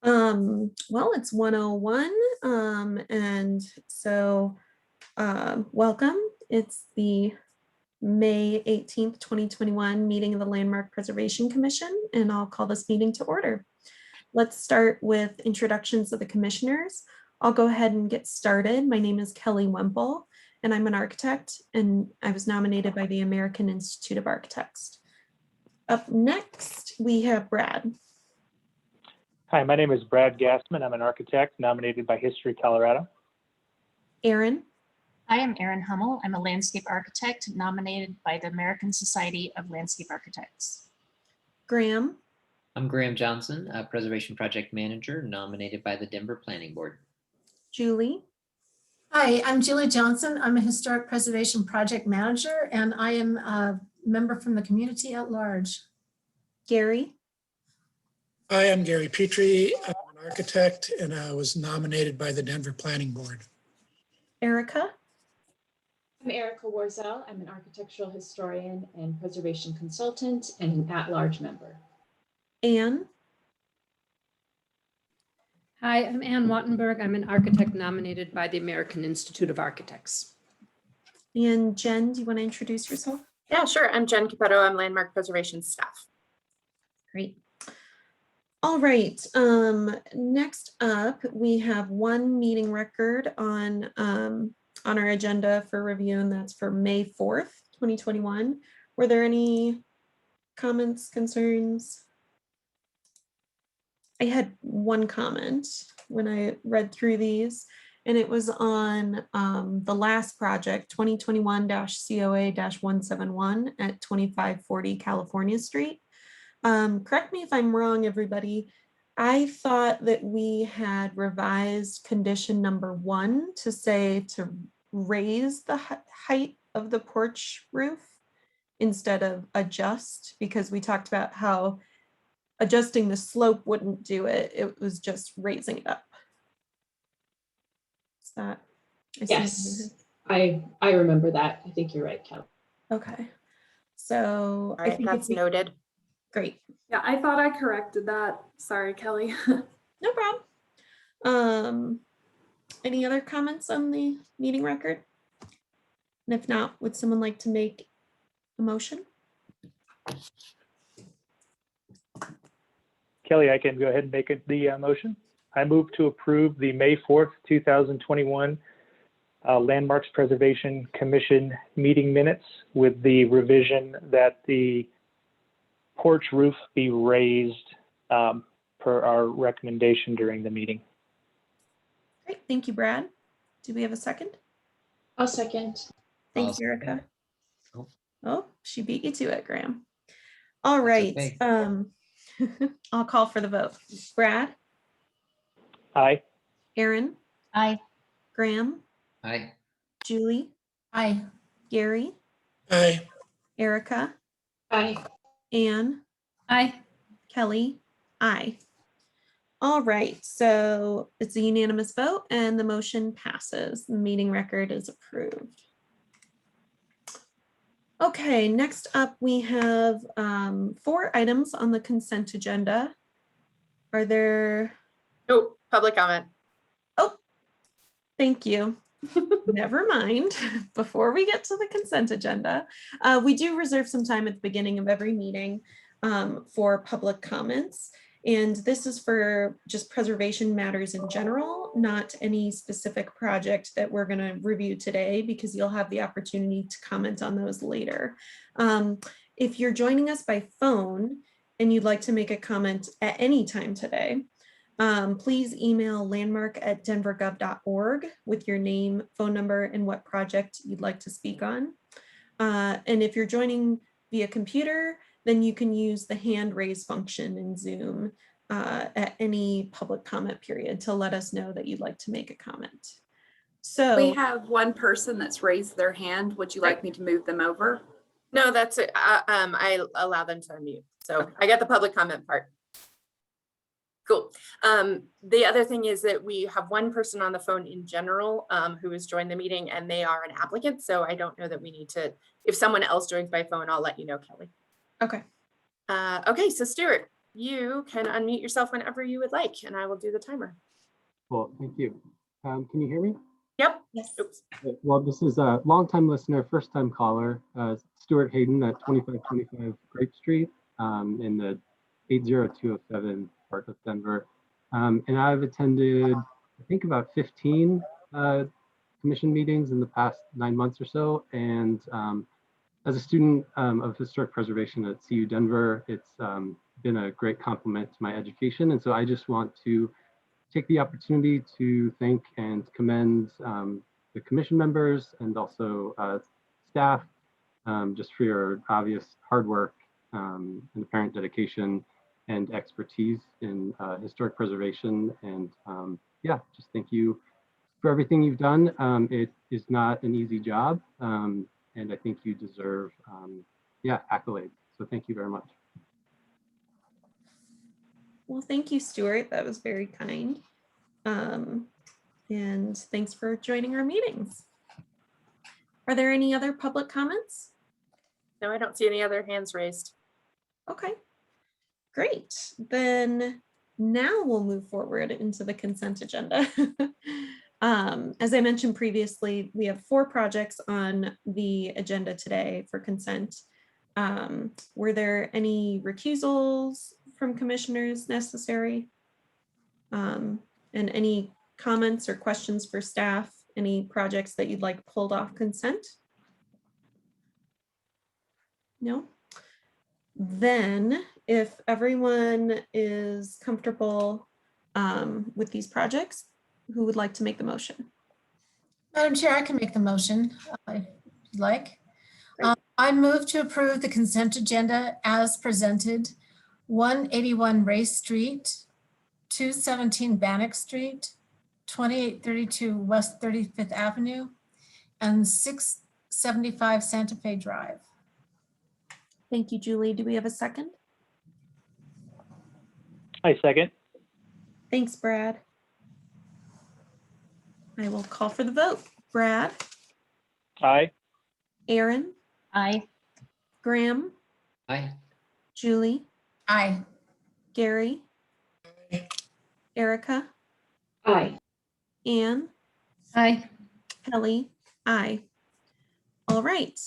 Well, it's 1:01, and so welcome. It's the May 18th, 2021 meeting of the Landmark Preservation Commission, and I'll call this meeting to order. Let's start with introductions of the commissioners. I'll go ahead and get started. My name is Kelly Wemple, and I'm an architect, and I was nominated by the American Institute of Architects. Up next, we have Brad. Hi, my name is Brad Gassman. I'm an architect nominated by History Colorado. Aaron. I am Erin Hummel. I'm a landscape architect nominated by the American Society of Landscape Architects. Graham. I'm Graham Johnson, a preservation project manager nominated by the Denver Planning Board. Julie. Hi, I'm Julie Johnson. I'm a historic preservation project manager, and I am a member from the community at large. Gary. Hi, I'm Gary Petrie. I'm an architect, and I was nominated by the Denver Planning Board. Erica. I'm Erica Warzel. I'm an architectural historian and preservation consultant and an at-large member. Anne. Hi, I'm Ann Wattenberg. I'm an architect nominated by the American Institute of Architects. And Jen, do you want to introduce yourself? Yeah, sure. I'm Jen Capetto. I'm landmark preservation staff. Great. All right. Next up, we have one meeting record on our agenda for review, and that's for May 4th, 2021. Were there any comments, concerns? I had one comment when I read through these, and it was on the last project, 2021-COA-171 at 2540 California Street. Correct me if I'm wrong, everybody. I thought that we had revised condition number 1 to say to raise the height of the porch roof instead of adjust, because we talked about how adjusting the slope wouldn't do it. It was just raising it up. Is that? Yes, I remember that. I think you're right, Kelly. Okay. So All right, I think that's noted. Great. Yeah, I thought I corrected that. Sorry, Kelly. No problem. Any other comments on the meeting record? And if not, would someone like to make a motion? Kelly, I can go ahead and make the motion. I move to approve the May 4th, 2021 Landmarks Preservation Commission meeting minutes with the revision that the porch roof be raised per our recommendation during the meeting. Great, thank you, Brad. Do we have a second? I'll second. Thank you, Erica. Oh. Oh, she beat you to it, Graham. All right. Okay. I'll call for the vote. Brad. Aye. Aaron. Aye. Graham. Aye. Julie. Hi. Gary. Hi, Erica. Aye. Anne. Aye. Kelly. Aye. All right, so it's a unanimous vote and the motion passes. The meeting record is approved. Okay, next up we have 4 items on the consent agenda. Are there? Oh, public comment. Oh, thank you. Never mind. Before we get to the consent agenda, we do reserve some time at the beginning of every meeting for public comments. And this is for just preservation matters in general, not any specific project that we're going to review today, because you'll have the opportunity to comment on those later. If you're joining us by phone and you'd like to make a comment at any time today, please email landmark@denvergov.org with your name, phone number, and what project you'd like to speak on. And if you're joining via computer, then you can use the hand raise function in Zoom at any public comment period to let us know that you'd like to make a comment. So We have one person that's raised their hand. Would you like me to move them over? No, that's it. I allow them to unmute. So I got the public comment part. Cool. The other thing is that we have one person on the phone in general who has joined the meeting, and they are an applicant. So I don't know that we need to, if someone else joins by phone, I'll let you know, Kelly. Okay. Okay, so Stuart. you can unmute yourself whenever you would like, and I will do the timer. Cool, thank you. Can you hear me? Yep. Yes. Oops. Well, this is a longtime listener, first time caller, Stuart Hayden at 2525 Grape Street in the 80207 part of Denver. And I've attended, I think, about 15 commission meetings in the past 9 months or so. And as a student of historic preservation at CU Denver, it's been a great complement to my education. And so I just want to take the opportunity to thank and commend the commission members and also staff just for your obvious hard work and apparent dedication and expertise in historic preservation. And yeah, just thank you for everything you've done. It is not an easy job, and I think you deserve yeah, accolades. So thank you very much. Well, thank you, Stuart. That was very kind. And thanks for joining our meetings. Are there any other public comments? No, I don't see any other hands raised. Okay, great. Then now we'll move forward into the consent agenda. As I mentioned previously, we have 4 projects on the agenda today for consent. Were there any recusals from commissioners necessary? And any comments or questions for staff? Any projects that you'd like pulled off consent? No? Then if everyone is comfortable with these projects, who would like to make the motion? Madam Chair, I can make the motion if you'd like. I move to approve the consent agenda as presented. 181 Race Street, 217 Bannock Street, 2832 West 35th Avenue, and 675 Santa Fe Drive. Thank you, Julie. Do we have a second? I second. Thanks, Brad. I will call for the vote. Brad, Aye. Aaron, Aye. Graham, Aye. Julie, Aye. Gary, Erica, Aye. Anne, Aye. Kelly, aye. All right,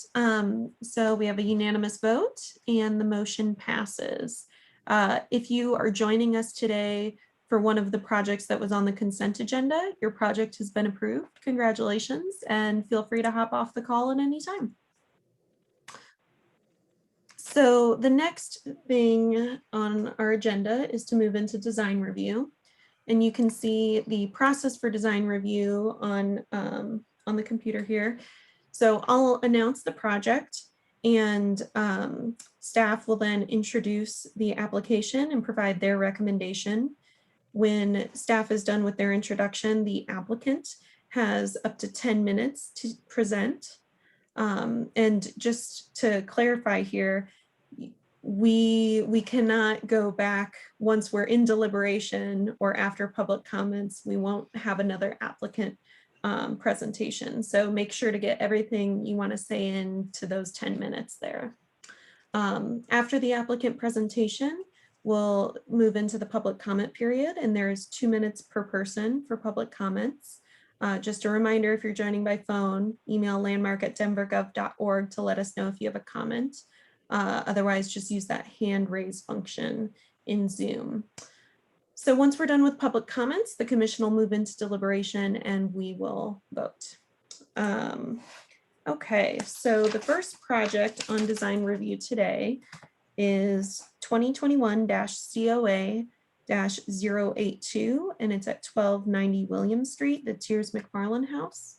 so we have a unanimous vote and the motion passes. If you are joining us today for one of the projects that was on the consent agenda, your project has been approved. Congratulations, and feel free to hop off the call at any time. So the next thing on our agenda is to move into design review. And you can see the process for design review on the computer here. So I'll announce the project and staff will then introduce the application and provide their recommendation. When staff is done with their introduction, the applicant has up to 10 minutes to present. And just to clarify here, we cannot go back once we're in deliberation or after public comments. We won't have another applicant presentation. So make sure to get everything you want to say into those 10 minutes there. After the applicant presentation, we'll move into the public comment period, and there's 2 minutes per person for public comments. Just a reminder, if you're joining by phone, email landmark@denvergov.org to let us know if you have a comment. Otherwise, just use that hand raise function in Zoom. So once we're done with public comments, the commission will move into deliberation and we will vote. Okay, so the first project on design review today is 2021-COA-082, and it's at 1290 William Street, the Tiers Mcfarlane House.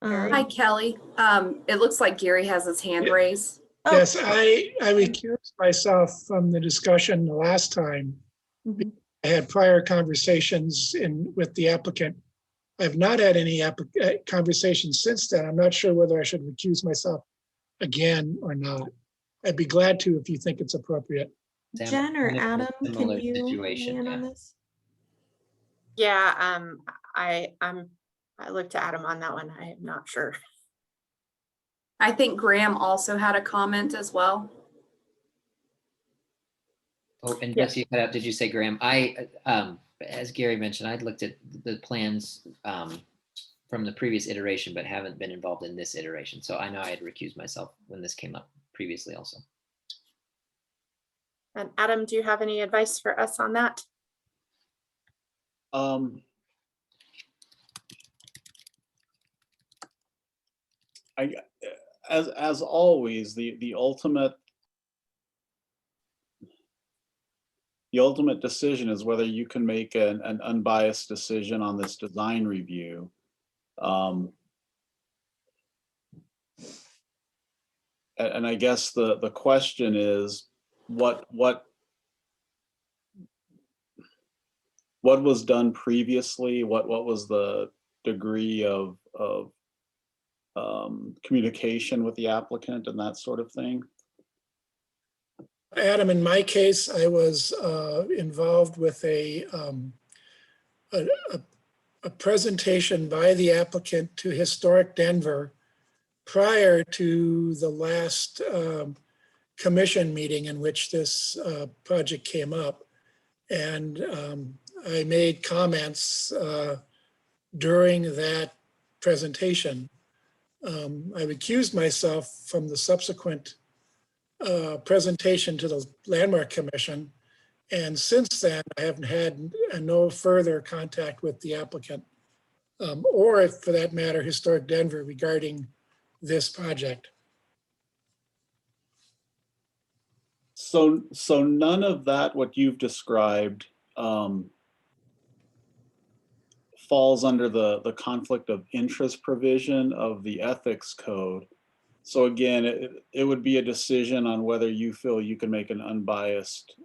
Hi, Kelly. It looks like Gary has his hand raised. Oh. Yes, I recused myself from the discussion the last time. Mhm. I had prior conversations with the applicant. I have not had any conversations since then. I'm not sure whether I should recuse myself again or not. I'd be glad to if you think it's appropriate. Sam, Jen or in a Adam, can similar you situation, weigh in on yeah. this? Yeah, I looked to Adam on that one. I am not sure. I think Graham also had a comment as well. Oh, and Yeah. just you cut out, did you say, Graham? As Gary mentioned, I'd looked at the plans from the previous iteration, but haven't been involved in this iteration. So I know I had recused myself when this came up previously also. And Adam, do you have any advice for us on that? As always, the ultimate decision is whether you can make an unbiased decision on this design review. And I guess the question is, what was done previously? What was the degree of communication with the applicant and that sort of thing? Adam, in my case, I was involved with a presentation by the applicant to Historic Denver prior to the last commission meeting in which this project came up. And I made comments during that presentation. I recused myself from the subsequent presentation to the Landmark Commission. And since then, I haven't had no further contact with the applicant or, for that matter, Historic Denver regarding this project. So none of that, what you've described, falls under the conflict of interest provision of the ethics code. So again, it would be a decision on whether you feel you can make an unbiased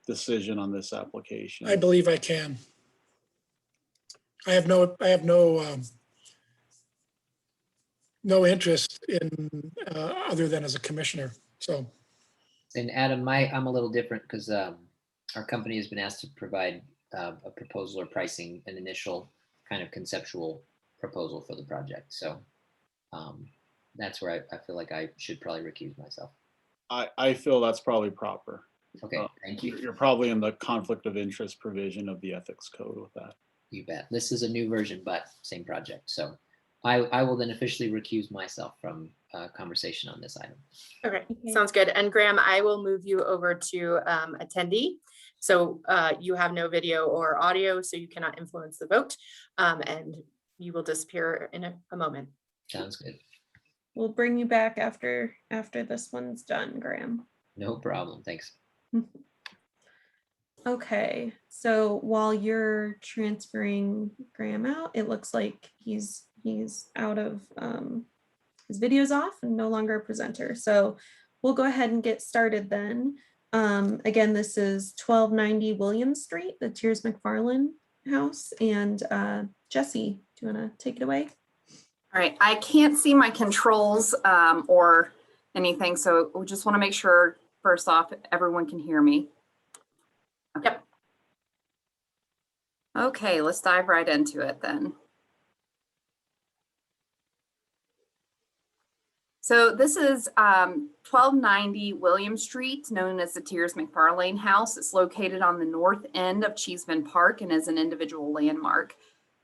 decision on this application. I believe I can. I have no interest in other than as a commissioner. So. And Adam, I'm a little different because our company has been asked to provide a proposal or pricing, an initial kind of conceptual proposal for the project. So that's where I feel like I should probably recuse myself. I feel that's probably proper. Okay, thank you. You're probably in the conflict of interest provision of the ethics code with that. You bet. This is a new version, but same project. So I will then officially recuse myself from conversation on this item. Okay, sounds good. And Graham, I will move you over to attendee. So you have no video or audio, so you cannot influence the vote, and you will disappear in a moment. Sounds good. We'll bring you back after this one's done, Graham. No problem. Thanks. Okay, so while you're transferring Graham out, it looks like he's out of his video's off and no longer a presenter. So we'll go ahead and get started then. Again, this is 1290 William Street, the Tiers Mcfarlane house. And Jesse, do you want to take it away? All right, I can't see my controls or anything, so we just want to make sure, first off, everyone can hear me. Okay. Yep. Okay, let's dive right into it then. So this is 1290 William Street, known as the Tiers Mcfarlane house. It's located on the north end of Cheeseman Park and is an individual landmark.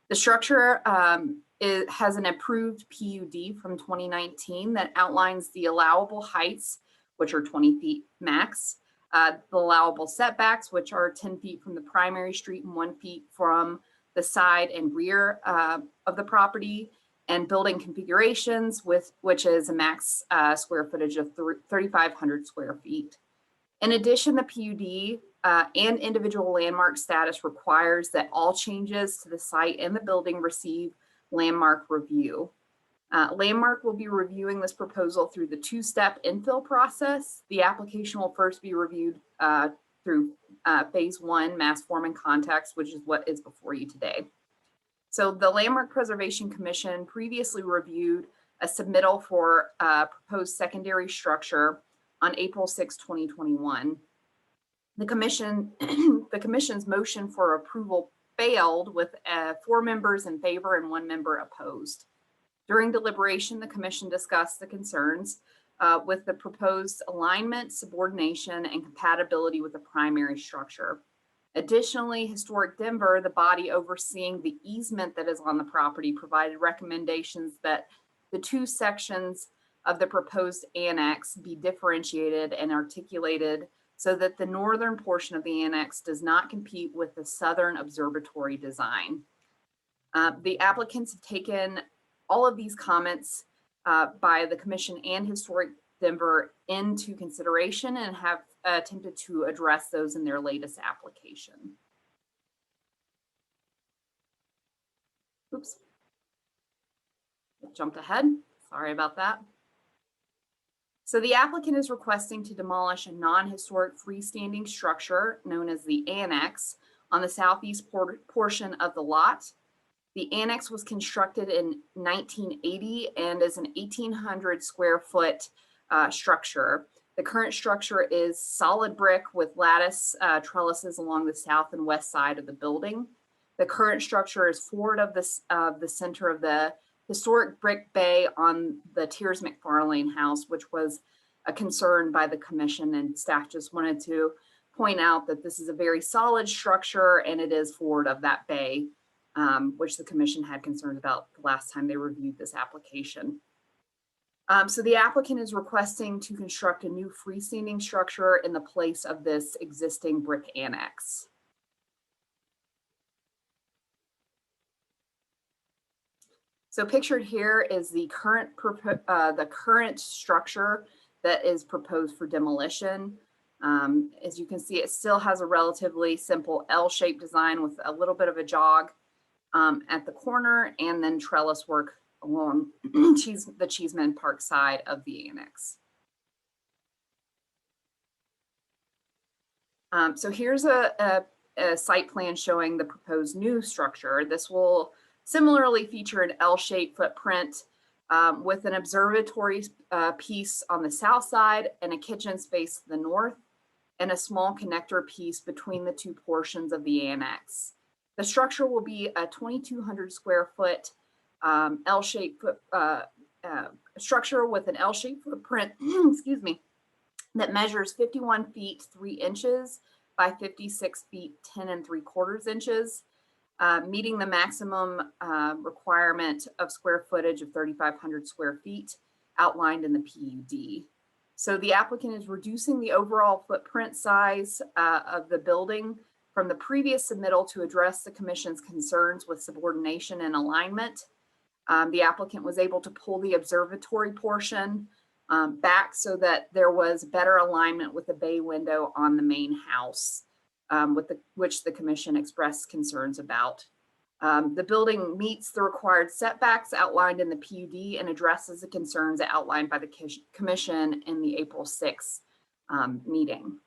The structure has an approved PUD from 2019 that outlines the allowable heights, which are 20 feet max, the allowable setbacks, which are 10 feet from the primary street and 1 feet from the side and rear of the property, and building configurations, which is a max square footage of 3,500 square feet. In addition, the PUD and individual landmark status requires that all changes to the site and the building receive landmark review. Landmark will be reviewing this proposal through the two-step infill process. The application will first be reviewed through phase 1, mass form and context, which is what is before you today. So the Landmark Preservation Commission previously reviewed a submittal for a proposed secondary structure on April 6, 2021. The commission's motion for approval failed with 4 members in favor and 1 member opposed. During deliberation, the commission discussed the concerns with the proposed alignment, subordination, and compatibility with the primary structure. Additionally, Historic Denver, the body overseeing the easement that is on the property, provided recommendations that the two sections of the proposed annex be differentiated and articulated so that the northern portion of the annex does not compete with the southern observatory design. The applicants have taken all of these comments by the commission and Historic Denver into consideration and have attempted to address those in their latest application. Oops. Jumped ahead. Sorry about that. So the applicant is requesting to demolish a non-historic freestanding structure known as the annex on the southeast portion of the lot. The annex was constructed in 1980 and is an 1,800 square foot structure. The current structure is solid brick with lattice trellises along the south and west side of the building. The current structure is forward of the center of the historic brick bay on the Tears Mcfarlane house, which was a concern by the commission, and staff just wanted to point out that this is a very solid structure and it is forward of that bay, which the commission had concerns about the last time they reviewed this application. So the applicant is requesting to construct a new freestanding structure in the place of this existing brick annex. So pictured here is the current structure that is proposed for demolition. As you can see, it still has a relatively simple L-shaped design with a little bit of a jog at the corner, and then trellis work along the Cheeseman Park side of the annex. So here's a site plan showing the proposed new structure. This will similarly feature an L-shaped footprint with an observatory piece on the south side and a kitchen space to the north, and a small connector piece between the two portions of the annex. The structure will be a 2,200 square foot L-shaped structure with an L-shaped footprint, excuse me, that measures 51 feet 3 inches by 56 feet 10 3/4 inches. Meeting the maximum requirement of square footage of 3,500 square feet outlined in the PUD. So the applicant is reducing the overall footprint size of the building from the previous submittal to address the commission's concerns with subordination and alignment. The applicant was able to pull the observatory portion back so that there was better alignment with the bay window on the main house, which the commission expressed concerns about. The building meets the required setbacks outlined in the PUD and addresses the concerns outlined by the commission in the April 6th meeting.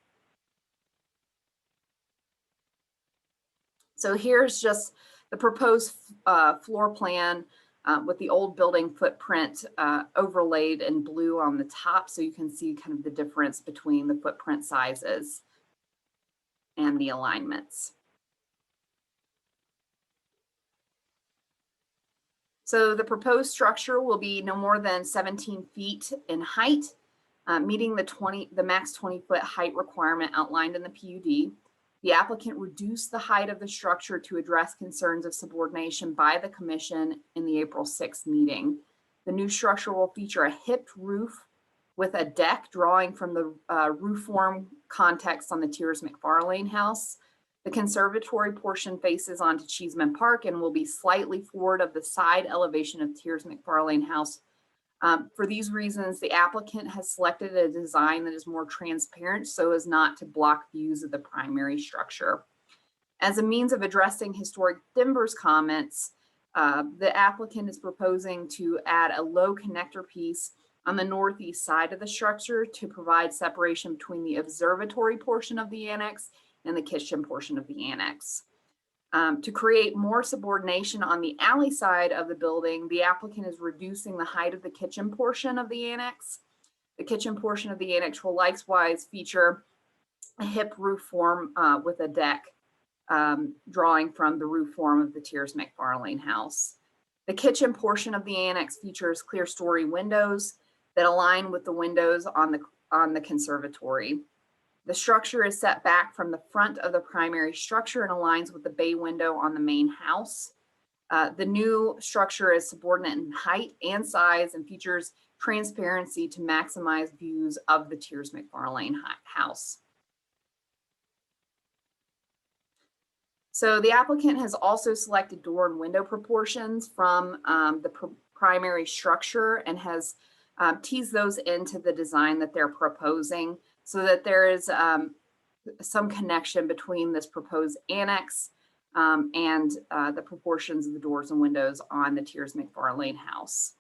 So here's just the proposed floor plan with the old building footprint overlaid in blue on the top, so you can see kind of the difference between the footprint sizes and the alignments. So the proposed structure will be no more than 17 feet in height, meeting the max 20-foot height requirement outlined in the PUD. The applicant reduced the height of the structure to address concerns of subordination by the commission in the April 6th meeting. The new structure will feature a hipped roof with a deck drawing from the roof form context on the Tears Mcfarlane house. The conservatory portion faces onto Cheeseman Park and will be slightly forward of the side elevation of Tears Mcfarlane house. For these reasons, the applicant has selected a design that is more transparent so as not to block views of the primary structure. As a means of addressing Historic Denver's comments, the applicant is proposing to add a low connector piece on the northeast side of the structure to provide separation between the observatory portion of the annex and the kitchen portion of the annex. To create more subordination on the alley side of the building, the applicant is reducing the height of the kitchen portion of the annex. The kitchen portion of the annex will likewise feature a hip roof form with a deck drawing from the roof form of the Tears Mcfarlane house. The kitchen portion of the annex features clear story windows that align with the windows on the conservatory. The structure is set back from the front of the primary structure and aligns with the bay window on the main house. The new structure is subordinate in height and size and features transparency to maximize views of the Tiers Mcfarlane house. So the applicant has also selected door and window proportions from the primary structure and has teased those into the design that they're proposing so that there is some connection between this proposed annex and the proportions of the doors and windows on the Tiers Mcfarlane house.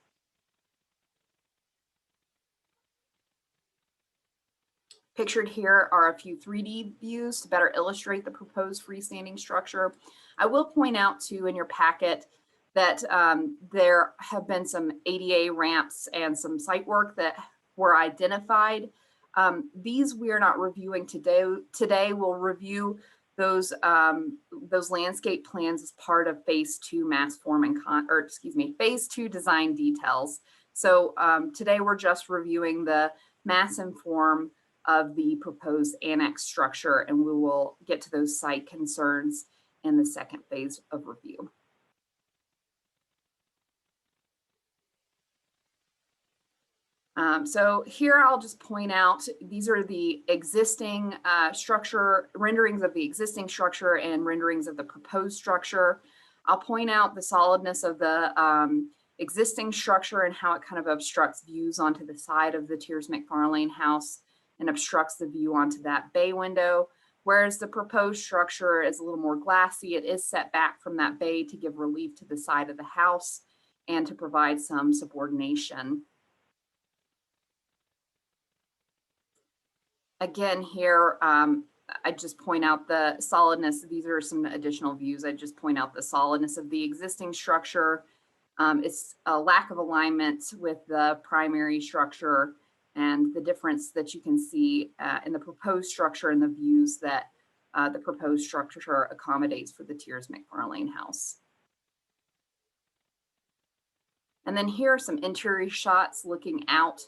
Pictured here are a few 3D views to better illustrate the proposed freestanding structure. I will point out too in your packet that there have been some ADA ramps and some site work that were identified. These we are not reviewing today. Today we'll review those landscape plans as part of phase 2 mass form and phase 2 design details. So today we're just reviewing the mass and form of the proposed annex structure, and we will get to those site concerns in the second phase of review. So here I'll just point out, these are the existing structure, renderings of the existing structure and renderings of the proposed structure. I'll point out the solidness of the existing structure and how it kind of obstructs views onto the side of the Tiers Mcfarlane house and obstructs the view onto that bay window. Whereas the proposed structure is a little more glassy, it is set back from that bay to give relief to the side of the house and to provide some subordination. Again, here, I just point out the solidness. These are some additional views. I just point out the solidness of the existing structure. It's a lack of alignment with the primary structure and the difference that you can see in the proposed structure and the views that the proposed structure accommodates for the Tiers Mcfarlane house. And then here are some interior shots looking out,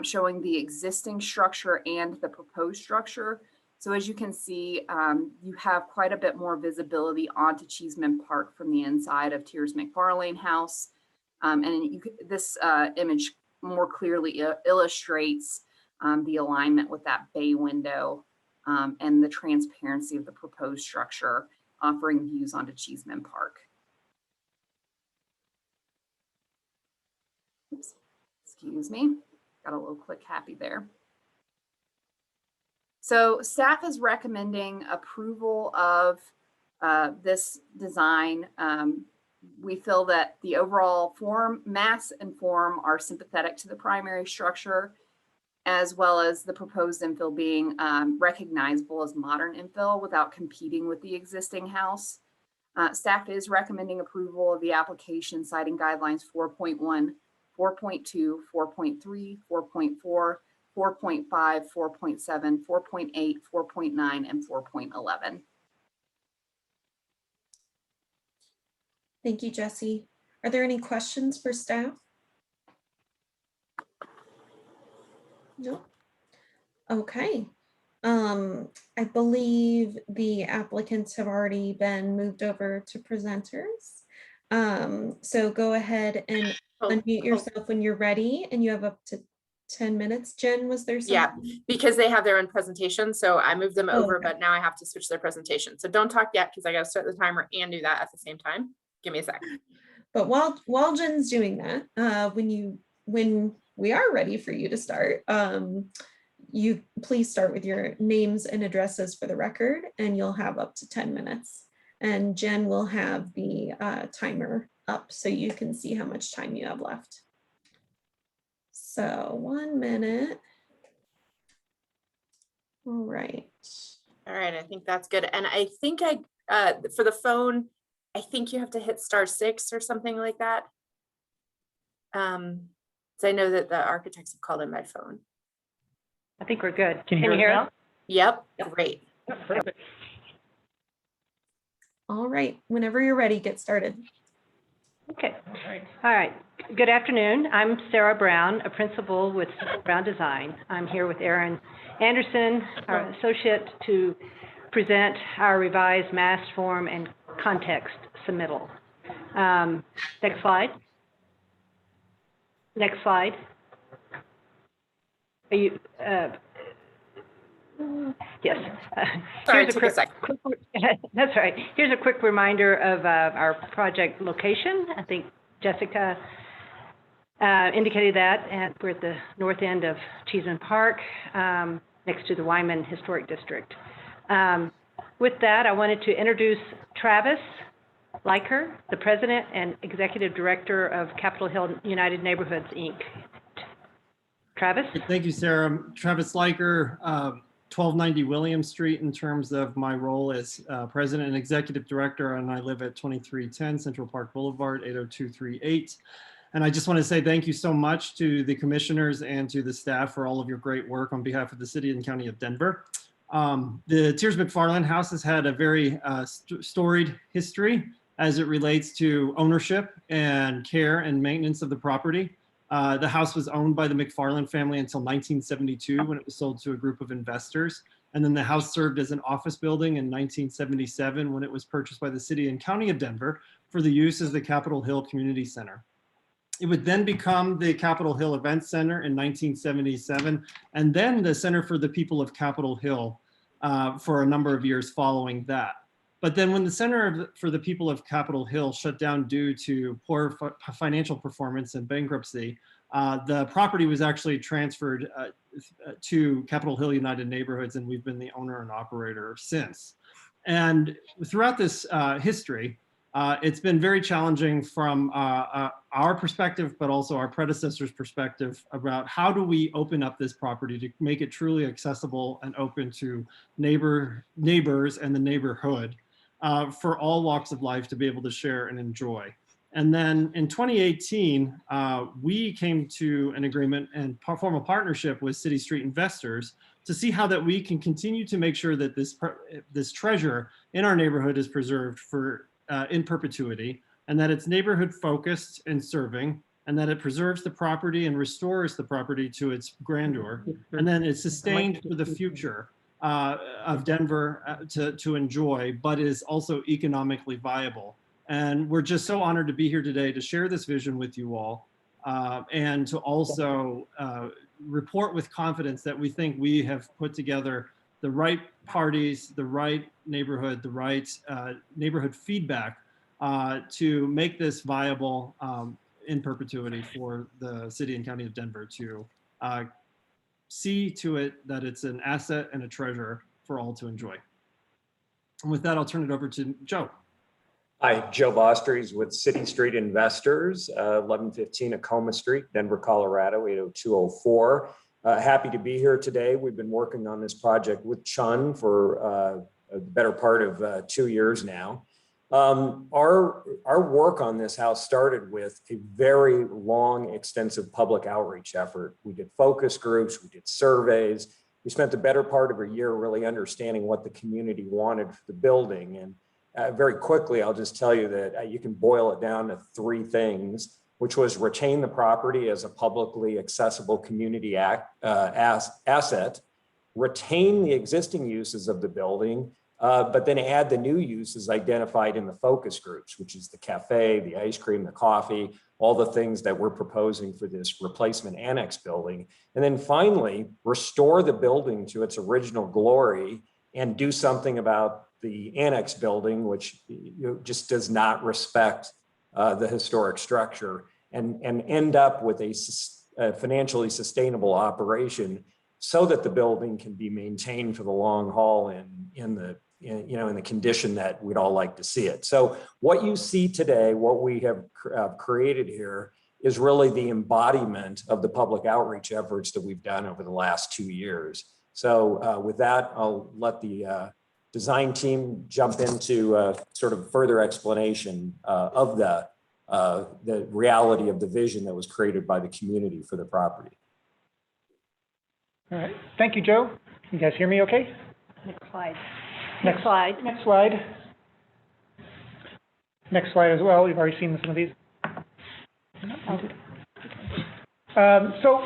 showing the existing structure and the proposed structure. So as you can see, you have quite a bit more visibility onto Cheeseman Park from the inside of Tiers Mcfarlane house. And this image more clearly illustrates the alignment with that bay window and the transparency of the proposed structure, offering views onto Cheeseman Park. Oops, excuse me, got a little click happy there. So staff is recommending approval of this design. We feel that the overall form, mass and form are sympathetic to the primary structure, as well as the proposed infill being recognizable as modern infill without competing with the existing house. Staff is recommending approval of the application citing guidelines 4.1, 4.2, 4.3, 4.4, 4.5, 4.7, 4.8, 4.9, and 4.11. Thank you, Jesse. Are there any questions for staff? No. Okay. I believe the applicants have already been moved over to presenters. So go ahead and unmute yourself when you're ready, and you have up to 10 minutes. Jen, was there something? Yeah, because they have their own presentation, so I moved them over, okay. But now I have to switch their presentation. So don't talk yet because I got to start the timer and do that at the same time. Give me a sec. But while Jen's doing that, when we are ready for you to start, you please start with your names and addresses for the record, and you'll have up to 10 minutes. And Jen will have the timer up so you can see how much time you have left. So 1 minute. All right. All right, I think that's good. And I think for the phone, I think you have to hit *6 or something like that. So I know that the architects have called in my phone. I think we're good. Can you hear us now? Yep, great. Perfect. All right, whenever you're ready, get started. Okay. All right. Good afternoon. I'm Sarah Brown, a principal with Brown Design. I'm here with Aaron Anderson, our associate, to present our revised mass form and context submittal. Next slide. Next slide. Are you, yes. Sorry, Here's took a second. That's right. Here's a quick reminder of our project location. I think Jessica indicated that, and we're at the north end of Cheeseman Park, next to the Wyman Historic District. With that, I wanted to introduce Travis Leiker, the President and Executive Director of Capitol Hill United Neighborhoods, Inc. Travis? Thank you, Sarah. Travis Leiker, 1290 William Street in terms of my role as President and Executive Director, and I live at 2310 Central Park Boulevard, 80238. And I just want to say thank you so much to the commissioners and to the staff for all of your great work on behalf of the city and county of Denver. The Tears Mcfarlane House has had a very storied history as it relates to ownership and care and maintenance of the property. The house was owned by the Mcfarlane family until 1972 when it was sold to a group of investors. And then the house served as an office building in 1977 when it was purchased by the city and county of Denver for the use as the Capitol Hill Community Center. It would then become the Capitol Hill Event Center in 1977, and then the Center for the People of Capitol Hill for a number of years following that. But then when the Center for the People of Capitol Hill shut down due to poor financial performance and bankruptcy, the property was actually transferred to Capitol Hill United Neighborhoods, and we've been the owner and operator since. And throughout this history, it's been very challenging from our perspective, but also our predecessors' perspective about how do we open up this property to make it truly accessible and open to neighbors and the neighborhood for all walks of life to be able to share and enjoy. And then in 2018, we came to an agreement and form a partnership with City Street investors to see how that we can continue to make sure that this treasure in our neighborhood is preserved for in perpetuity, and that it's neighborhood focused and serving, and that it preserves the property and restores the property to its grandeur, and then it's sustained for the future of Denver to enjoy, but is also economically viable. And we're just so honored to be here today to share this vision with you all, and to also report with confidence that we think we have put together the right parties, the right neighborhood, the right neighborhood feedback to make this viable in perpetuity for the city and county of Denver to see to it that it's an asset and a treasure for all to enjoy. And with that, I'll turn it over to Joe. Hi, Joe Bostries with City Street Investors, 1115 Acoma Street, Denver, Colorado, 80204. Happy to be here today. We've been working on this project with Chun for a better part of 2 years now. Our work on this house started with a very long, extensive public outreach effort. We did focus groups, we did surveys. We spent the better part of a year really understanding what the community wanted for the building. And very quickly, I'll just tell you that you can boil it down to three things, which was retain the property as a publicly accessible community asset, retain the existing uses of the building, but then add the new uses identified in the focus groups, which is the cafe, the ice cream, the coffee, all the things that we're proposing for this replacement annex building. And then finally, restore the building to its original glory and do something about the annex building, which just does not respect the historic structure, and end up with a financially sustainable operation so that the building can be maintained for the long haul in the condition that we'd all like to see it. So what you see today, what we have created here, is really the embodiment of the public outreach efforts that we've done over the last 2 years. So with that, I'll let the design team jump into sort of further explanation of the reality of the vision that was created by the community for the property. All right, thank you, Joe. You guys hear me okay? Next slide. Next slide. Next slide. Next slide as well. We've already seen some of these. So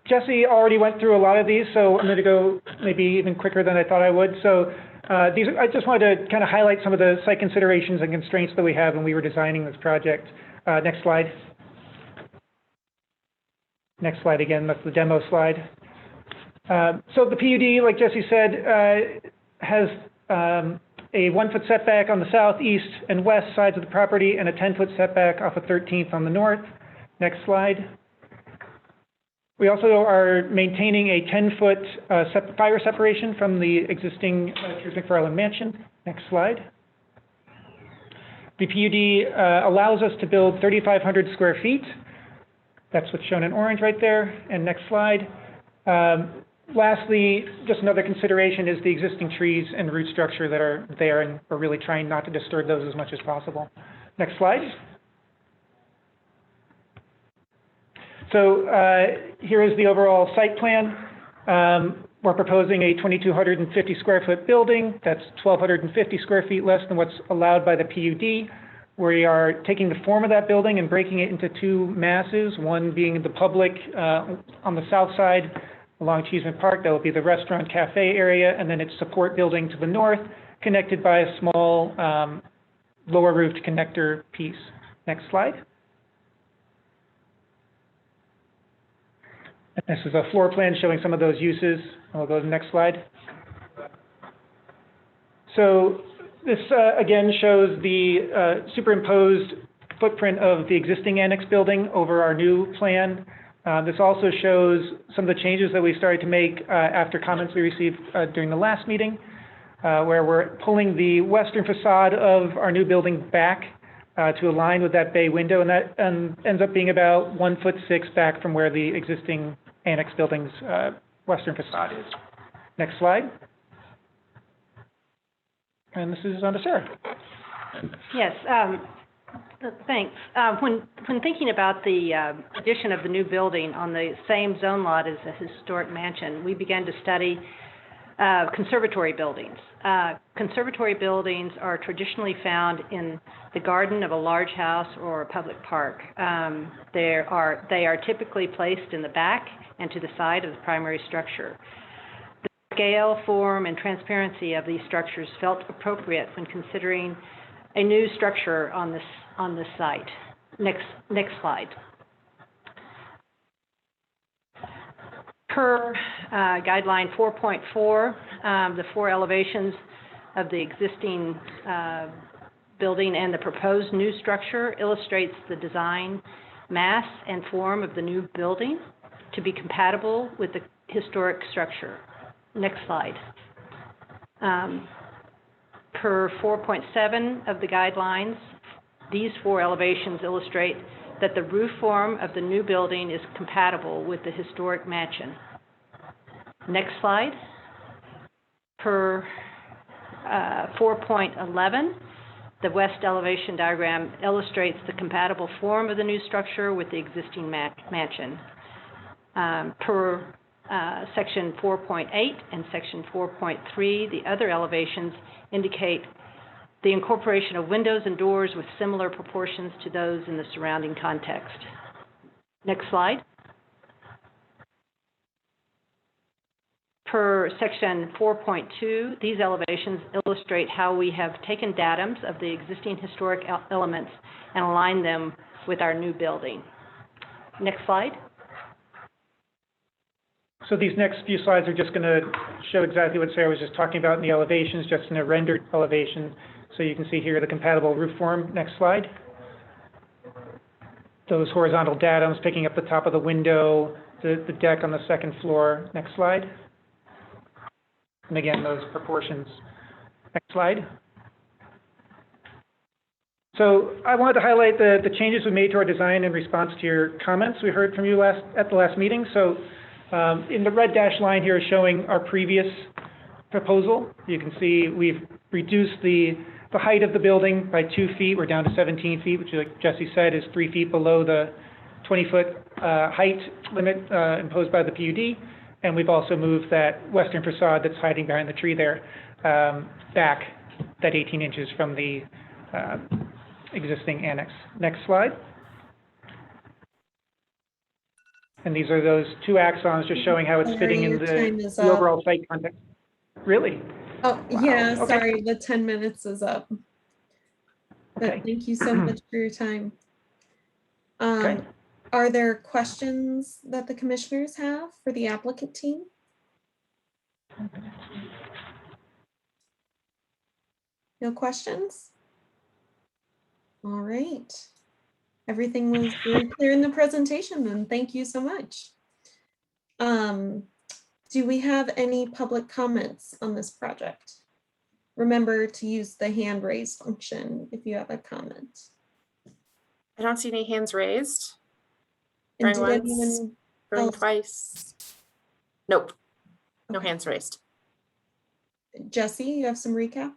Jesse already went through a lot of these, so I'm going to go maybe even quicker than I thought I would. So I just wanted to kind of highlight some of the site considerations and constraints that we have when we were designing this project. Next slide. Next slide again, that's the demo slide. So the PUD, like Jesse said, has a 1-foot setback on the south, east, and west sides of the property and a 10-foot setback off of 13th on the north. Next slide. We also are maintaining a 10-foot fire separation from the existing Tears Mcfarlane mansion. Next slide. The PUD allows us to build 3,500 square feet. That's what's shown in orange right there. And next slide. Lastly, just another consideration is the existing trees and root structure that are there, and we're really trying not to disturb those as much as possible. Next slide. So here is the overall site plan. We're proposing a 2,250 square foot building. That's 1,250 square feet less than what's allowed by the PUD. We are taking the form of that building and breaking it into two masses, one being the public on the south side along Cheeseman Park. That will be the restaurant cafe area, and then its support building to the north, connected by a small lower roofed connector piece. Next slide. This is a floor plan showing some of those uses. We'll go to the next slide. So this again shows the superimposed footprint of the existing annex building over our new plan. This also shows some of the changes that we started to make after comments we received during the last meeting, where we're pulling the western facade of our new building back to align with that bay window, and that ends up being about 1'6" back from where the existing annex building's western facade is. Next slide. And this is on to Sarah. Yes, thanks. When thinking about the addition of the new building on the same zone lot as a historic mansion, we began to study conservatory buildings. Conservatory buildings are traditionally found in the garden of a large house or a public park. They are typically placed in the back and to the side of the primary structure. The scale, form, and transparency of these structures felt appropriate when considering a new structure on this site. Next slide. Per guideline 4.4, the four elevations of the existing building and the proposed new structure illustrates the design, mass, and form of the new building to be compatible with the historic structure. Next slide. Per 4.7 of the guidelines, these four elevations illustrate that the roof form of the new building is compatible with the historic mansion. Next slide. Per 4.11, the west elevation diagram illustrates the compatible form of the new structure with the existing mansion. Per section 4.8 and section 4.3, the other elevations indicate the incorporation of windows and doors with similar proportions to those in the surrounding context. Next slide. Per section 4.2, these elevations illustrate how we have taken datums of the existing historic elements and aligned them with our new building. Next slide. So these next few slides are just going to show exactly what Sarah was just talking about in the elevations, just in a rendered elevation. So you can see here the compatible roof form. Next slide. Those horizontal datums picking up the top of the window, the deck on the second floor. Next slide. And again, those proportions. Next slide. So I wanted to highlight the changes we made to our design in response to your comments we heard from you at the last meeting. So in the red dashed line here is showing our previous proposal. You can see we've reduced the height of the building by 2 feet. We're down to 17 feet, which, like Jesse said, is 3 feet below the 20-foot height limit imposed by the PUD. And we've also moved that western facade that's hiding behind the tree there back that 18 inches from the existing annex. Next slide. And these are those two axons just showing how it's fitting in Your time is the up. overall site context. Really? Oh, yeah, Okay. sorry, the 10 minutes is up. But Okay. thank you so much for your time. Okay. Are there questions that the commissioners have for the applicant team? No questions? All right. Everything was very clear in the presentation, then thank you so much. Do we have any public comments on this project? Remember to use the hand raise function if you have a comment. I don't see any hands raised. And Going did once, anyone going else? twice. Nope, no Okay. hands raised. Jesse, you have some recap?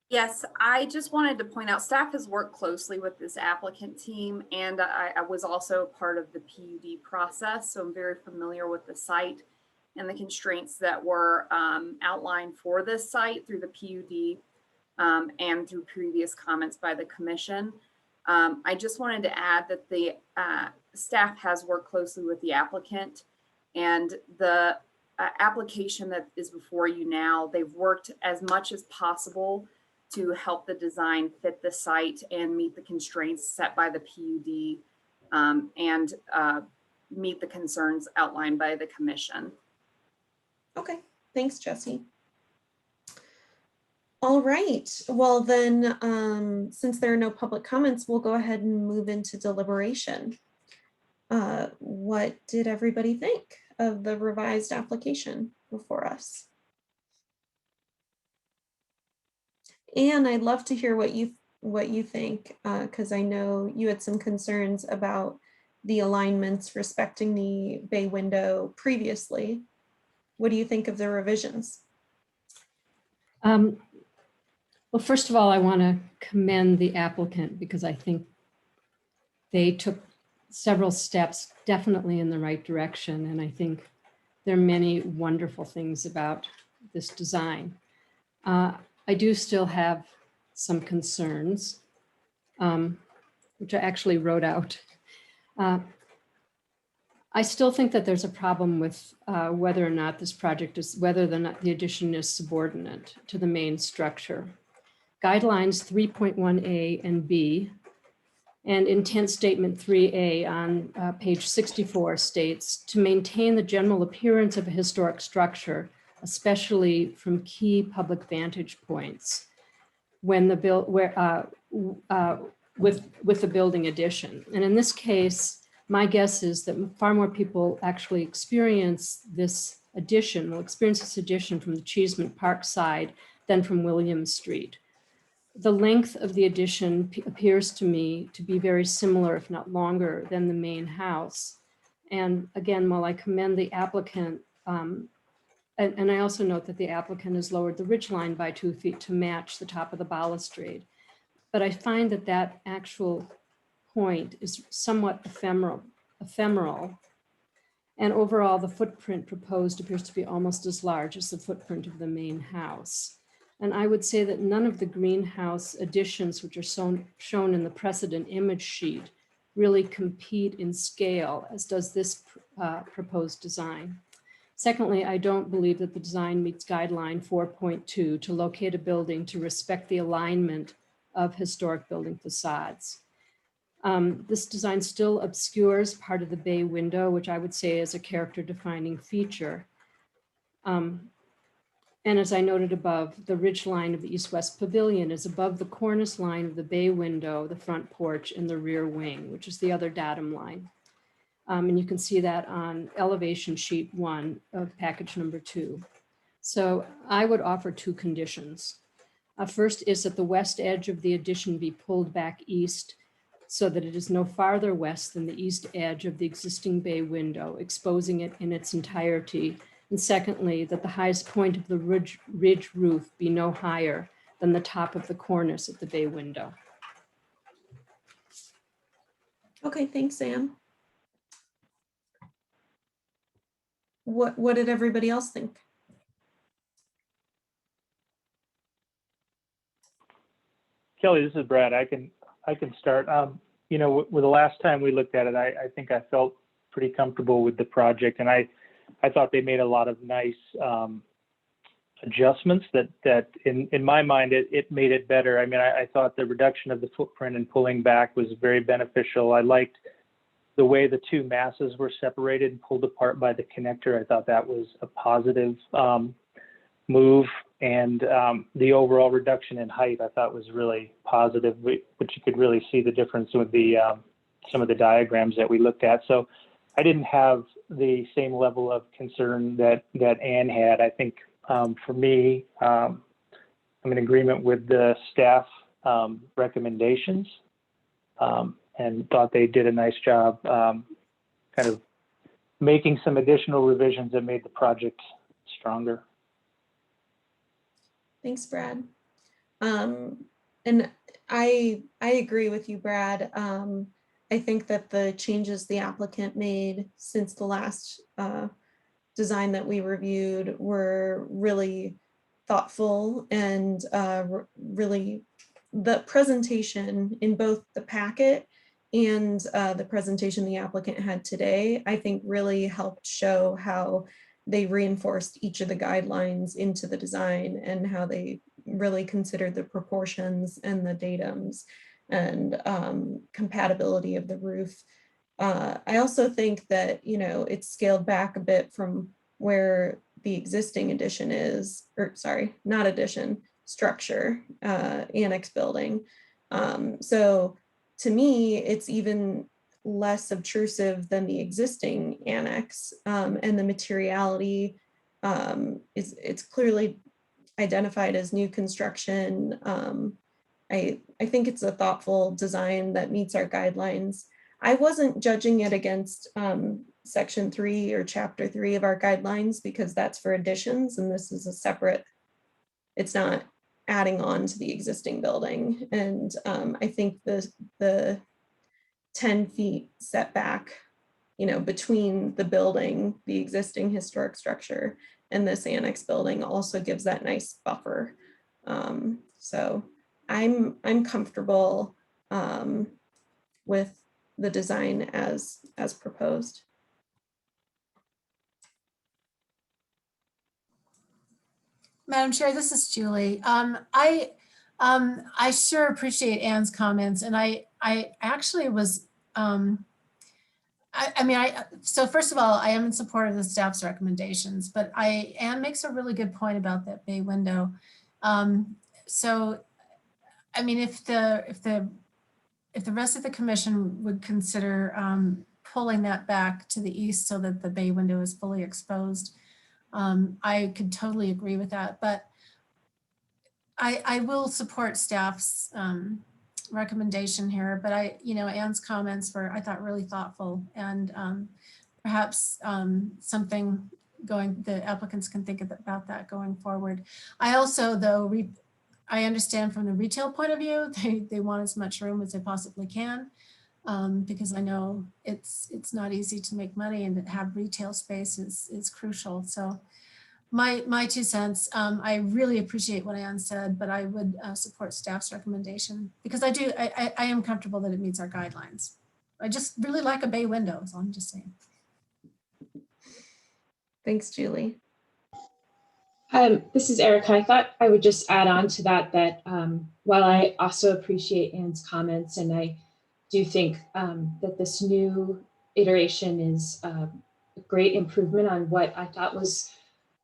Yes, I just wanted to point out staff has worked closely with this applicant team, and I was also part of the PUD process, so I'm very familiar with the site and the constraints that were outlined for this site through the PUD and through previous comments by the commission. I just wanted to add that the staff has worked closely with the applicant, and the application that is before you now, they've worked as much as possible to help the design fit the site and meet the constraints set by the PUD and meet the concerns outlined by the commission. Okay, thanks, Jesse. All right, well then, since there are no public comments, we'll go ahead and move into deliberation. What did everybody think of the revised application before us? And I'd love to hear what you think, because I know you had some concerns about the alignments respecting the bay window previously. What do you think of the revisions? Well, first of all, I want to commend the applicant because I think they took several steps definitely in the right direction. And I think there are many wonderful things about this design. I do still have some concerns, which I actually wrote out. I still think that there's a problem with whether or not this project is, whether or not the addition is subordinate to the main structure. Guidelines 3.1A and B and intent statement 3A on page 64 states to maintain the general appearance of a historic structure, especially from key public vantage points when the with the building addition. And in this case, my guess is that far more people actually experience this addition, will experience this addition from the Cheeseman Park side than from William Street. The length of the addition appears to me to be very similar, if not longer, than the main house. And again, while I commend the applicant, and I also note that the applicant has lowered the ridgeline by 2 feet to match the top of the balustrade. But I find that that actual point is somewhat ephemeral. And overall, the footprint proposed appears to be almost as large as the footprint of the main house. And I would say that none of the greenhouse additions, which are shown in the precedent image sheet, really compete in scale, as does this proposed design. Secondly, I don't believe that the design meets guideline 4.2 to locate a building to respect the alignment of historic building facades. This design still obscures part of the bay window, which I would say is a character defining feature. And as I noted above, the ridge line of the east-west pavilion is above the cornice line of the bay window, the front porch, and the rear wing, which is the other datum line. And you can see that on elevation sheet 1 of package number 2. So I would offer 2 conditions. First is that the west edge of the addition be pulled back east so that it is no farther west than the east edge of the existing bay window, exposing it in its entirety. And secondly, that the highest point of the ridge roof be no higher than the top of the cornice of the bay window. Okay, thanks, Sam. What did everybody else think? Kelly, this is Brad. I can start. you know, with the last time we looked at it, I think I felt pretty comfortable with the project, and I thought they made a lot of nice adjustments that in my mind, it made it better. I mean, I thought the reduction of the footprint and pulling back was very beneficial. I liked the way the two masses were separated and pulled apart by the connector. I thought that was a positive move. And the overall reduction in height, I thought was really positive, but you could really see the difference with the some of the diagrams that we looked at. So I didn't have the same level of concern that Ann had. I think for me, I'm in agreement with the staff recommendations and thought they did a nice job kind of making some additional revisions that made the project stronger. Thanks, Brad. And I agree with you, Brad. I think that the changes the applicant made since the last design that we reviewed were really thoughtful, and really the presentation in both the packet and the presentation the applicant had today, I think really helped show how they reinforced each of the guidelines into the design and how they really considered the proportions and the datums and compatibility of the roof. I also think that, you know, it's scaled back a bit from where the existing addition is, or sorry, not addition, structure, annex building. So to me, it's even less obtrusive than the existing annex, and the materiality it's clearly identified as new construction. I think it's a thoughtful design that meets our guidelines. I wasn't judging it against section 3 or chapter 3 of our guidelines, because that's for additions and this is a separate, it's not adding on to the existing building. And I think the 10 feet setback, you know, between the building, the existing historic structure, and this annex building also gives that nice buffer. So I'm comfortable with the design as proposed. Madam Chair, this is Julie. I sure appreciate Ann's comments, and I actually was, so first of all, I am in support of the staff's recommendations, but Ann makes a really good point about that bay window. So, I mean, if the rest of the commission would consider pulling that back to the east so that the bay window is fully exposed, I could totally agree with that, but I will support staff's recommendation here, but Ann's comments were, I thought, really thoughtful, and perhaps something the applicants can think about that going forward. I also, though, I understand from the retail point of view, they want as much room as they possibly can, because I know it's not easy to make money, and to have retail space is crucial. So my 2 cents, I really appreciate what Ann said, but I would support staff's recommendation, because I am comfortable that it meets our guidelines. I just really like a bay window, so I'm just saying. Thanks, Julie. This is Erica. I thought I would just add on to that, while I also appreciate Ann's comments, and I do think that this new iteration is a great improvement on what I thought was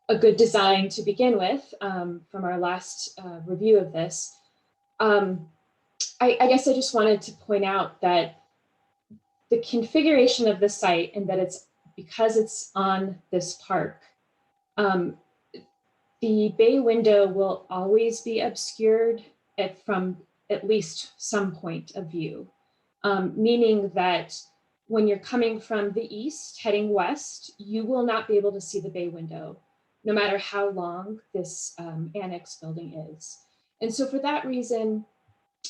a good design to begin with from our last review of this. I guess I just wanted to point out that the configuration of the site, and that because it's on this park, the bay window will always be obscured from at least some point of view, meaning that when you're coming from the east heading west, you will not be able to see the bay window, no matter how long this annex building is. And so for that reason,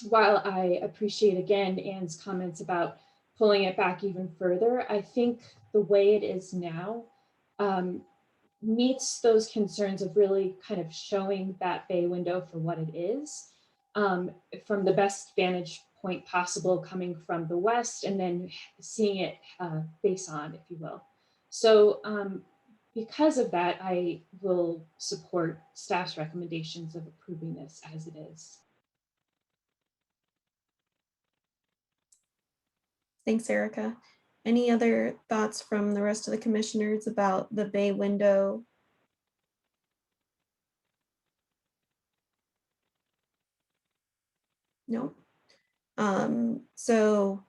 while I appreciate, again, Ann's comments about pulling it back even further, I think the way it is now meets those concerns of really kind of showing that bay window for what it is, from the best vantage point possible coming from the west and then seeing it face on, if you will. So because of that, I will support staff's recommendations of approving this as it is. Thanks, Erica. Any other thoughts from the rest of the commissioners about the bay window? No. So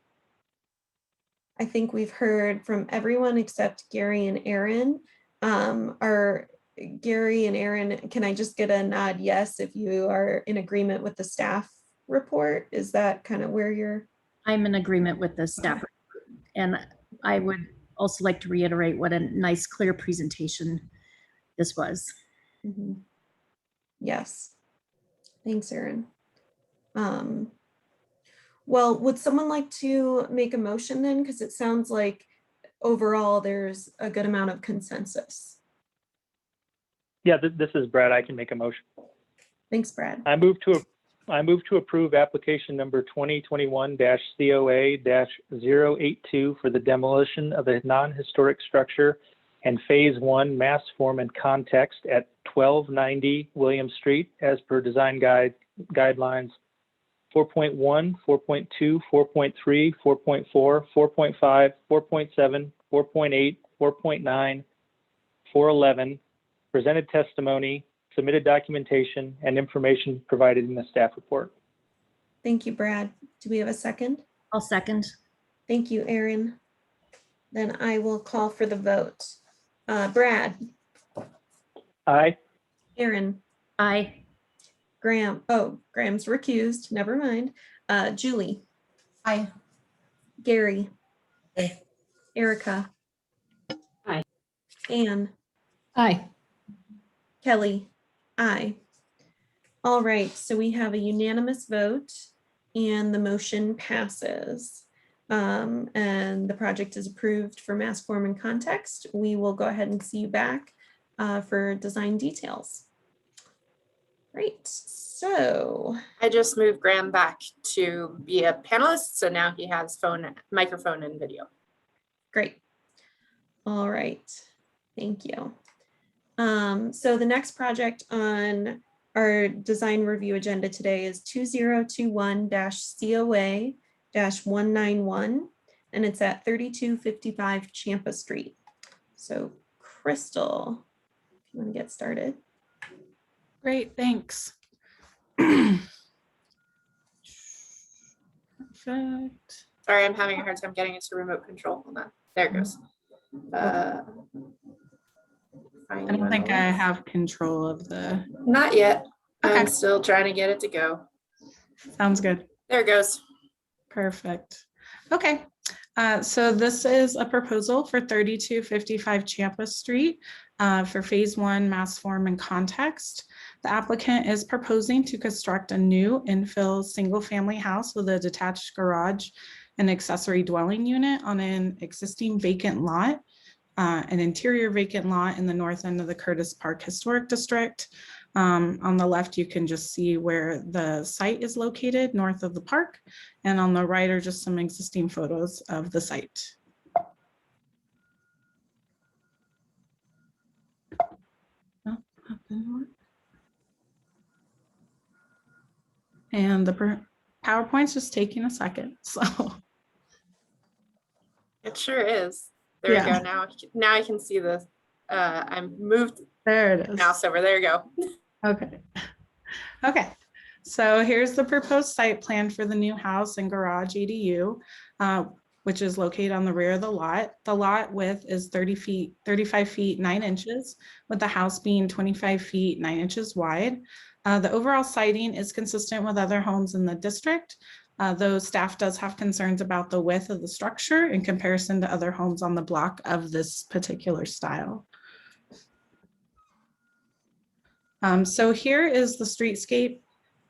I think we've heard from everyone except Gary and Aaron. Are Gary and Aaron, can I just get a nod yes if you are in agreement with the staff report? Is that kind of where you're? I'm in agreement with the staff. And I would also like to reiterate what a nice, clear presentation this was. Mm-hmm. Yes. Thanks, Aaron. Well, would someone like to make a motion then? Because it sounds like overall there's a good amount of consensus. Yeah, this is Brad. I can make a motion. Thanks, Brad. I move to approve application number 2021-COA-082 for the demolition of a non-historic structure and phase 1 mass form and context at 1290 William Street as per design guidelines 4.1, 4.2, 4.3, 4.4, 4.5, 4.7, 4.8, 4.9, 411, presented testimony, submitted documentation, and information provided in the staff report. Thank you, Brad. Do we have a second? I'll second. Thank you, Aaron. Then I will call for the vote. Brad. Aye. Aaron. Aye. Graham. Oh, Graham's recused. Never mind. Julie. Aye. Gary. Aye. Erica. Aye. Anne. Aye. Kelly. Aye. All right, so we have a unanimous vote and the motion passes. And the project is approved for mass form and context. We will go ahead and see you back for design details. Great, so. I just moved Graham back to be a panelist. So now he has phone, microphone and video. Great. All right, thank you. So the next project on our design review agenda today is 2021-COA-191, and it's at 3255 Champa Street. So Crystal, if you want to get started. Great, thanks. Perfect. Sorry, I'm having a hard time getting into remote control. Hold on. There it goes. I don't think I have control of the. Not yet. Okay. I'm still trying to get it to go. Sounds good. There it goes. Perfect. Okay. So this is a proposal for 3255 Champa Street for phase 1 mass form and context. The applicant is proposing to construct a new infill single family house with a detached garage and accessory dwelling unit on an existing vacant lot. An interior vacant lot in the north end of the Curtis Park Historic District. On the left, you can just see where the site is located north of the park. And on the right are just some existing photos of the site. Oh, that didn't work. And the PowerPoint's just taking a second, so. It sure is. There we go. Now I can see the, I'm moved. There it is. Mouse over. There you go. Okay. Okay. So here's the proposed site plan for the new house and garage ADU, which is located on the rear of the lot. The lot width is 35 feet 9 inches, with the house being 25 feet 9 inches wide. The overall siting is consistent with other homes in the district, though staff does have concerns about the width of the structure in comparison to other homes on the block of this particular style. So here is the streetscape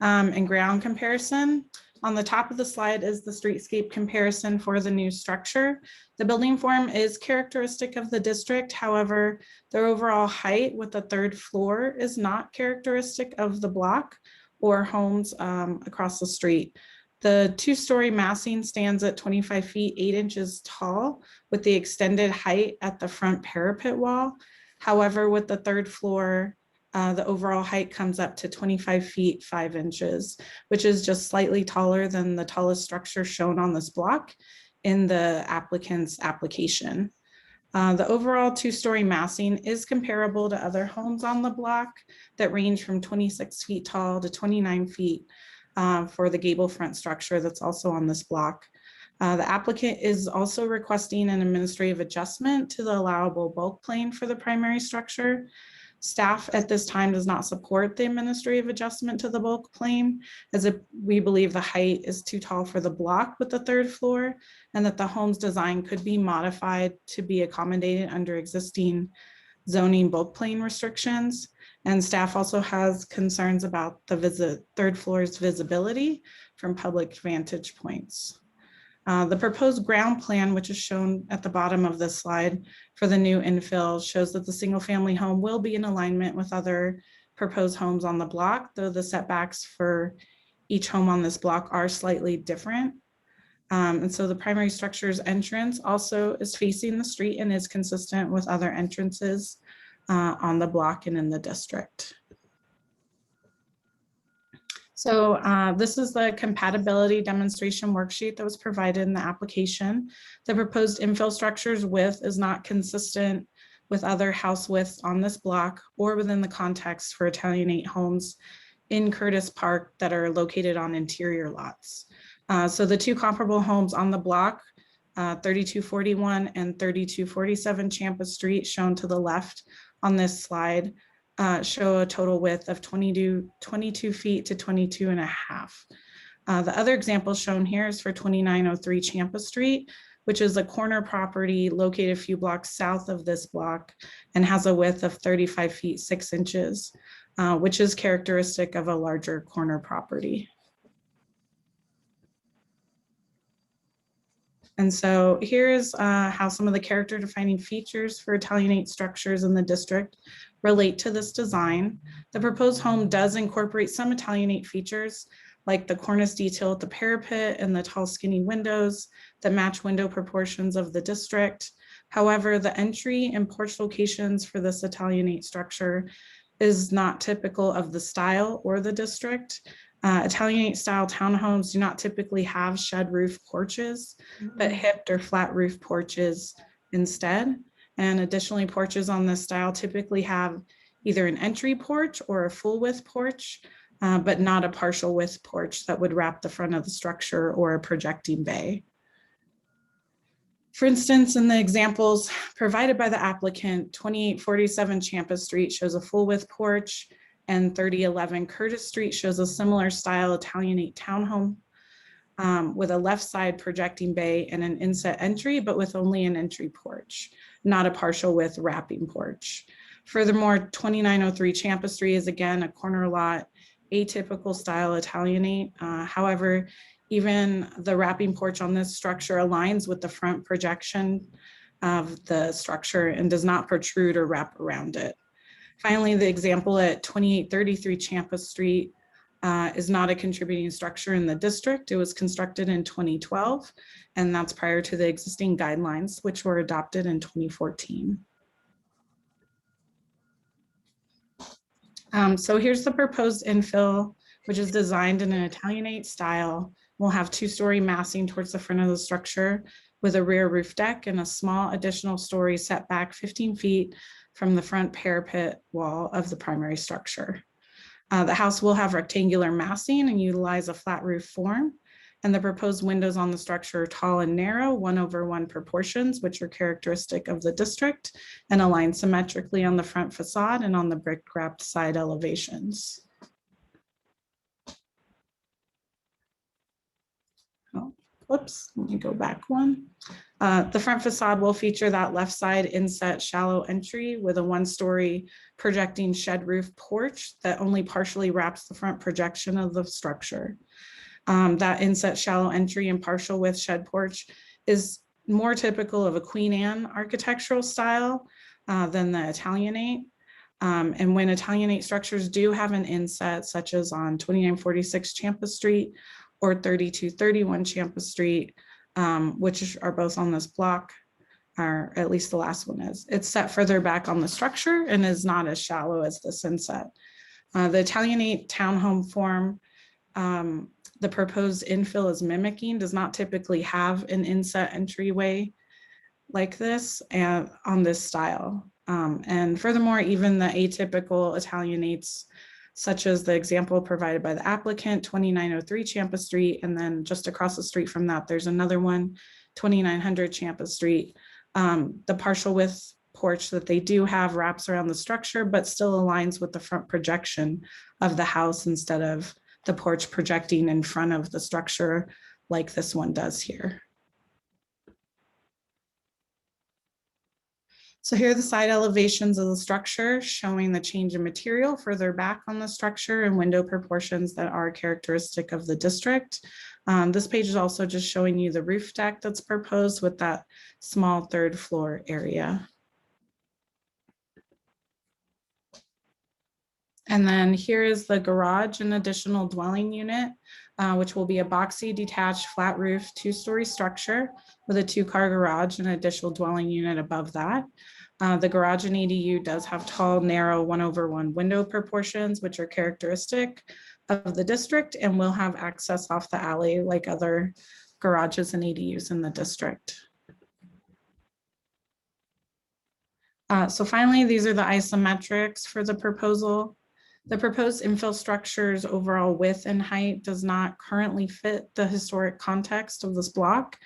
and ground comparison. On the top of the slide is the streetscape comparison for the new structure. The building form is characteristic of the district. However, their overall height with the 3rd floor is not characteristic of the block or homes across the street. The two-story massing stands at 25 feet, 8 inches tall with the extended height at the front parapet wall. However, with the third floor, the overall height comes up to 25 feet, 5 inches, which is just slightly taller than the tallest structure shown on this block in the applicant's application. The overall two-story massing is comparable to other homes on the block that range from 26 feet tall to 29 feet for the gable front structure that's also on this block. The applicant is also requesting an administrative adjustment to the allowable bulk plane for the primary structure. Staff at this time does not support the administrative adjustment to the bulk plane, as we believe the height is too tall for the block with the third floor, and that the home's design could be modified to be accommodated under existing zoning bulk plane restrictions. And staff also has concerns about the third floor's visibility from public vantage points. The proposed ground plan, which is shown at the bottom of this slide for the new infill, shows that the single family home will be in alignment with other proposed homes on the block, though the setbacks for each home on this block are slightly different. And so the primary structure's entrance also is facing the street and is consistent with other entrances on the block and in the district. So this is the compatibility demonstration worksheet that was provided in the application. The proposed infill structure's width is not consistent with other house widths on this block or within the context for Italianate homes in Curtis Park that are located on interior lots. So the two comparable homes on the block, 3241 and 3247 Champa Street, shown to the left on this slide, show a total width of 22 feet to 22 and a half. The other example shown here is for 2903 Champa Street, which is a corner property located a few blocks south of this block and has a width of 35 feet, 6 inches, which is characteristic of a larger corner property. And so here's how some of the character defining features for Italianate structures in the district relate to this design. The proposed home does incorporate some Italianate features like the cornice detail at the parapet and the tall skinny windows that match window proportions of the district. However, the entry and porch locations for this Italianate structure is not typical of the style or the district. Italianate style townhomes do not typically have shed roof porches, but hipped or flat roof porches instead. And additionally, porches on this style typically have either an entry porch or a full width porch, but not a partial width porch that would wrap the front of the structure or a projecting bay. For instance, in the examples provided by the applicant, 2847 Champa Street shows a full width porch, and 3011 Curtis Street shows a similar style Italianate townhome with a left side projecting bay and an inset entry, but with only an entry porch, not a partial width wrapping porch. Furthermore, 2903 Champa Street is again a corner lot, atypical style Italianate. However, even the wrapping porch on this structure aligns with the front projection of the structure and does not protrude or wrap around it. Finally, the example at 2833 Champa Street is not a contributing structure in the district. It was constructed in 2012, and that's prior to the existing guidelines, which were adopted in 2014. So here's the proposed infill, which is designed in an Italianate style. We'll have two-story massing towards the front of the structure with a rear roof deck and a small additional story set back 15 feet from the front parapet wall of the primary structure. The house will have rectangular massing and utilize a flat roof form. And the proposed windows on the structure are tall and narrow, 1/1 proportions, which are characteristic of the district and align symmetrically on the front facade and on the brick wrapped side elevations. Oh, whoops, let me go back one. The front facade will feature that left side inset shallow entry with a 1-story projecting shed roof porch that only partially wraps the front projection of the structure. That inset shallow entry and partial width shed porch is more typical of a Queen Anne architectural style than the Italianate. And when Italianate structures do have an inset, such as on 2946 Champa Street or 3231 Champa Street, which are both on this block, or at least the last one is. It's set further back on the structure and is not as shallow as this inset. The Italianate townhome form, the proposed infill is mimicking, does not typically have an inset entryway like this and on this style. And furthermore, even the atypical Italianates, such as the example provided by the applicant, 2903 Champa Street, and then just across the street from that, there's another one, 2900 Champa Street. The partial width porch that they do have wraps around the structure, but still aligns with the front projection of the house instead of the porch projecting in front of the structure like this one does here. So here are the side elevations of the structure showing the change in material further back on the structure and window proportions that are characteristic of the district. This page is also just showing you the roof deck that's proposed with that small third floor area. And then here is the garage and additional dwelling unit, which will be a boxy detached flat roof 2-story structure with a 2-car garage and additional dwelling unit above that. The garage and ADU does have tall, narrow 1/1 window proportions, which are characteristic of the district and will have access off the alley like other garages and ADUs in the district. So finally, these are the isometrics for the proposal. The proposed infill structure's overall width and height does not currently fit the historic context of this block,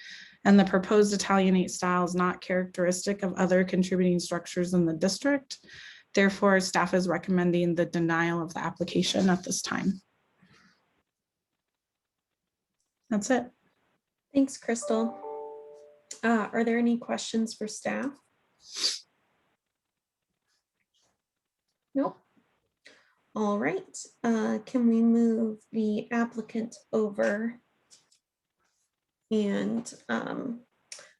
and the proposed Italianate style is not characteristic of other contributing structures in the district. Therefore, staff is recommending the denial of the application at this time. That's it. Thanks, Crystal. Are there any questions for staff? Nope. All right, can we move the applicant over? And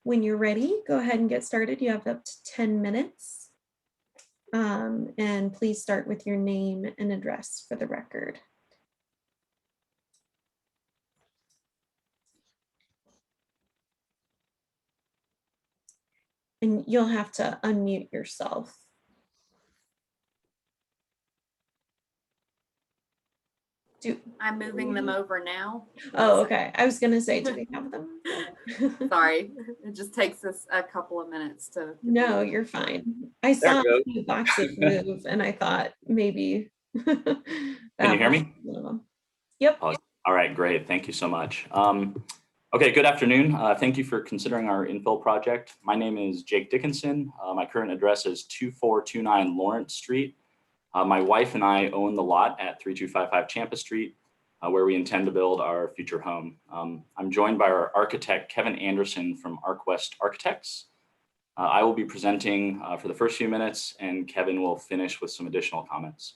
when you're ready, go ahead and get started. You have up to 10 minutes. And please start with your name and address for the record. And you'll have to unmute yourself. I'm moving them over now. Oh, okay. I was gonna say, do we have them? Sorry, it just takes us a couple of minutes to. No, you're fine. I saw a few boxes move and I thought maybe. Can you hear me? Yep. All right, great. Thank you so much. Okay, good afternoon. Thank you for considering our infill project. My name is Jake Dickinson. My current address is 2429 Lawrence Street. My wife and I own the lot at 3255 Champa Street, where we intend to build our future home. I'm joined by our architect, Kevin Anderson from ArcWest Architects. I will be presenting for the first few minutes, and Kevin will finish with some additional comments.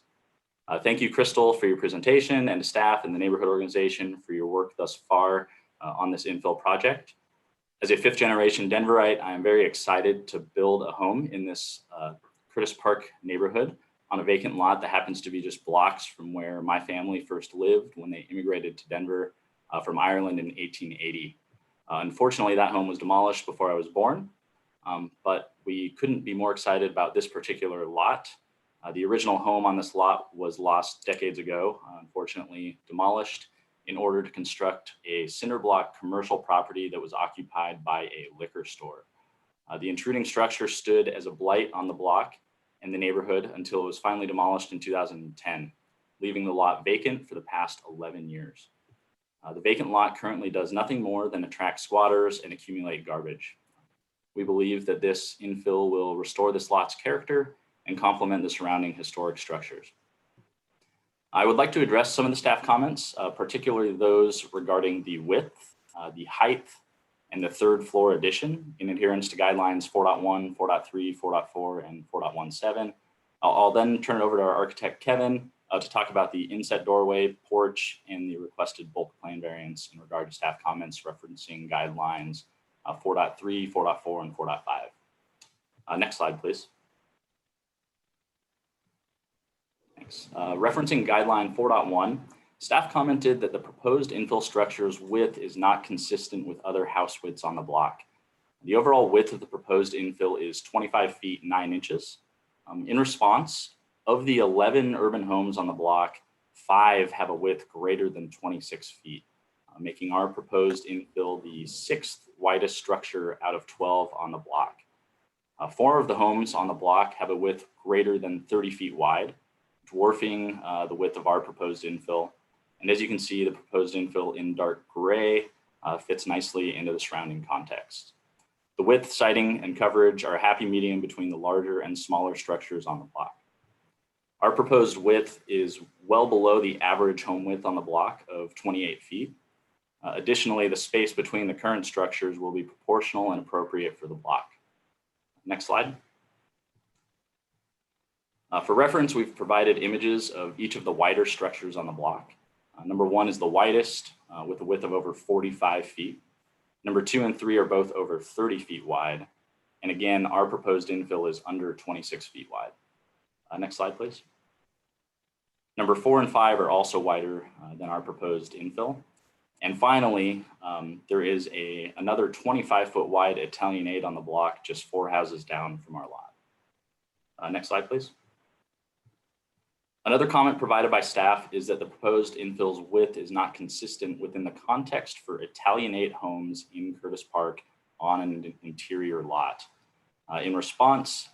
Thank you, Crystal, for your presentation, and to staff and the neighborhood organization for your work thus far on this infill project. As a 5th-generation Denverite, I am very excited to build a home in this Curtis Park neighborhood on a vacant lot that happens to be just blocks from where my family first lived when they immigrated to Denver from Ireland in 1880. Unfortunately, that home was demolished before I was born, but we couldn't be more excited about this particular lot. The original home on this lot was lost decades ago, unfortunately demolished in order to construct a cinder block commercial property that was occupied by a liquor store. The intruding structure stood as a blight on the block in the neighborhood until it was finally demolished in 2010, leaving the lot vacant for the past 11 years. The vacant lot currently does nothing more than attract squatters and accumulate garbage. We believe that this infill will restore this lot's character and complement the surrounding historic structures. I would like to address some of the staff comments, particularly those regarding the width, the height, and the 3rd floor addition in adherence to guidelines 4.1, 4.3, 4.4, and 4.17. I'll then turn it over to our architect, Kevin, to talk about the inset doorway, porch, and the requested bulk plan variance in regard to staff comments referencing guidelines 4.3, 4.4, and 4.5. Next slide, please. Thanks. Referencing guideline 4.1, Staff commented that the proposed infill structure's width is not consistent with other house widths on the block. The overall width of the proposed infill is 25 feet 9 inches. In response, of the 11 urban homes on the block, 5 have a width greater than 26 feet, making our proposed infill the 6th widest structure out of 12 on the block. 4 of the homes on the block have a width greater than 30 feet wide, dwarfing the width of our proposed infill. And as you can see, the proposed infill in dark gray fits nicely into the surrounding context. The width, siding, and coverage are a happy medium between the larger and smaller structures on the block. Our proposed width is well below the average home width on the block of 28 feet. Additionally, the space between the current structures will be proportional and appropriate for the block. Next slide. For reference, we've provided images of each of the wider structures on the block. Number 1 is the widest with a width of over 45 feet. Number 2 and 3 are both over 30 feet wide. And again, our proposed infill is under 26 feet wide. Next slide, please. Number 4 and 5 are also wider than our proposed infill. And finally, there is another 25-foot wide Italianate on the block, just 4 houses down from our lot. Next slide, please. Another comment provided by staff is that the proposed infill's width is not consistent within the context for Italianate homes in Curtis Park on an interior lot. In response,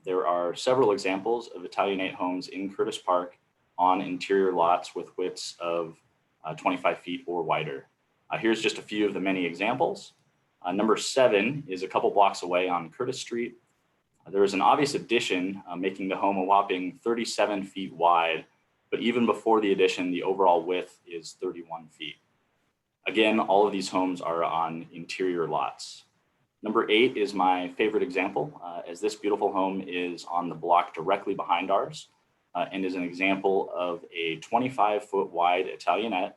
there are several examples of Italianate homes in Curtis Park on interior lots with widths of 25 feet or wider. Here's just a few of the many examples. Number 7 is a couple blocks away on Curtis Street. There is an obvious addition making the home a whopping 37 feet wide, but even before the addition, the overall width is 31 feet. Again, all of these homes are on interior lots. Number 8 is my favorite example, as this beautiful home is on the block directly behind ours and is an example of a 25-foot wide Italianate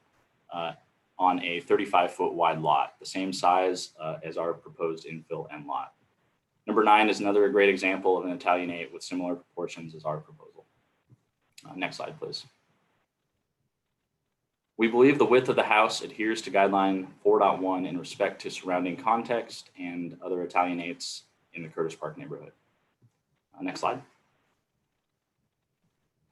on a 35-foot wide lot, the same size as our proposed infill and lot. Number 9 is another great example of an Italianate with similar proportions as our proposal. Next slide, please. We believe the width of the house adheres to guideline 4.1 in respect to surrounding context and other Italianates in the Curtis Park neighborhood. Next slide.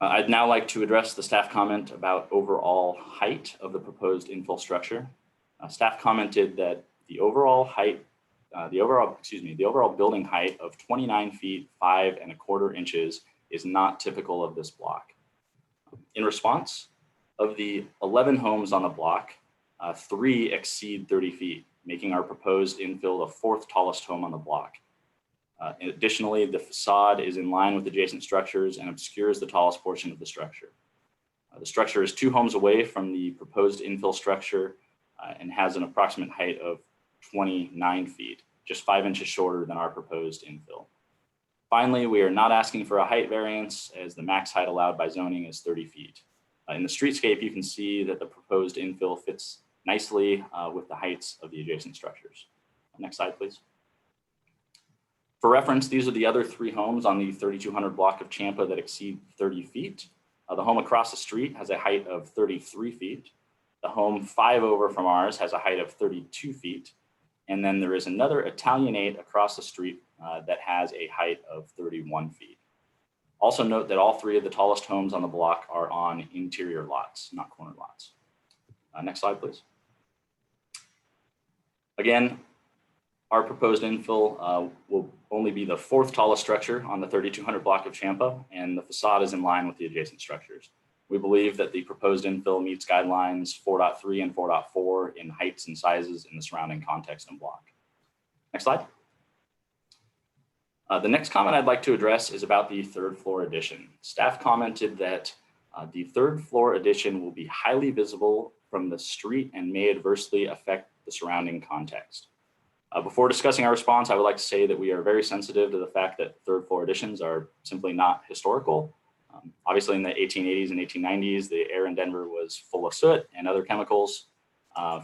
I'd now like to address the staff comment about overall height of the proposed infill structure. Staff commented that the overall building height of 29 feet 5¼ inches is not typical of this block. In response, of the 11 homes on the block, 3 exceed 30 feet, making our proposed infill the 4th tallest home on the block. Additionally, the facade is in line with adjacent structures and obscures the tallest portion of the structure. The structure is 2 homes away from the proposed infill structure and has an approximate height of 29 feet, just 5 inches shorter than our proposed infill. Finally, we are not asking for a height variance as the max height allowed by zoning is 30 feet. In the streetscape, you can see that the proposed infill fits nicely with the heights of the adjacent structures. Next slide, please. For reference, these are the other 3 homes on the 3200 block of Champa that exceed 30 feet. The home across the street has a height of 33 feet. The home 5 over from ours has a height of 32 feet. And then there is another Italianate across the street that has a height of 31 feet. Also note that all 3 of the tallest homes on the block are on interior lots, not corner lots. Next slide, please. Again, our proposed infill will only be the 4th tallest structure on the 3200 block of Champa, and the facade is in line with the adjacent structures. We believe that the proposed infill meets guidelines 4.3 and 4.4 in heights and sizes in the surrounding context and block. Next slide. The next comment I'd like to address is about the 3rd floor addition. Staff commented that the 3rd floor addition will be highly visible from the street and may adversely affect the surrounding context. Before discussing our response, I would like to say that we are very sensitive to the fact that 3rd floor additions are simply not historical. Obviously, in the 1880s and 1890s, the air in Denver was full of soot and other chemicals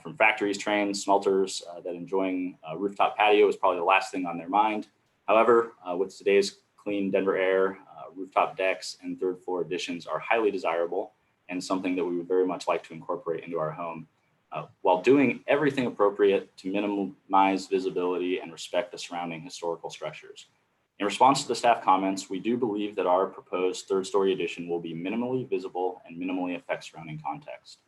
from factories, trains, smelters, that enjoying a rooftop patio was probably the last thing on their mind. However, with today's clean Denver air, rooftop decks and 3rd floor additions are highly desirable and something that we would very much like to incorporate into our home, while doing everything appropriate to minimize visibility and respect the surrounding historical structures. In response to the staff comments, we do believe that our proposed third-story addition will be minimally visible and minimally affect surrounding context.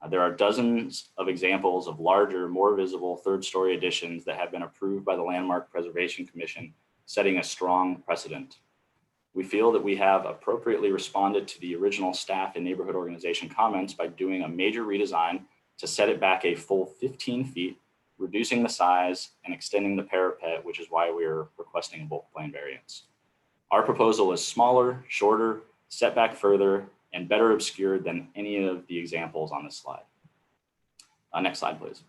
There are dozens of examples of larger, more visible third-story additions that have been approved by the Landmark Preservation Commission, setting a strong precedent. We feel that we have appropriately responded to the original staff and neighborhood organization comments by doing a major redesign to set it back a full 15 feet, reducing the size and extending the parapet, which is why we're requesting a bulk plan variance. Our proposal is smaller, shorter, set back further, and better obscured than any of the examples on this slide. Next slide, please.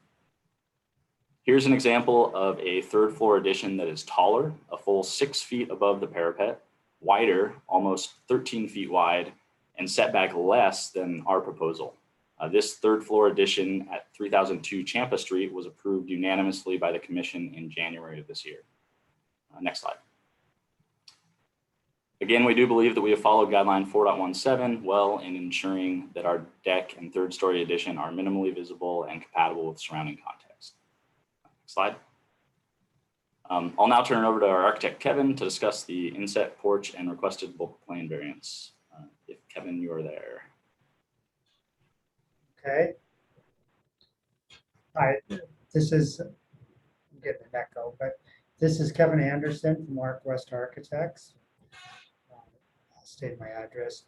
Here's an example of a third floor addition that is taller, a full 6 feet above the parapet, wider, almost 13 feet wide, and set back less than our proposal. This third floor addition at 3002 Champa Street was approved unanimously by the commission in January of this year. Next slide. Again, we do believe that we have followed guideline 4.17 well in ensuring that our deck and third story addition are minimally visible and compatible with surrounding context. Next slide. I'll now turn it over to our architect, Kevin, to discuss the inset porch and requested bulk plan variance. If Kevin, you are there. Okay. Hi, this is, I'm getting an echo, but this is Kevin Anderson from Arc West Architects. I'll state my address,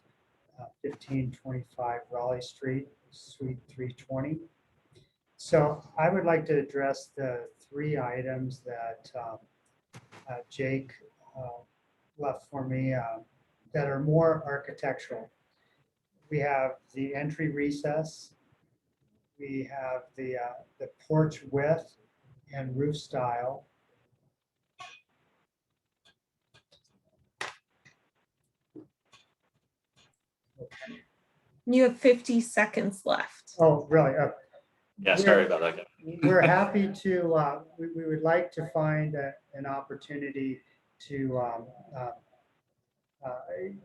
1525 Raleigh Street, Suite 320. So I would like to address the 3 items that Jake left for me that are more architectural. We have the entry recess. We have the porch width and roof style. Okay. You have 50 seconds left. Oh, really? Yeah, sorry about that. We're happy to, we would like to find an opportunity to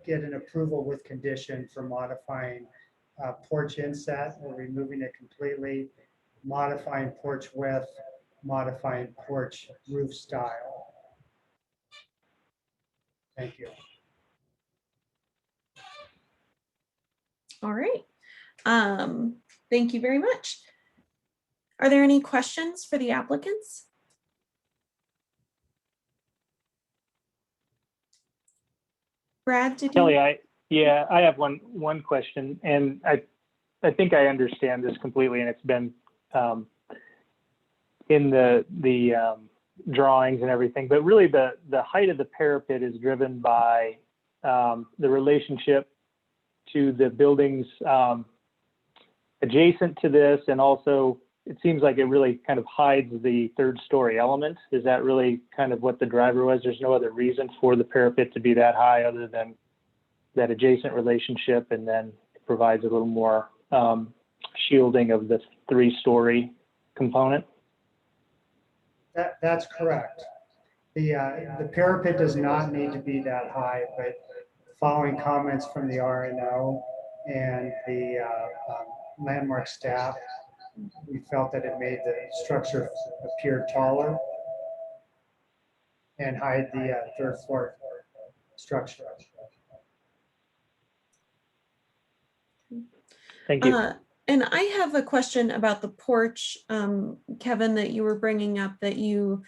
get an approval with condition for modifying porch inset or removing it completely, modifying porch width, modifying porch roof style. Thank you. All right. Thank you very much. Are there any questions for the applicants? Brad, did you? Kelly, I have one question, and I think I understand this completely, and it's been in the drawings and everything. But really, the height of the parapet is driven by the relationship to the buildings adjacent to this, and also it seems like it really kind of hides the third story element. Is that really kind of what the driver was? There's no other reason for the parapet to be that high other than that adjacent relationship, and then it provides a little more shielding of the 3-story component? That's correct. The parapet does not need to be that high, but following comments from the RNO and the Landmark staff, we felt that it made the structure appear taller and hide the third floor structure. Thank you. And I have a question about the porch, Kevin, that you were bringing up, that you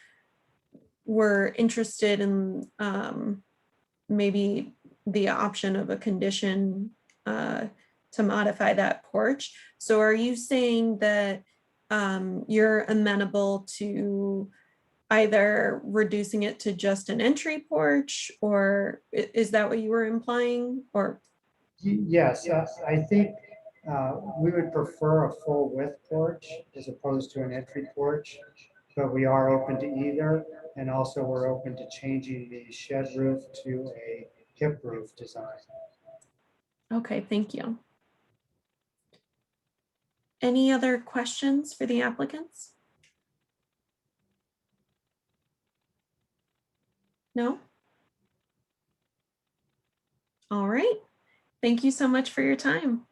were interested in maybe the option of a condition to modify that porch. So are you saying that you're amenable to either reducing it to just an entry porch, or is that what you were implying? Or yes, I think we would prefer a full width porch as opposed to an entry porch, but we are open to either. And also we're open to changing the shed roof to a hip roof design. okay, thank you. Any other questions for the applicants? No? All right. Thank you so much for your time.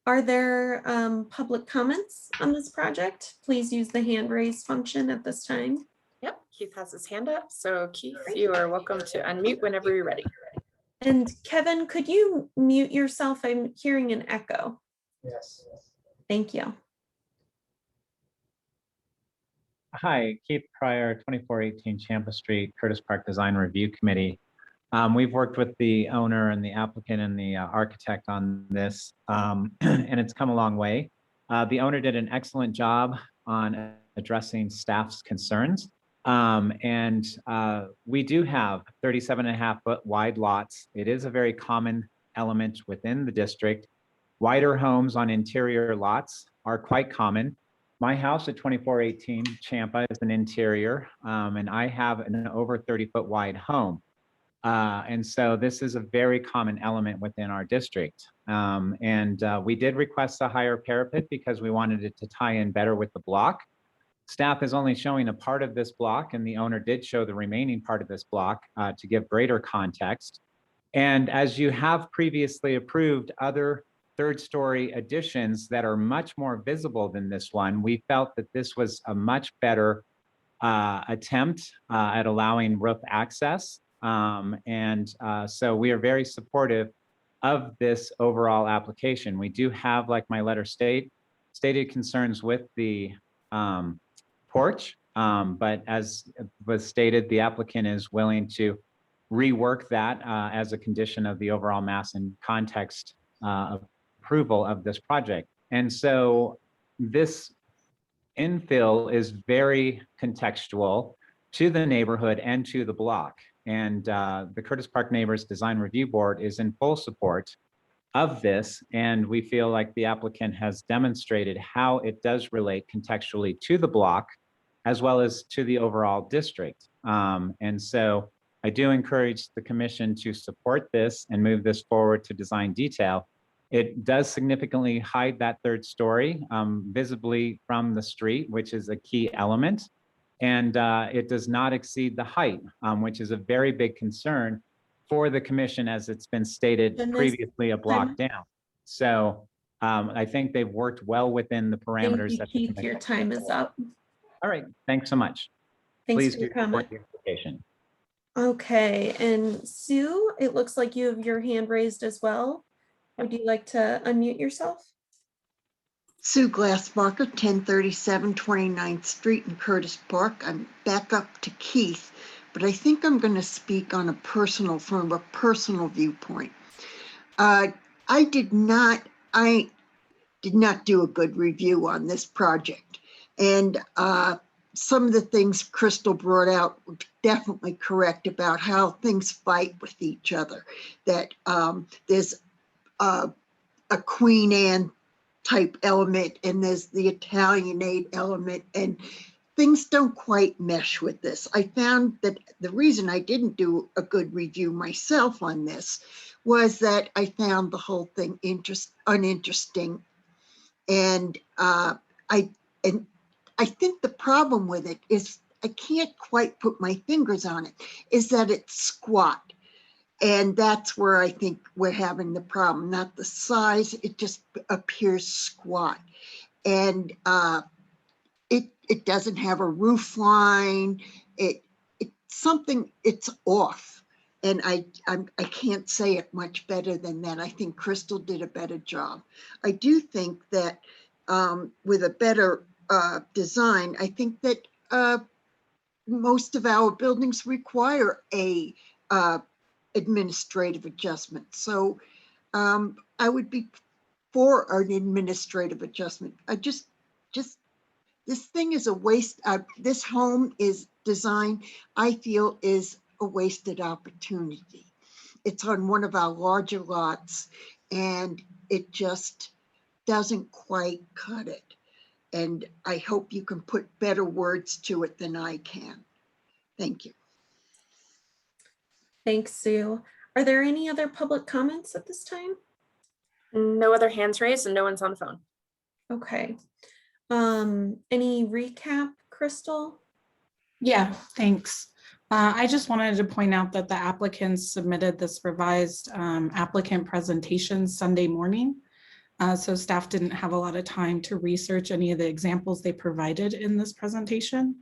Are there public comments on this project? Please use the hand raise function at this time. Yep, Keith has his hand up. So Keith, you are welcome to unmute whenever you're ready. And Kevin, could you mute yourself? I'm hearing an echo. Yes. Thank you. Hi, Keith Pryor, 2418 Champa Street, Curtis Park Design Review Committee. We've worked with the owner and the applicant and the architect on this, and it's come a long way. The owner did an excellent job on addressing staff's concerns. We do have 37.5-foot wide lots. It is a very common element within the district. Wider homes on interior lots are quite common. My house at 2418 Champa is an interior, and I have an over 30-foot wide home. And so this is a very common element within our district. We did request a higher parapet because we wanted it to tie in better with the block. Staff is only showing a part of this block, and the owner did show the remaining part of this block to give greater context. And as you have previously approved other third-story additions that are much more visible than this one, we felt that this was a much better attempt at allowing roof access. So we are very supportive of this overall application. We do have, like my letter stated concerns with the porch, but as was stated, the applicant is willing to rework that as a condition of the overall mass and context approval of this project. And so this infill is very contextual to the neighborhood and to the block. And the Curtis Park Neighbors Design Review Board is in full support of this. And we feel like the applicant has demonstrated how it does relate contextually to the block, as well as to the overall district. And so I do encourage the commission to support this and move this forward to design detail. It does significantly hide that third story visibly from the street, which is a key element. And it does not exceed the height, which is a very big concern for the commission, as it's been stated previously, a block down. So I think they've worked well within the parameters. Thank you, Keith. Your time is up. All right, thanks so much. Thanks Please for your do support comment. the application. Okay, and Sue, it looks like you have your hand raised as well. Would you like to unmute yourself? Sue Glassmarker, 1037 29th Street in Curtis Park. I'm back up to Keith, but I think I'm going to speak on from a personal viewpoint. I did not do a good review on this project, and some of the things Crystal brought out were definitely correct about how things fight with each other. That there's a Queen Anne type element, and there's the Italianate element, and things don't quite mesh with this. I found that the reason I didn't do a good review myself on this was that I found the whole thing uninteresting. And I think the problem with it is, I can't quite put my fingers on it, is that it's squat. And that's where I think we're having the problem, not the size, it just appears squat. And it doesn't have a roof line, it's off. And I can't say it much better than that. I think Crystal did a better job. I do think that with a better design, I think that most of our buildings require a administrative adjustment. So I would be for an administrative adjustment. This thing is a waste. This home is designed, I feel, is a wasted opportunity. It's on one of our larger lots, and it just doesn't quite cut it. And I hope you can put better words to it than I can. Thank you. Thanks, Sue. Are there any other public comments at this time? No other hands raised and no one's on the phone. Okay. Any recap, Crystal? Yeah, thanks. I just wanted to point out that the applicants submitted this revised applicant presentation Sunday morning. So staff didn't have a lot of time to research any of the examples they provided in this presentation.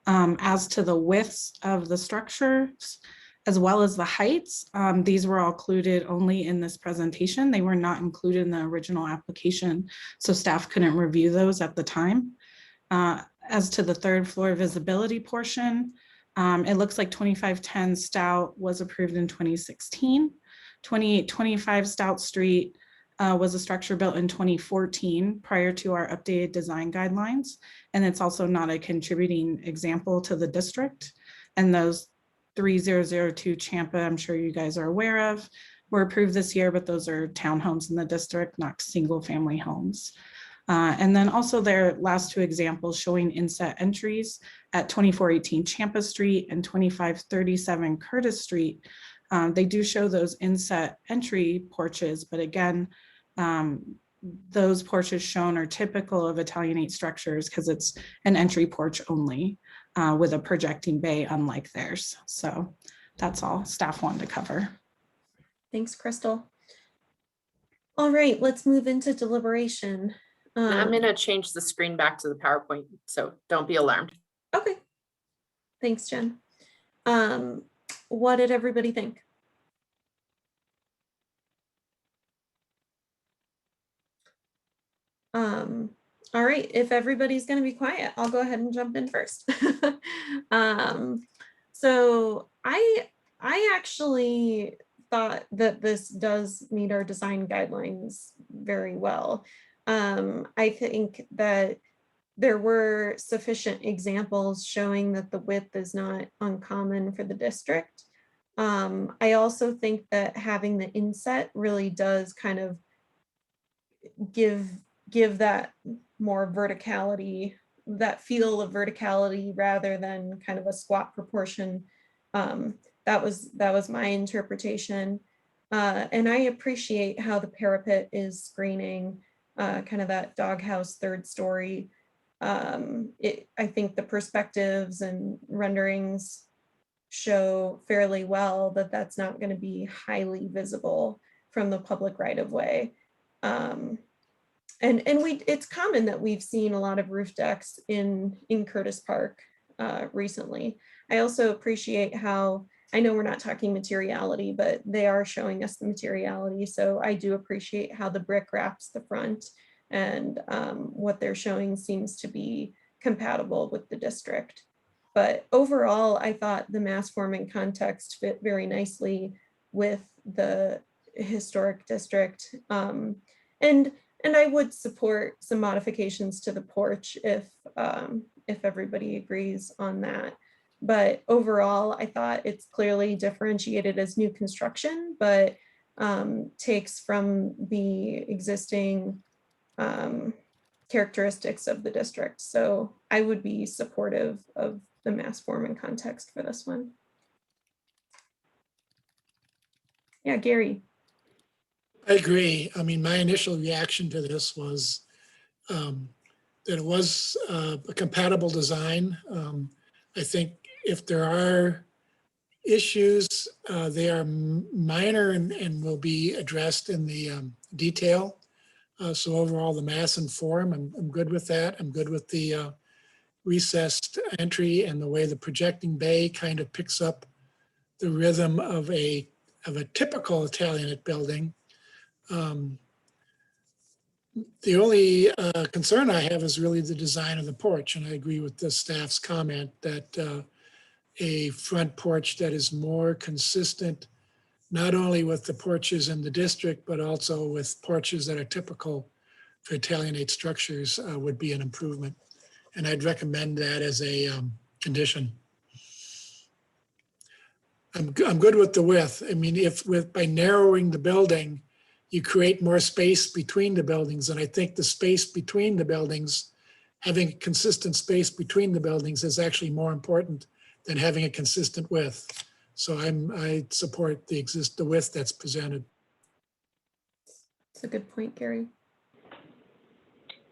As to the widths of the structures, as well as the heights, these were all included only in this presentation. They were not included in the original application, so staff couldn't review those at the time. As to the third floor visibility portion, it looks like 2510 Stout was approved in 2016. 2825 Stout Street was a structure built in 2014 prior to our updated design guidelines. And it's also not a contributing example to the district. And those 3002 Champa, I'm sure you guys are aware of, were approved this year, but those are townhomes in the district, not single family homes. And then also their last two examples showing inset entries at 2418 Champa Street and 2537 Curtis Street. They do show those inset entry porches, but again, those porches shown are typical of Italianate structures because it's an entry porch only with a projecting bay, unlike theirs. So that's all staff wanted to cover. Thanks, Crystal. All right, let's move into deliberation. I'm going to change the screen back to the PowerPoint, so don't be alarmed. Okay. Thanks, Jen. What did everybody think? All right, if everybody's going to be quiet, I'll go ahead and jump in first. So I actually thought that this does meet our design guidelines very well. I think that there were sufficient examples showing that the width is not uncommon for the district. I also think that having the inset really does kind of give that more verticality, that feel of verticality rather than kind of a squat proportion. That was my interpretation. And I appreciate how the parapet is screening kind of that doghouse third story. I think the perspectives and renderings show fairly well that that's not going to be highly visible from the public right of way. And it's common that we've seen a lot of roof decks in Curtis Park recently. I also appreciate how, I know we're not talking materiality, but they are showing us the materiality. So I do appreciate how the brick wraps the front, and what they're showing seems to be compatible with the district. But overall, I thought the mass form and context fit very nicely with the historic district. And I would support some modifications to the porch if everybody agrees on that. But overall, I thought it's clearly differentiated as new construction, but takes from the existing characteristics of the district. So I would be supportive of the mass form and context for this one. Yeah, Gary. I agree. I mean, my initial reaction to this was that it was a compatible design. I think if there are issues, they are minor and will be addressed in the detail. So overall, the mass and form, I'm good with that. I'm good with the recessed entry and the way the projecting bay kind of picks up the rhythm of a typical Italianate building. The only concern I have is really the design of the porch, and I agree with the staff's comment that a front porch that is more consistent, not only with the porches in the district, but also with porches that are typical for Italianate structures would be an improvement. And I'd recommend that as a condition. I'm good with the width. I mean, by narrowing the building, you create more space between the buildings. And I think the space between the buildings, having a consistent space between the buildings is actually more important than having a consistent width. So I support the width that's presented. That's a good point, Gary.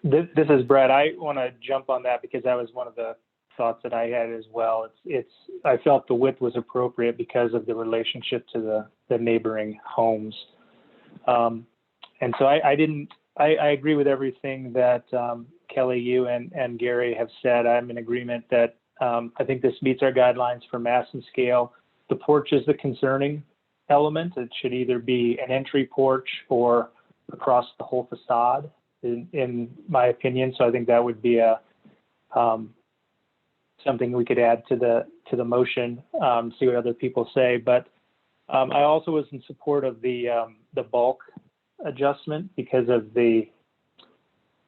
This is Brett. I want to jump on that because that was one of the thoughts that I had as well. I felt the width was appropriate because of the relationship to the neighboring homes. And so I didn't I agree with everything that Kelly, you and Gary have said. I'm in agreement that I think this meets our guidelines for mass and scale. The porch is the concerning element. It should either be an entry porch or across the whole facade, in my opinion. So I think that would be a something we could add to the motion, see what other people say. But I also was in support of the bulk adjustment because of the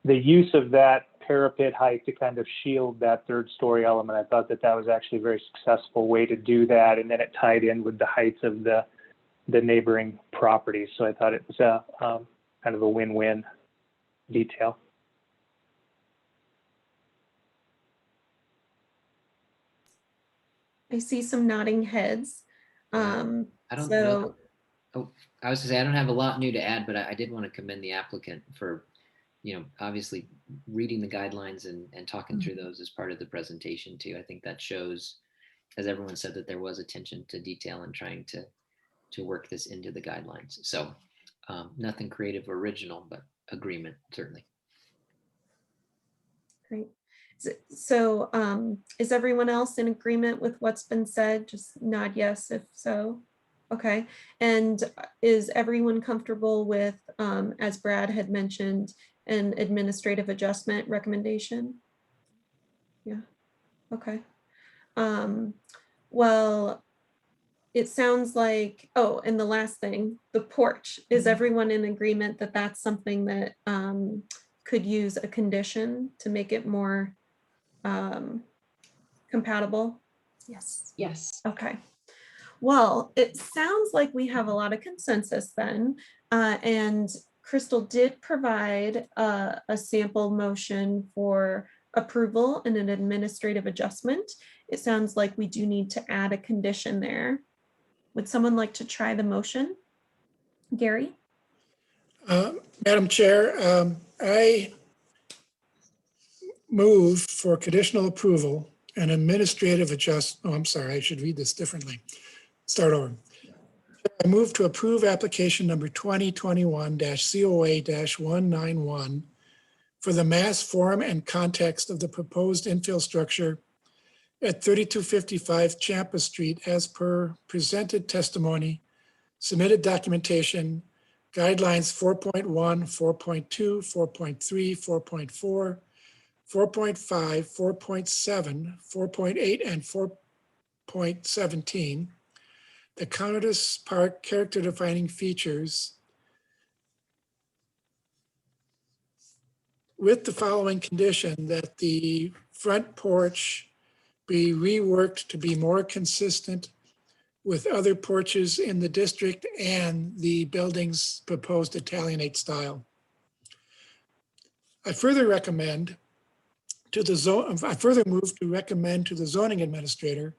use of that parapet height to kind of shield that third story element. I thought that was actually a very successful way to do that, and then it tied in with the heights of the neighboring properties. So I thought it was a kind of a win-win detail. I see some nodding heads. I don't know. Oh, I was gonna say, I don't have a lot new to add, but I did want to commend the applicant for, obviously reading the guidelines and talking through those as part of the presentation too. I think that shows, as everyone said, that there was attention to detail and trying to work this into the guidelines. So nothing creative or original, but agreement, certainly. Great. So is everyone else in agreement with what's been said? Just nod yes if so. Okay. And is everyone comfortable with, as Brad had mentioned, an administrative adjustment recommendation? Yeah. Okay. Well, it sounds like, oh, and the last thing, the porch. Is everyone in agreement that that's something that could use a condition to make it more compatible? Yes. Yes. Okay. Well, it sounds like we have a lot of consensus then. And Crystal did provide a sample motion for approval and an administrative adjustment. It sounds like we do need to add a condition there. Would someone like to try the motion? Gary? Madam Chair, I move for conditional approval and administrative I'm sorry, I should read this differently. Start over. I move to approve application number 2021-COA-191 for the mass form and context of the proposed infill structure at 3255 Champa Street as per presented testimony, submitted documentation, guidelines 4.1, 4.2, 4.3, 4.4, 4.5, 4.7, 4.8, and 4.17, the Conditional Park character defining features with the following condition: that the front porch be reworked to be more consistent with other porches in the district and the building's proposed Italianate style. I further move to recommend to the zoning administrator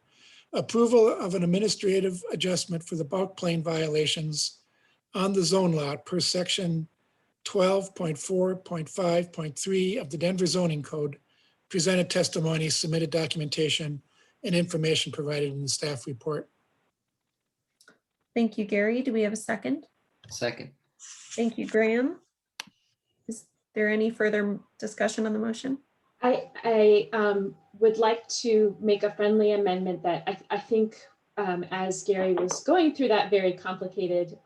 approval of an administrative adjustment for the bulk plane violations on the zone lot per section 12.4.5.3 of the Denver zoning code, presented testimony, submitted documentation, and information provided in the staff report. Thank you, Gary. Do we have a second? Second. Thank you, Graham. Is there any further discussion on the motion? I would like to make a friendly amendment that I think as Gary was going through that very complicated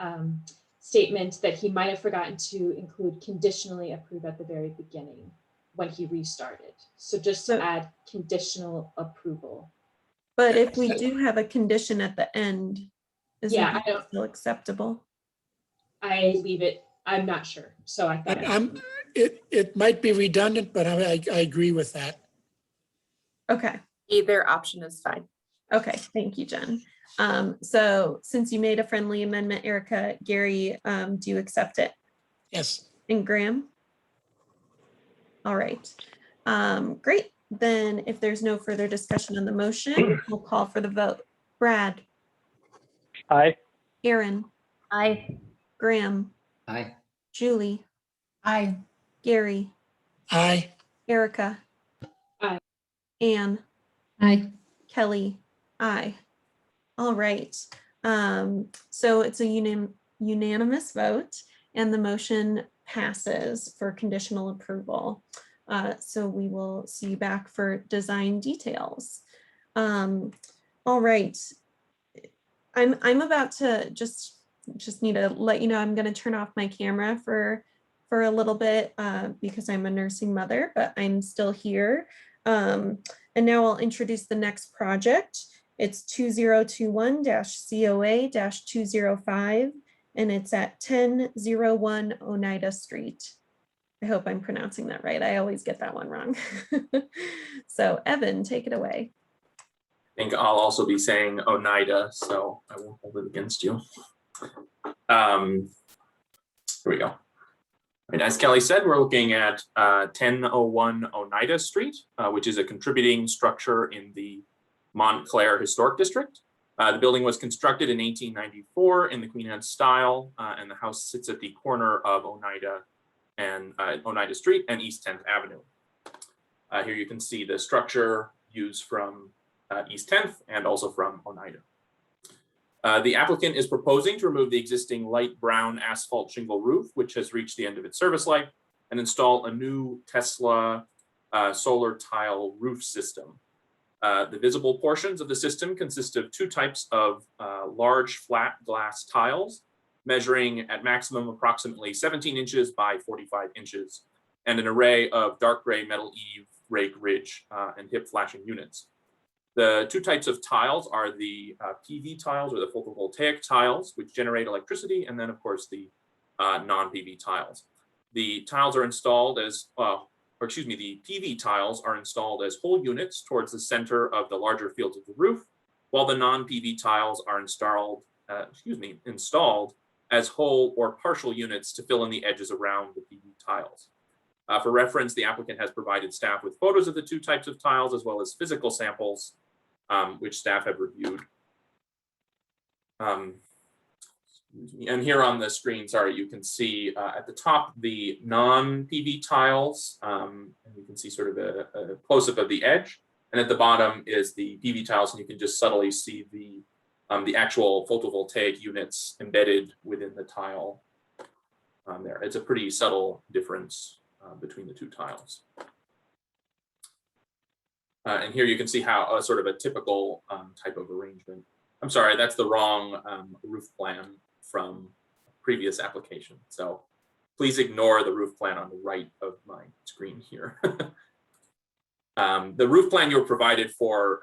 statement, that he might have forgotten to include conditionally approved at the very beginning when he restarted. So just to add conditional approval. But if we do have a condition at the end, is that still acceptable? I leave it, I'm not sure. So I thought it might be redundant, but I agree with that. Okay. Either option is fine. Okay, thank you, Jen. So since you made a friendly amendment, Erica, Gary, do you accept it? Yes. And Graham? All right, great. Then if there's no further discussion on the motion, we'll call for the vote. Brad? Aye. Aaron? Aye. Graham? Aye. Julie? Aye. Gary? Aye. Erica? Aye. Anne? Aye. Kelly? Aye. All right. So it's a unanimous vote, and the motion passes for conditional approval. So we will see you back for design details. All right. I'm about to just need to let you know I'm going to turn off my camera for a little bit because I'm a nursing mother, but I'm still here. And now I'll introduce the next project. It's 2021-COA-205, and it's at 1001 Oneida Street. I hope I'm pronouncing that right. I always get that one wrong. So Evan, take it away. I think I'll also be saying Oneida, so I won't hold it against you. Here we go. Right, as Kelly said, we're looking at 1001 Oneida Street, which is a contributing structure in the Montclair Historic District. The building was constructed in 1894 in the Queen Anne style, and the house sits at the corner of Oneida and Oneida Street and East 10th Avenue. Here you can see the structure used from East 10th and also from Oneida. The applicant is proposing to remove the existing light brown asphalt shingle roof, which has reached the end of its service life, and install a new Tesla solar tile roof system. The visible portions of the system consist of two types of large flat glass tiles, measuring at maximum approximately 17 inches by 45 inches, and an array of dark gray metal eave, rake, ridge, and hip flashing units. The two types of tiles are the PV tiles, or the photovoltaic tiles, which generate electricity, and then of course the non-PV tiles. The tiles are installed as, the PV tiles are installed as whole units towards the center of the larger fields of the roof, while the non-PV tiles are installed as whole or partial units to fill in the edges around the PV tiles. For reference, the applicant has provided staff with photos of the two types of tiles as well as physical samples, which staff have reviewed. And here on the screen, sorry, you can see at the top the non-PV tiles, and you can see sort of a close-up of the edge. And at the bottom is the PV tiles, and you can just subtly see the actual photovoltaic units embedded within the tile there. It's a pretty subtle difference between the two tiles. And here you can see how sort of a typical type of arrangement. I'm sorry, that's the wrong roof plan from previous application. So please ignore the roof plan on the right of my screen here. The roof plan you were provided for,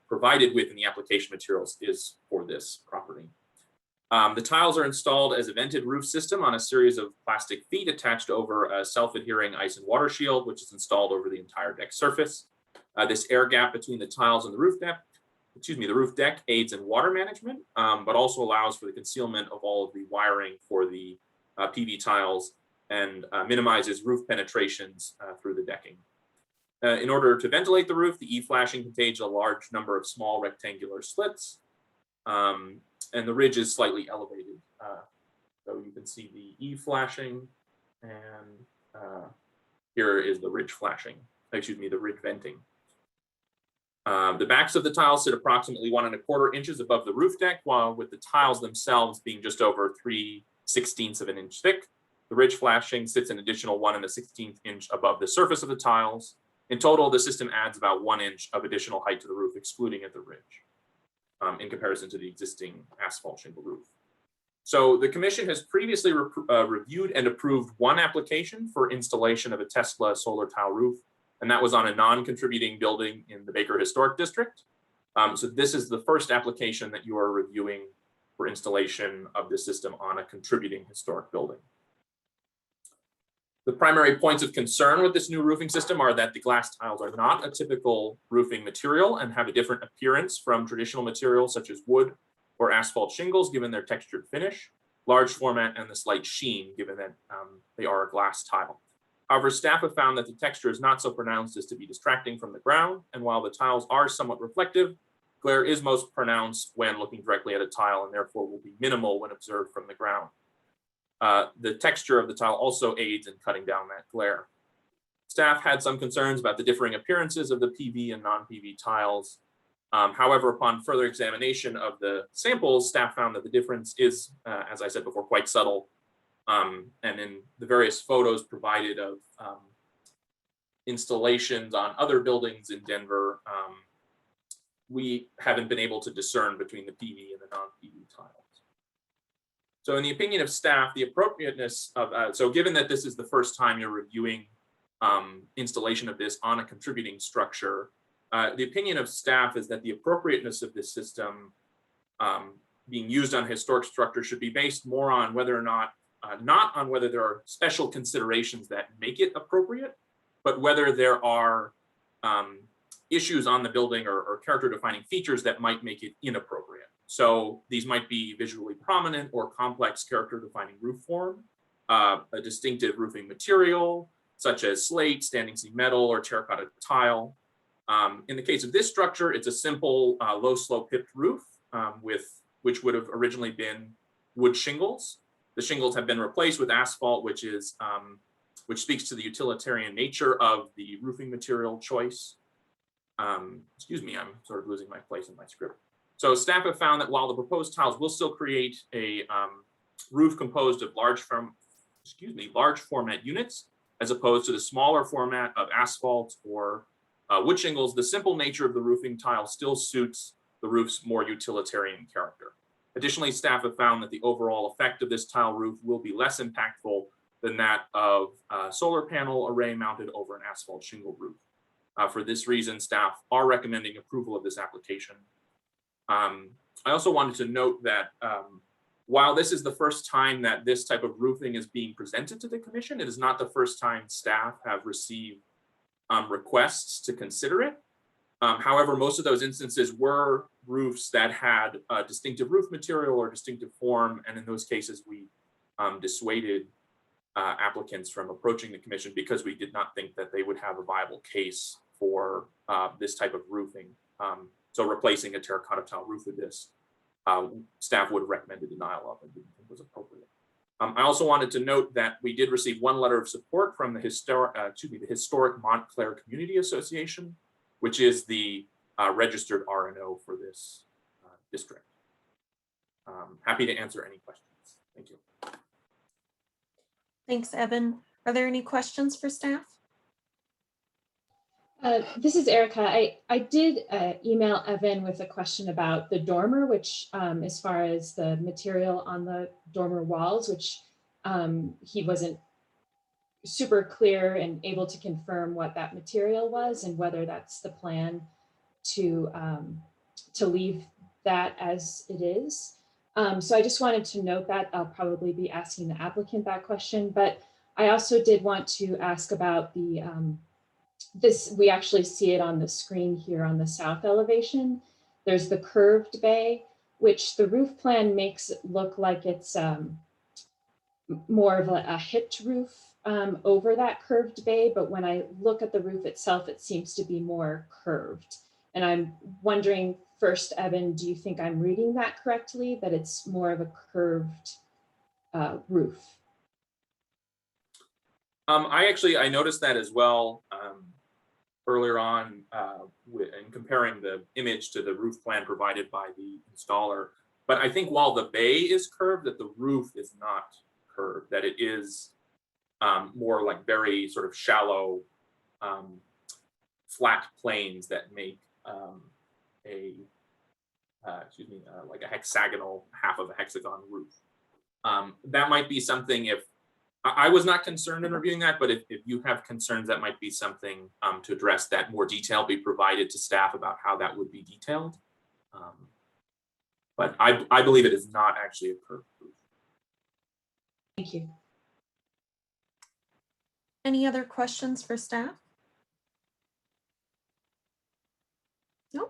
provided with in the application materials is for this property. The tiles are installed as a vented roof system on a series of plastic feet attached over a self-adhering ice and water shield, which is installed over the entire deck surface. This air gap between the tiles and the roof deck aids in water management, but also allows for the concealment of all of the wiring for the PV tiles and minimizes roof penetrations through the decking. In order to ventilate the roof, the E-flashing contains a large number of small rectangular slits, and the ridge is slightly elevated. So you can see the E-flashing, and here is the ridge flashing, the ridge venting. The backs of the tiles sit approximately 1 1/4 inches above the roof deck, while with the tiles themselves being just over 3/16 of an inch thick. The ridge flashing sits an additional 1 1/16 inch above the surface of the tiles. In total, the system adds about 1 inch of additional height to the roof, excluding at the ridge, in comparison to the existing asphalt shingle roof. So the commission has previously reviewed and approved one application for installation of a Tesla solar tile roof, and that was on a non-contributing building in the Baker Historic District. So this is the first application that you are reviewing for installation of this system on a contributing historic building. The primary points of concern with this new roofing system are that the glass tiles are not a typical roofing material and have a different appearance from traditional materials such as wood or asphalt shingles, given their textured finish, large format, and the slight sheen, given that they are a glass tile. However, staff have found that the texture is not so pronounced as to be distracting from the ground, and while the tiles are somewhat reflective, glare is most pronounced when looking directly at a tile and therefore will be minimal when observed from the ground. The texture of the tile also aids in cutting down that glare. Staff had some concerns about the differing appearances of the PV and non-PV tiles. However, upon further examination of the samples, staff found that the difference is, as I said before, quite subtle, And in the various photos provided of installations on other buildings in Denver, we haven't been able to discern between the PV and the non-PV tiles. So in the opinion of staff, the appropriateness of, so given that this is the first time you're reviewing installation of this on a contributing structure, the opinion of staff is that the appropriateness of this system being used on historic structure should be based more on whether or not, not on whether there are special considerations that make it appropriate, but whether there are issues on the building or character defining features that might make it inappropriate. So these might be visually prominent or complex character defining roof form, a distinctive roofing material, such as slate, standing seam metal, or terracotta tile. In the case of this structure, it's a simple low slope hipped roof which would have originally been wood shingles. The shingles have been replaced with asphalt, which speaks to the utilitarian nature of the roofing material choice. Excuse me, I'm sort of losing my place in my script. So staff have found that while the proposed tiles will still create a roof composed of large format units, as opposed to the smaller format of asphalt or wood shingles, the simple nature of the roofing tile still suits the roof's more utilitarian character. Additionally, staff have found that the overall effect of this tile roof will be less impactful than that of a solar panel array mounted over an asphalt shingle roof. For this reason, staff are recommending approval of this application. I also wanted to note that while this is the first time that this type of roofing is being presented to the commission, it is not the first time staff have received requests to consider it. However, most of those instances were roofs that had a distinctive roof material or distinctive form, and in those cases, we dissuaded applicants from approaching the commission because we did not think that they would have a viable case for this type of roofing. So replacing a terracotta tile roof with this, staff would have recommended denial of and didn't think was appropriate. I also wanted to note that we did receive one letter of support from the Historic Montclair Community Association, which is the registered RNO for this district. Happy to answer any questions. Thank you. Thanks, Evan. Are there any questions for staff? This is Erica. I did email Evan with a question about the dormer, which as far as the material on the dormer walls, which he wasn't super clear and able to confirm what that material was and whether that's the plan to leave that as it is. So I just wanted to note that I'll probably be asking the applicant that question, but I also did want to ask about the we actually see it on the screen here on the south elevation. There's the curved bay, which the roof plan makes it look like it's more of a hipped roof over that curved bay. But when I look at the roof itself, it seems to be more curved. And I'm wondering first, Evan, do you think I'm reading that correctly, that it's more of a curved roof? I noticed that as well earlier on in comparing the image to the roof plan provided by the installer. But I think while the bay is curved, that the roof is not curved, that it is more like very sort of shallow, flat planes that make like a hexagonal, half of a hexagon roof. That might be something, if I was not concerned in reviewing that, but if you have concerns, that might be something to address, that more detail be provided to staff about how that would be detailed. But I believe it is not actually a curved roof. Thank you. Any other questions for staff? No?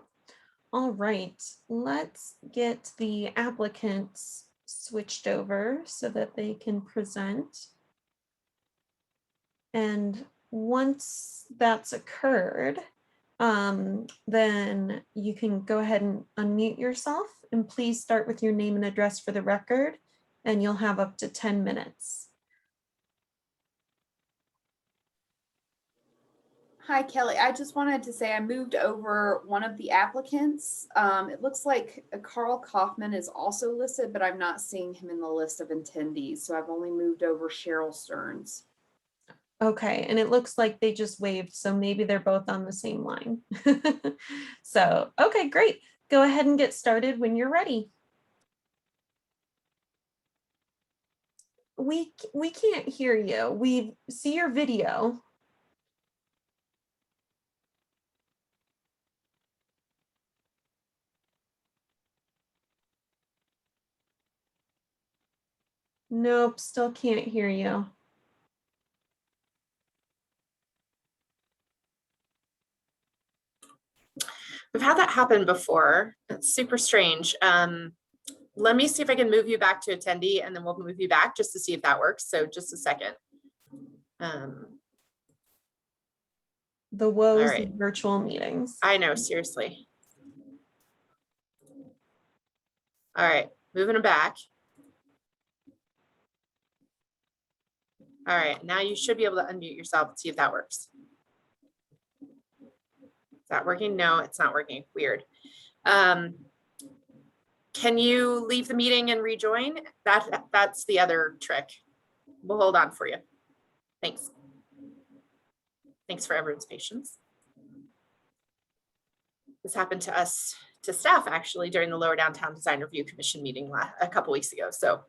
All right, let's get the applicants switched over so that they can present. And once that's occurred, then you can go ahead and unmute yourself, and please start with your name and address for the record, and you'll have up to 10 minutes. Hi, Kelly. I just wanted to say I moved over one of the applicants. It looks like Carl Kaufman is also listed, but I'm not seeing him in the list of attendees. So I've only moved over Cheryl Stearns. Okay, and it looks like they just waved, so maybe they're both on the same line. So, okay, great. Go ahead and get started when you're ready. We can't hear you. We see your video. Nope, still can't hear you. We've had that happen before. It's super strange. Let me see if I can move you back to attendee, and then we'll move you back just to see if that works. So just a second. The woes right. of virtual meetings. I know, seriously. All right, moving them back. All right, now you should be able to unmute yourself and see if that works. Is that working? No, it's not working. Weird. Can you leave the meeting and rejoin? That's the other trick. We'll hold on for you. Thanks. Thanks for everyone's patience. This happened to us, to staff actually, during the Lower Downtown Design Review Commission meeting a couple weeks ago. So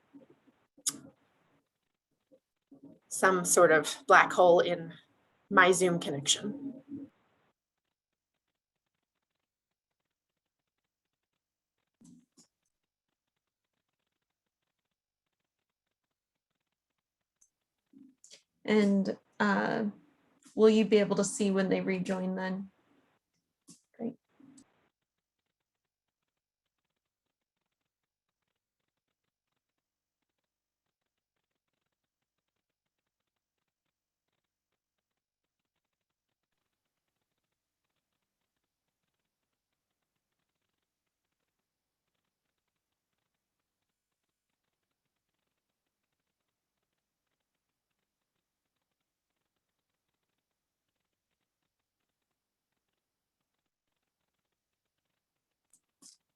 some sort of black hole in my Zoom connection. And will you be able to see when they rejoin then? Great.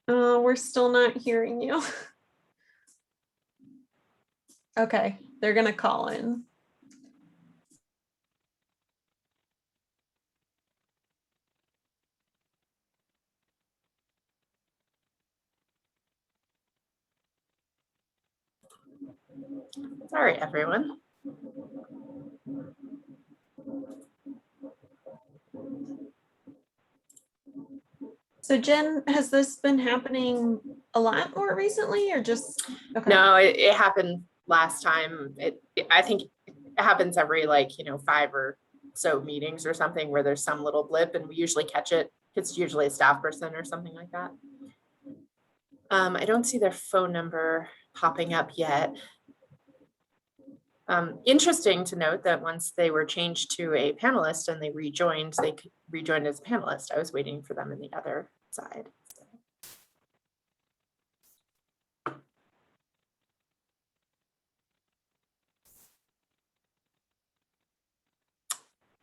We're still not hearing you. Okay, they're gonna call in. Sorry, everyone. So Jen, has this been happening a lot more recently or just? Okay. No, it happened last time. I think it happens every 5 or so meetings or something where there's some little blip, and we usually catch it. It's usually a staff person or something like that. I don't see their phone number popping up yet. Interesting to note that once they were changed to a panelist and they rejoined as a panelist. I was waiting for them in the other side.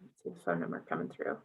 Let's see the phone number coming through.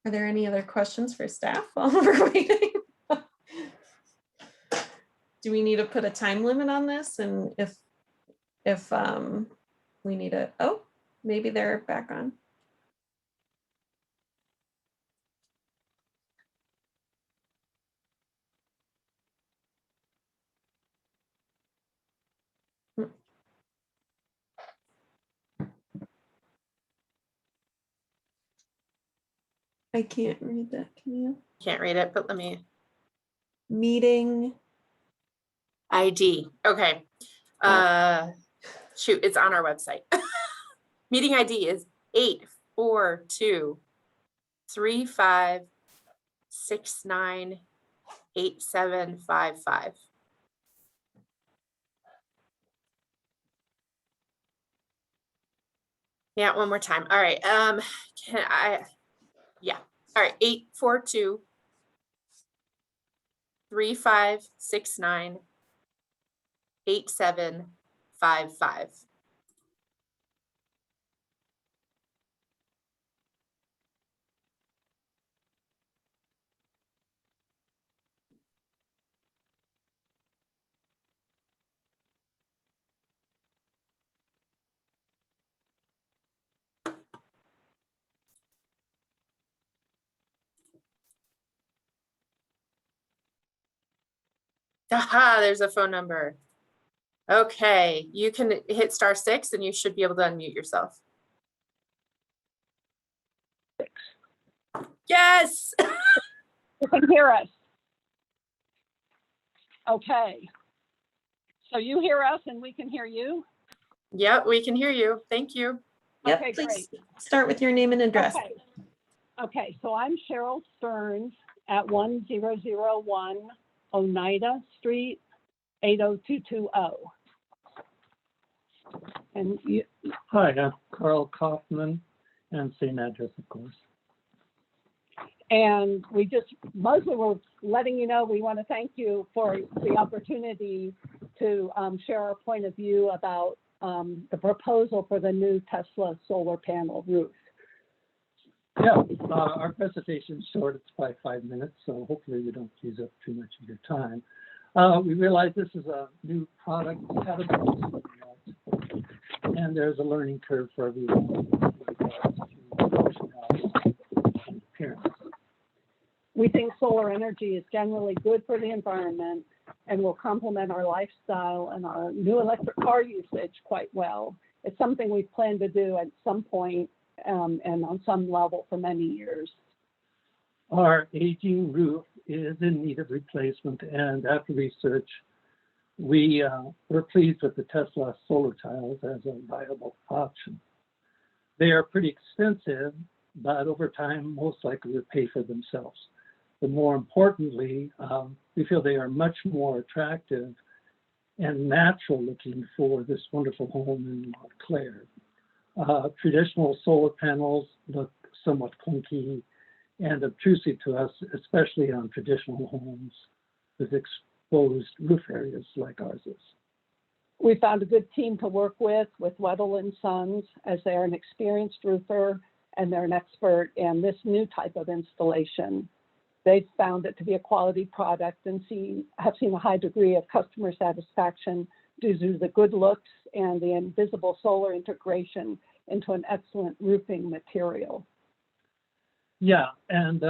Are there any other questions for staff while we're waiting? Do we need to put a time limit on this? And if we need a, oh, maybe they're back on. I can't read that. Can you? Can't read it, but let me. Meeting ID. Okay. Shoot, it's on our website. Meeting ID is 842-3569-8755. Yeah, one more time. All right. Yeah. All right. 842-3569-8755. Aha, there's a phone number. Okay, you can hit *6 and you should be able to unmute yourself. Yes. You can hear us. Okay. So you hear us and we can hear you? Yep, we can hear you. Thank you. Yep, Okay, please great. start with your name and address. Okay, so I'm Cheryl Stearns at 1001 Oneida Street, 80220. And you, Hi, I'm Carl Kaufman, and same address, of course. and we just mostly we're letting you know we want to thank you for the opportunity to share our point of view about the proposal for the new Tesla solar panel roof. Yeah, our presentation is short, it's probably 5 minutes, so hopefully we don't use up too much of your time. We realize this is a new product category, and there's a learning curve for everyone with regards to functionality and appearance. We think solar energy is generally good for the environment and will complement our lifestyle and our new electric car usage quite well. It's something we plan to do at some point and on some level for many years. Our aging roof is in need of replacement, and after research, we're pleased with the Tesla solar tiles as a viable option. They are pretty expensive, but over time, most likely will pay for themselves. But more importantly, we feel they are much more attractive and natural looking for this wonderful home in Montclair. Traditional solar panels look somewhat clunky and obtrusive to us, especially on traditional homes with exposed roof areas like ours is. We found a good team to work with Weddell & Sons, as they're an experienced roofer and they're an expert in this new type of installation. They've found it to be a quality product and have seen a high degree of customer satisfaction due to the good looks and the invisible solar integration into an excellent roofing material. Yeah, and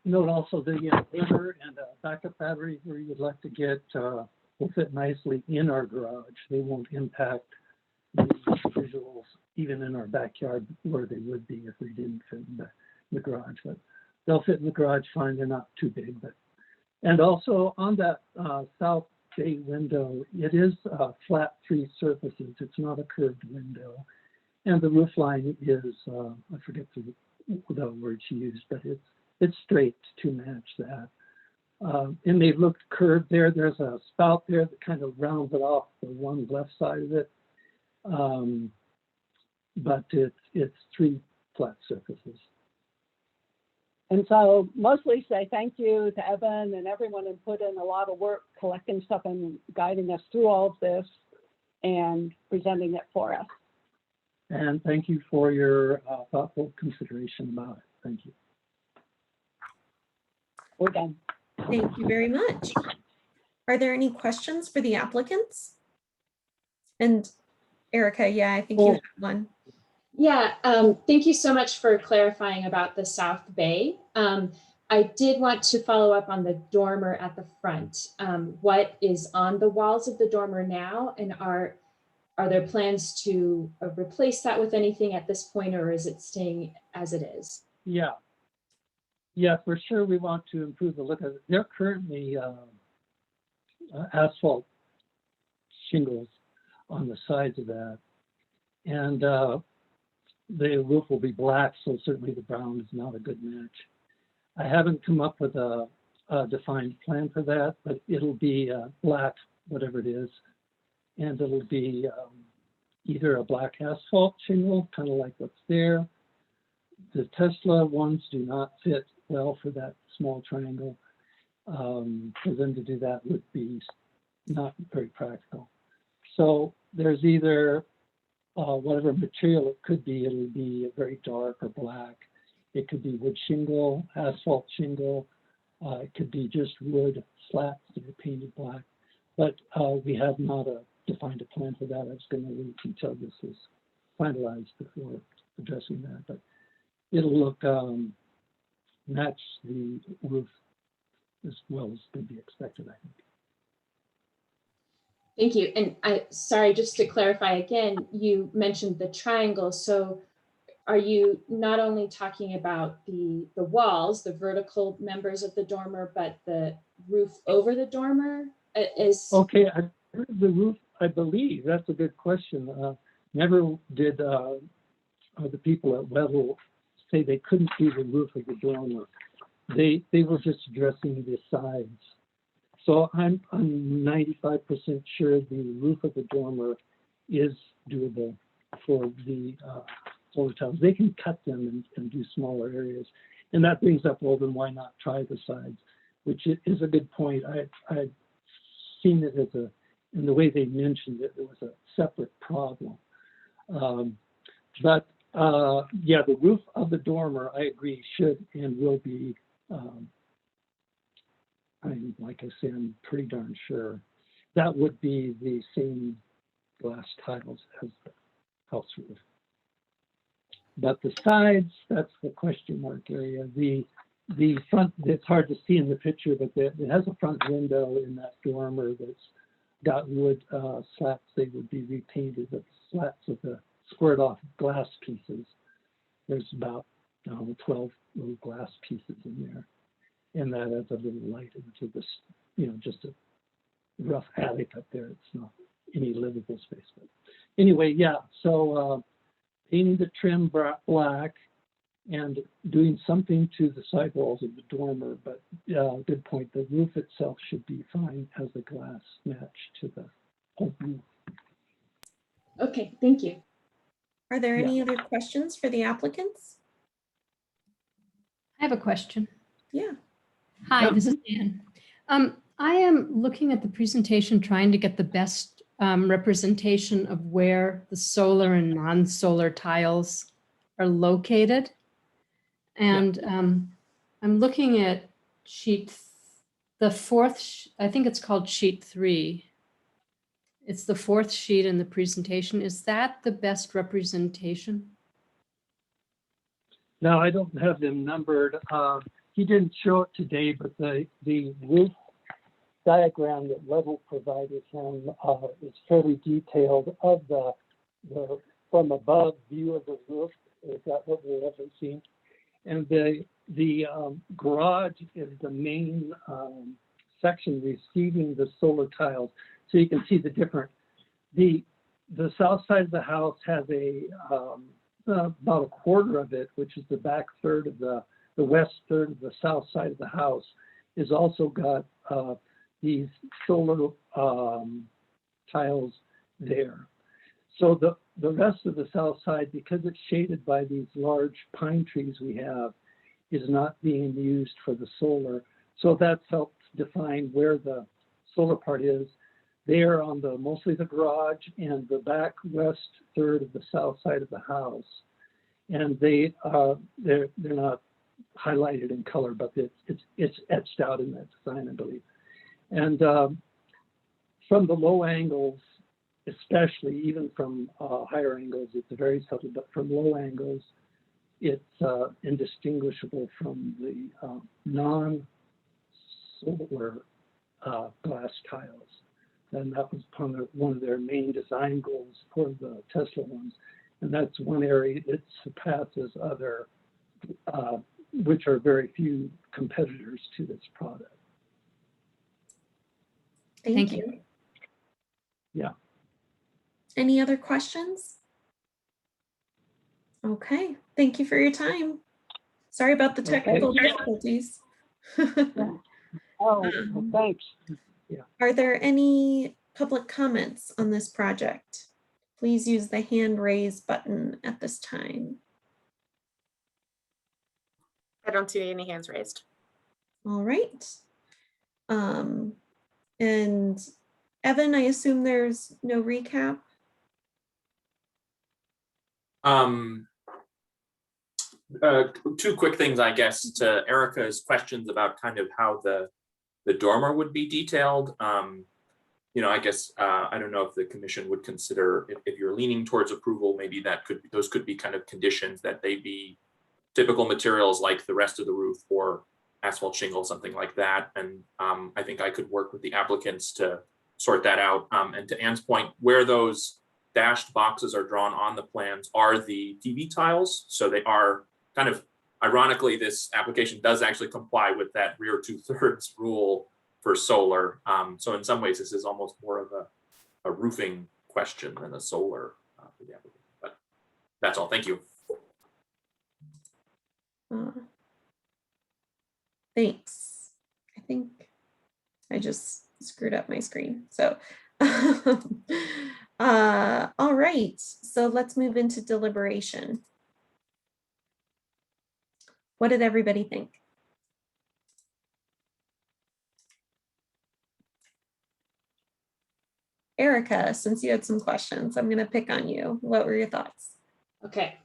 note also the inverter and backup battery where you would like to get will fit nicely in our garage. They won't impact the visuals even in our backyard where they would be if they didn't fit in the garage. But they'll fit in the garage fine. They're not too big. And also on that south bay window, it is flat free surfaces. It's not a curved window. And the roof line is, I forget the word she used, but it's straight to match that. And they looked curved there. There's a spout there that kind of rounds it off the one left side of it. But it's three flat surfaces. And so mostly say thank you to Evan and everyone who put in a lot of work collecting stuff and guiding us through all of this and presenting it for us. And thank you for your thoughtful consideration about it. Thank you. We're done. Thank you very much. Are there any questions for the applicants? And Erica, yeah, I think you have one. Yeah, thank you so much for clarifying about the South Bay. I did want to follow up on the dormer at the front. What is on the walls of the dormer now, and are there plans to replace that with anything at this point, or is it staying as it is? Yeah. Yeah, for sure. We want to improve the look of it. They're currently asphalt shingles on the sides of that. And the roof will be black, so certainly the brown is not a good match. I haven't come up with a defined plan for that, but it'll be black, whatever it is. And it'll be either a black asphalt shingle, kind of like what's there. The Tesla ones do not fit well for that small triangle. For them to do that would be not very practical. So there's either whatever material it could be, it'll be very dark or black. It could be wood shingle, asphalt shingle. It could be just wood slats that are painted black. But we have not defined a plan for that. I was going to wait until this is finalized before addressing that. But it'll look match the roof as well as could be expected, I think. Thank you. And sorry, just to clarify again, you mentioned the triangle. So are you not only talking about the walls, the vertical members of the dormer, but the roof over the dormer is? Okay, I heard the roof, I believe. That's a good question. Never did the people at Weddell say they couldn't see the roof of the dormer. They were just addressing the sides. So I'm 95% sure the roof of the dormer is doable for the solar tiles. They can cut them and do smaller areas. And that brings up, well, then why not try the sides, which is a good point. I've seen it as in the way they mentioned it, it was a separate problem. But yeah, the roof of the dormer, I agree, should and will be, like I say, I'm pretty darn sure that would be the same glass tiles as the house roof. But the sides, that's the question mark area. The front, it's hard to see in the picture, but it has a front window in that dormer that's got wood slats. They would be repainted, but the slats of the squared off glass pieces, there's about 12 little glass pieces in there. And that adds a little light into this, just a rough attic up there. It's not any livable space. But anyway, yeah, so painting the trim black and doing something to the sidewalls of the dormer. But good point, the roof itself should be fine as a glass match to the whole roof. Okay, thank you. Are there any other questions for the applicants? I have a question. Yeah. Hi, this is Ann. I am looking at the presentation, trying to get the best representation of where the solar and non-solar tiles are located. And I'm looking at the fourth, I think it's called sheet 3. It's the fourth sheet in the presentation. Is that the best representation? No, I don't have them numbered. He didn't show it today, but the roof diagram that Weddell provided him is fairly detailed of the from above view of the roof. Is that what we're referencing? And the garage is the main section receiving the solar tiles. So you can see the different, the south side of the house has about a quarter of it, which is the back third of the west third of the south side of the house, is also got these solar tiles there. So the rest of the south side, because it's shaded by these large pine trees we have, is not being used for the solar. So that's helped define where the solar part is. They are on mostly the garage and the back west third of the south side of the house. And they're not highlighted in color, but it's etched out in that design, I believe. And from the low angles, especially even from higher angles, it's very subtle, but from low angles, it's indistinguishable from the non-solar glass tiles. And that was one of their main design goals for the Tesla ones. And that's one area it surpasses other, which are very few competitors to this product. Thank you. Yeah. Any other questions? Okay, thank you for your time. Sorry about the technical difficulties. Oh, thanks. Are there any public comments on this project? Please use the hand raise button at this time. I don't see any hands raised. All right. And Evan, I assume there's no recap? Two quick things, I guess, to Erica's questions about kind of how the dormer would be detailed. I guess I don't know if the commission would consider, if you're leaning towards approval, maybe those could be kind of conditions that they be typical materials like the rest of the roof or asphalt shingle, something like that. And I think I could work with the applicants to sort that out. And to Ann's point, where those dashed boxes are drawn on the plans are the PV tiles. So they are kind of, ironically, this application does actually comply with that rear 2/3 rule for solar. So in some ways, this is almost more of a roofing question than a solar for the applicant. But that's all. Thank you. Thanks. I think I just screwed up my screen. So, all right. So let's move into deliberation. What did everybody think? Erica, since you had some questions, I'm going to pick on you. What were your thoughts? Okay.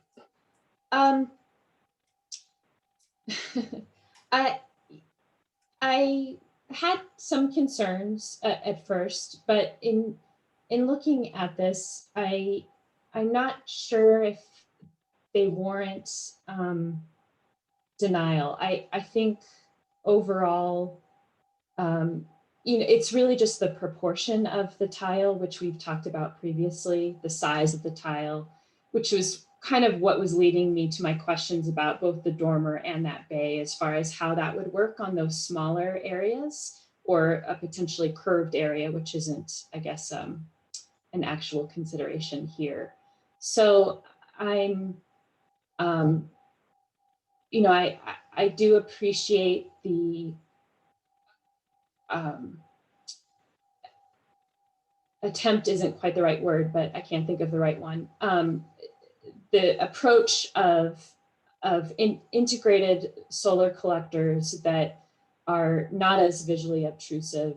I had some concerns at first, but in looking at this, I'm not sure if they warrant denial. I think overall, it's really just the proportion of the tile, which we've talked about previously, the size of the tile, which was kind of what was leading me to my questions about both the dormer and that bay, as far as how that would work on those smaller areas or a potentially curved area, which isn't, I guess, an actual consideration here. So I'm, I do appreciate the attempt isn't quite the right word, but I can't think of the right one. The approach of integrated solar collectors that are not as visually obtrusive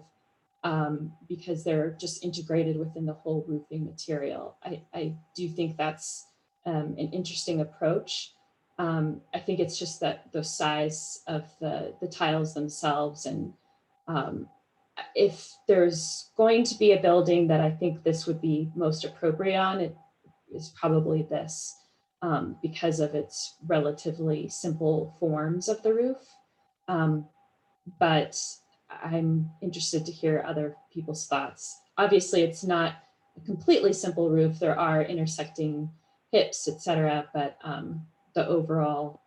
because they're just integrated within the whole roofing material. I do think that's an interesting approach. I think it's just that the size of the tiles themselves, and if there's going to be a building that I think this would be most appropriate on, it is probably this. Because of its relatively simple forms of the roof. But I'm interested to hear other people's thoughts. Obviously, it's not a completely simple roof. There are intersecting hips, etc. But the overall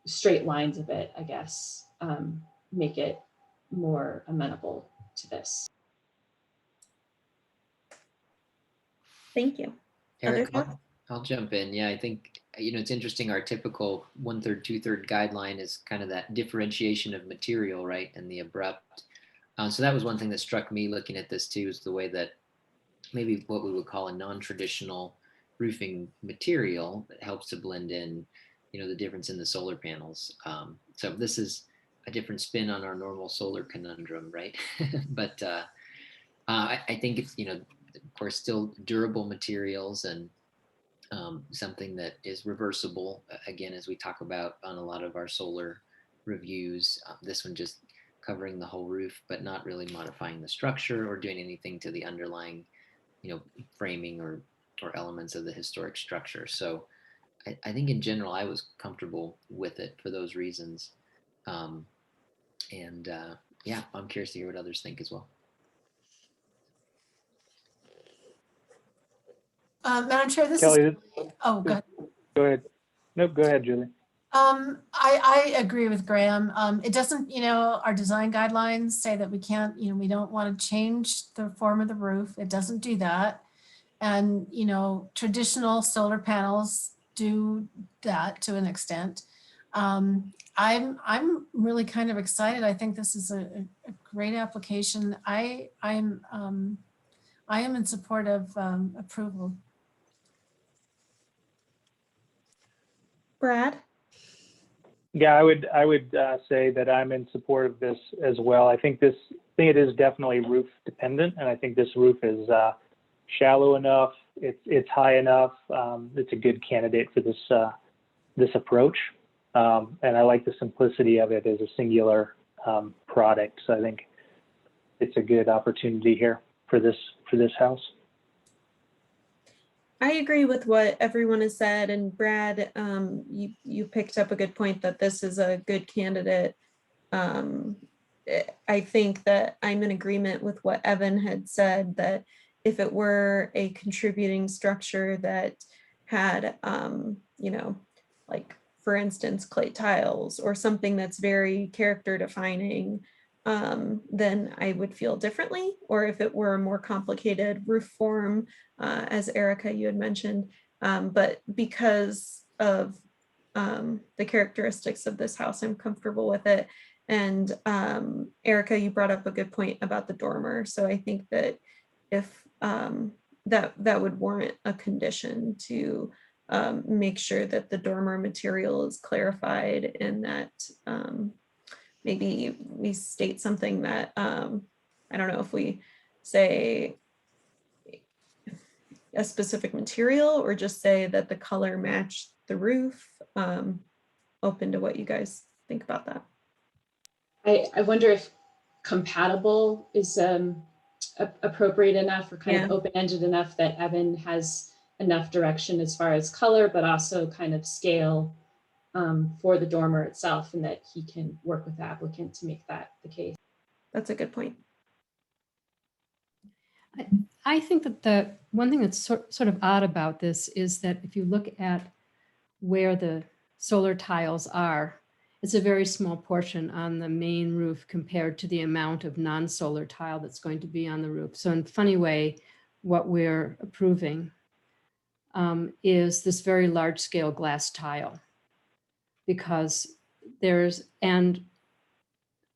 straight lines of it, I guess, make it more amenable to this. Thank you. Eric, I'll jump in. Yeah, I think, it's interesting. Our typical 1/3, 2/3 guideline is kind of that differentiation of material, right? And the abrupt. So that was one thing that struck me looking at this too, is the way that maybe what we would call a non-traditional roofing material that helps to blend in, the difference in the solar panels. So this is a different spin on our normal solar conundrum, right? But I think it's, of course, still durable materials and something that is reversible, again, as we talk about on a lot of our solar reviews. This one just covering the whole roof, but not really modifying the structure or doing anything to the underlying, framing or elements of the historic structure. So I think in general, I was comfortable with it for those reasons. Yeah, I'm curious to hear what others think as well. Madam Chair, this Kelly, is, oh, go ahead. go ahead. Nope, go ahead, Julie. I agree with Graham. It doesn't, our design guidelines say that we can't, we don't want to change the form of the roof. It doesn't do that. And, traditional solar panels do that to an extent. I'm really kind of excited. I think this is a great application. I am in support of approval. Brad? Yeah, I would say that I'm in support of this as well. I think it is definitely roof dependent, and I think this roof is shallow enough. It's high enough. It's a good candidate for this approach, and I like the simplicity of it as a singular product. So I think it's a good opportunity here for this house. I agree with what everyone has said, and Brad, you picked up a good point that this is a good candidate. I think that I'm in agreement with what Evan had said, that if it were a contributing structure that had, like for instance, clay tiles or something that's very character defining, then I would feel differently. Or if it were a more complicated roof form, as Erica, you had mentioned, but because of the characteristics of this house, I'm comfortable with it. And Erica, you brought up a good point about the dormer. So I think that if that would warrant a condition to make sure that the dormer material is clarified, and that maybe we state something that, I don't know if we say a specific material or just say that the color matched the roof. Open to what you guys think about that. I wonder if compatible is appropriate enough, or kind of open-ended enough that Evan has enough direction as far as color, but also kind of scale for the dormer itself, and that he can work with the applicant to make that the case. That's a good point. I think that the one thing that's sort of odd about this is that if you look at where the solar tiles are, it's a very small portion on the main roof compared to the amount of non-solar tile that's going to be on the roof. So in a funny way, what we're approving is this very large scale glass tile, because there's, and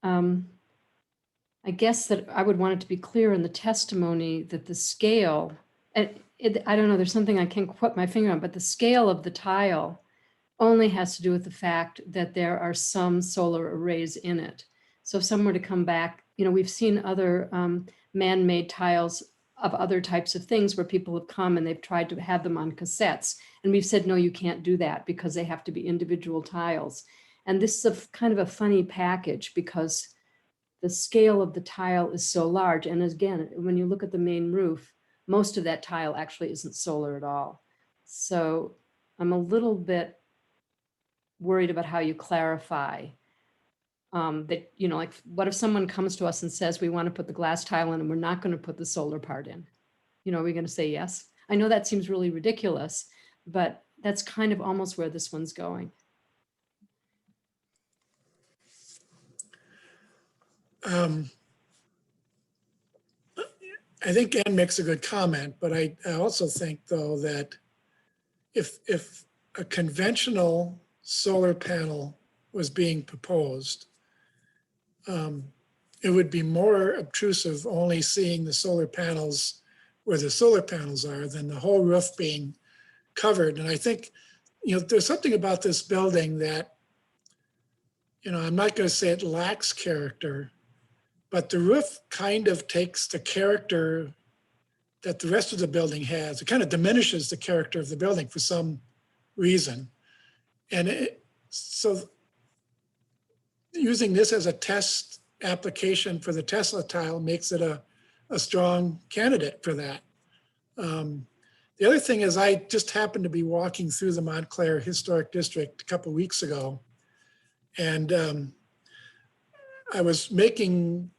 I guess that I would want it to be clear in the testimony that the scale, I don't know, there's something I can't put my finger on, but the scale of the tile only has to do with the fact that there are some solar arrays in it. So if someone were to come back, we've seen other man-made tiles of other types of things where people have come and they've tried to have them on cassettes. And we've said, no, you can't do that because they have to be individual tiles. And this is kind of a funny package because the scale of the tile is so large. And again, when you look at the main roof, most of that tile actually isn't solar at all. So I'm a little bit worried about how you clarify that, like what if someone comes to us and says, we want to put the glass tile in and we're not going to put the solar part in? Are we going to say yes? I know that seems really ridiculous, but that's kind of almost where this one's going. I think Ann makes a good comment, but I also think though that if a conventional solar panel was being proposed, it would be more obtrusive only seeing the solar panels where the solar panels are than the whole roof being covered. And I think, there's something about this building that, I'm not going to say it lacks character, but the roof kind of takes the character that the rest of the building has. It kind of diminishes the character of the building for some reason. And so using this as a test application for the Tesla tile makes it a strong candidate for that. The other thing is I just happened to be walking through the Montclair Historic District a couple weeks ago. And I was making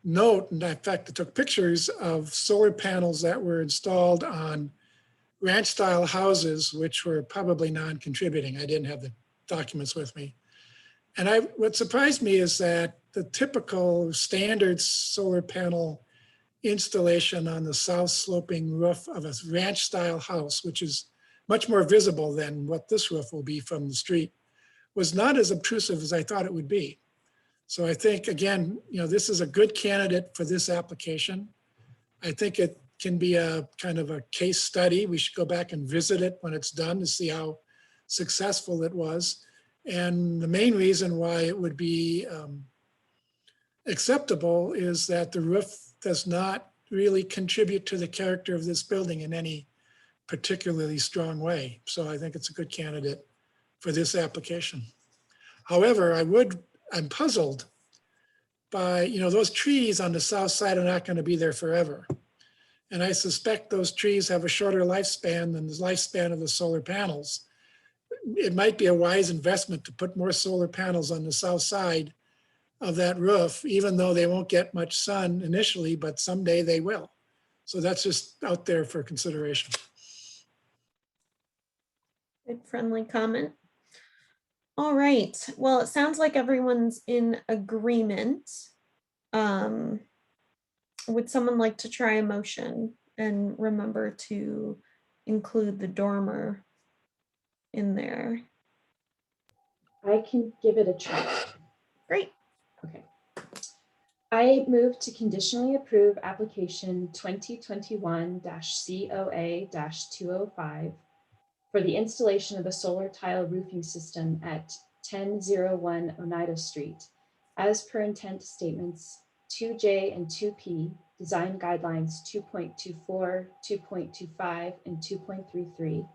note, and in fact, I took pictures of solar panels that were installed on ranch-style houses, which were probably non-contributing. I didn't have the documents with me. And what surprised me is that the typical standard solar panel installation on the south sloping roof of a ranch-style house, which is much more visible than what this roof will be from the street, was not as obtrusive as I thought it would be. So I think, again, this is a good candidate for this application. I think it can be a kind of a case study. We should go back and visit it when it's done to see how successful it was. And the main reason why it would be acceptable is that the roof does not really contribute to the character of this building in any particularly strong way. So I think it's a good candidate for this application. However, I'm puzzled by, those trees on the south side are not going to be there forever. And I suspect those trees have a shorter lifespan than the lifespan of the solar panels. It might be a wise investment to put more solar panels on the south side of that roof, even though they won't get much sun initially, but someday they will. So that's just out there for consideration. Good friendly comment. All right, well, it sounds like everyone's in agreement. Would someone like to try a motion and remember to include the dormer in there? I can give it a try. Great. Okay. I move to conditionally approve application 2021-COA-205 for the installation of the solar tile roofing system at 1001 Oneida Street, as per intent statements 2J and 2P, design guidelines 2.24, 2.25, and 2.33,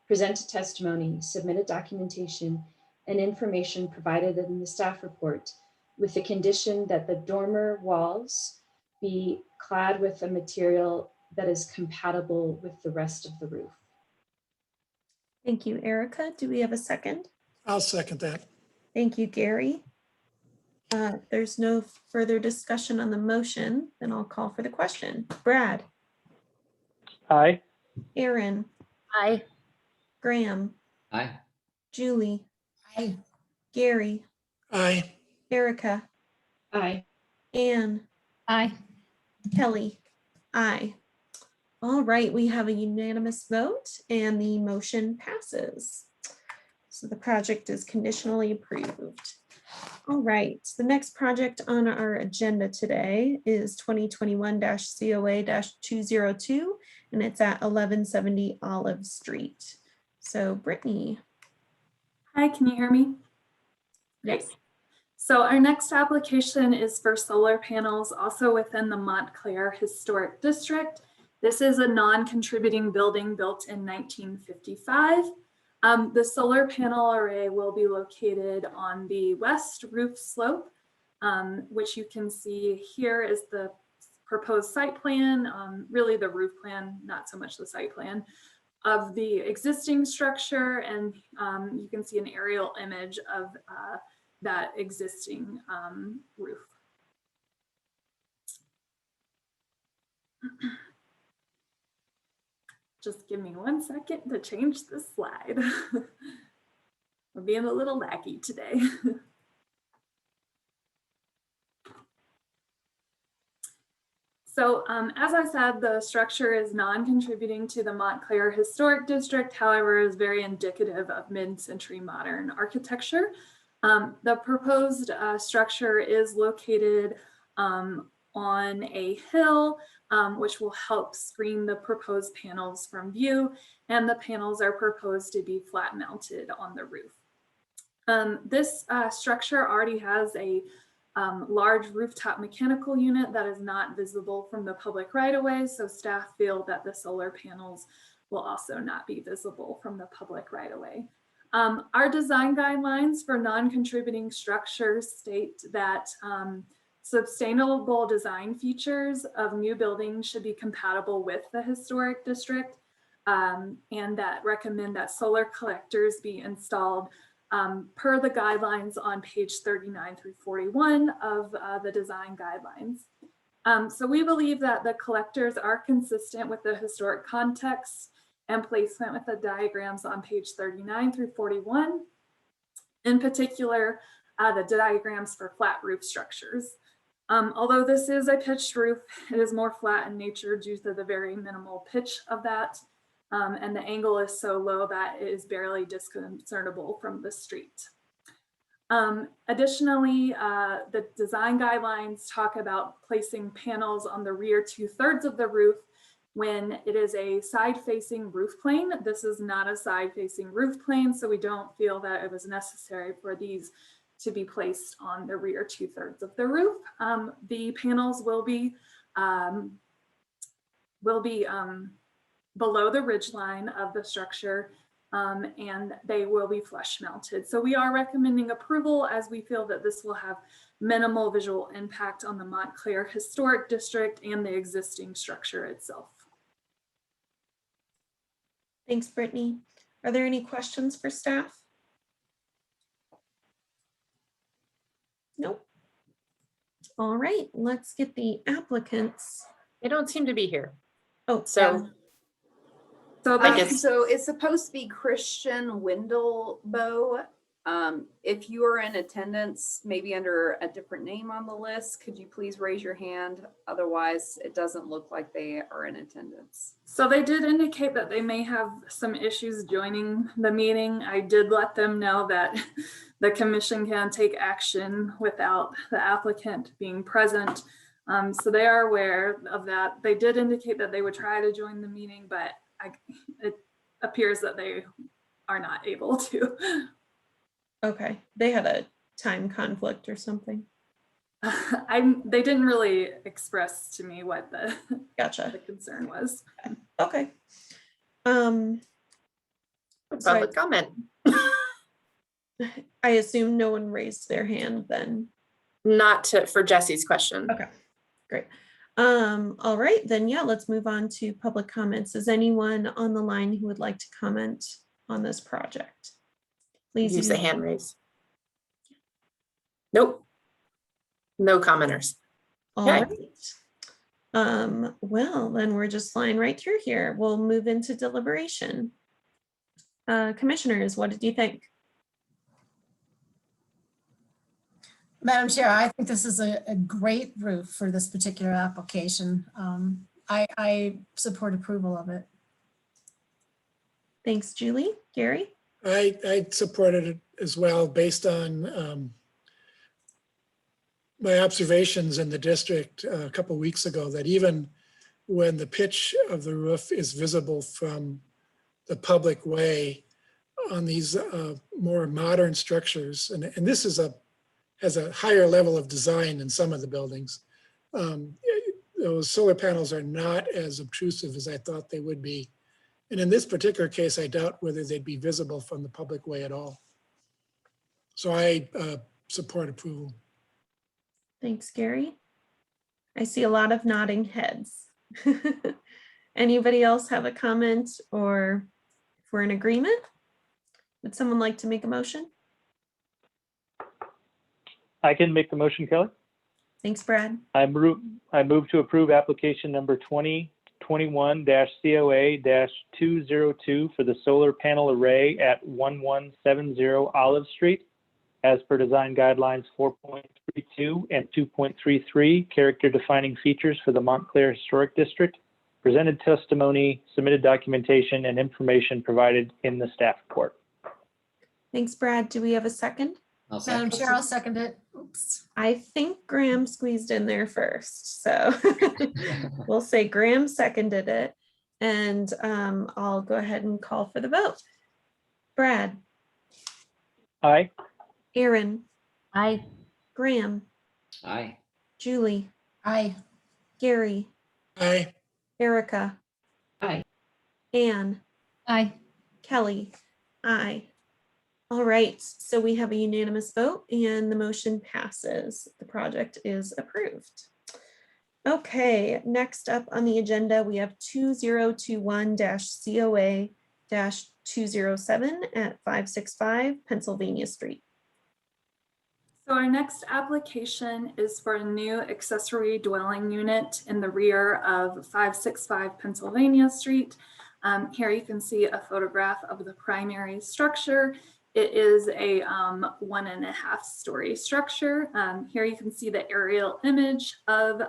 presented testimony, submitted documentation, and information provided in the staff report, with the condition that the dormer walls be clad with a material that is compatible with the rest of the roof. Thank you, Erica. Do we have a second? I'll second that. Thank you, Gary. There's no further discussion on the motion, then I'll call for the question. Brad? Aye. Aaron? Aye. Graham? Aye. Julie? Aye. Gary? Aye. Erica? Aye. Anne? Aye. Kelly? Aye. All right, we have a unanimous vote and the motion passes. So the project is conditionally approved. All right, the next project on our agenda today is 2021-COA-202, and it's at 1170 Olive Street. So Brittany. Hi, can you hear me? Yes. So our next application is for solar panels also within the Montclair Historic District. This is a non-contributing building built in 1955. The solar panel array will be located on the west roof slope, which you can see here is the proposed site plan, really the roof plan, not so much the site plan, of the existing structure. And you can see an aerial image of that existing roof. Just give me 1 second to change the slide. We're being a little laggy today. So as I said, the structure is non-contributing to the Montclair Historic District, however, is very indicative of mid-century modern architecture. The proposed structure is located on a hill, which will help screen the proposed panels from view, and the panels are proposed to be flat mounted on the roof. This structure already has a large rooftop mechanical unit that is not visible from the public right-of-way, so staff feel that the solar panels will also not be visible from the public right-of-way. Our design guidelines for non-contributing structures state that sustainable design features of new buildings should be compatible with the historic district, and that recommend that solar collectors be installed per the guidelines on page 39 through 41 of the design guidelines. So we believe that the collectors are consistent with the historic context and placement with the diagrams on page 39 through 41. In particular, the diagrams for flat roof structures. Although this is a pitched roof, it is more flat in nature due to the very minimal pitch of that. And the angle is so low that it is barely discernible from the street. Additionally, the design guidelines talk about placing panels on the rear 2/3 of the roof when it is a side-facing roof plane. This is not a side-facing roof plane, so we don't feel that it was necessary for these to be placed on the rear 2/3 of the roof. The panels will be below the ridge line of the structure, and they will be flush mounted. So we are recommending approval as we feel that this will have minimal visual impact on the Montclair Historic District and the existing structure itself. Thanks, Brittany. Are there any questions for staff? Nope. All right, let's get the applicants. They don't seem to be here. Oh, so. So, I guess. so it's supposed to be Christian Windelbow. If you are in attendance, maybe under a different name on the list, could you please raise your hand? Otherwise, it doesn't look like they are in attendance. So they did indicate that they may have some issues joining the meeting. I did let them know that the commission can take action without the applicant being present. So they are aware of that. They did indicate that they would try to join the meeting, but it appears that they are not able to. Okay, they had a time conflict or something. They didn't really express to me what the concern was. Okay. Public comment. I assume no one raised their hand then. Not for Jesse's question. Okay, great. All right, then yeah, let's move on to public comments. Is anyone on the line who would like to comment on this project? Please use the hand raise. Nope. No commenters. All right. Well, then we're just flying right through here. We'll move into deliberation. Commissioners, what did you think? Madam Chair, I think this is a great roof for this particular application. I support approval of it. Thanks, Julie. Gary? I supported it as well based on my observations in the district a couple of weeks ago, that even when the pitch of the roof is visible from the public way on these more modern structures, and this is has a higher level of design in some of the buildings, those solar panels are not as obtrusive as I thought they would be. And in this particular case, I doubt whether they'd be visible from the public way at all. So I support approval. Thanks, Gary. I see a lot of nodding heads. Anybody else have a comment, or if we're in agreement? Would someone like to make a motion? I can make the motion, Kelly. Thanks, Brad. I move to approve application number 2021-COA-202 for the solar panel array at 1170 Olive Street, as per design guidelines 4.32 and 2.33, character defining features for the Montclair Historic District, presented testimony, submitted documentation, and information provided in the staff report. Thanks, Brad. Do we have a second? Madam Chair, I'll second it. Oops. I think Graham squeezed in there first, so we'll say Graham seconded it, and I'll go ahead and call for the vote. Brad? Aye. Aaron? Aye. Graham? Aye. Julie? Aye. Gary? Aye. Erica? Aye. Anne? Aye. Kelly? Aye. All right, so we have a unanimous vote and the motion passes. The project is approved. Okay, next up on the agenda, we have 2021-COA-207 at 565 Pennsylvania Street. So our next application is for a new accessory dwelling unit in the rear of 565 Pennsylvania Street. Here you can see a photograph of the primary structure. It is a 1.5 story structure. Here you can see the aerial image of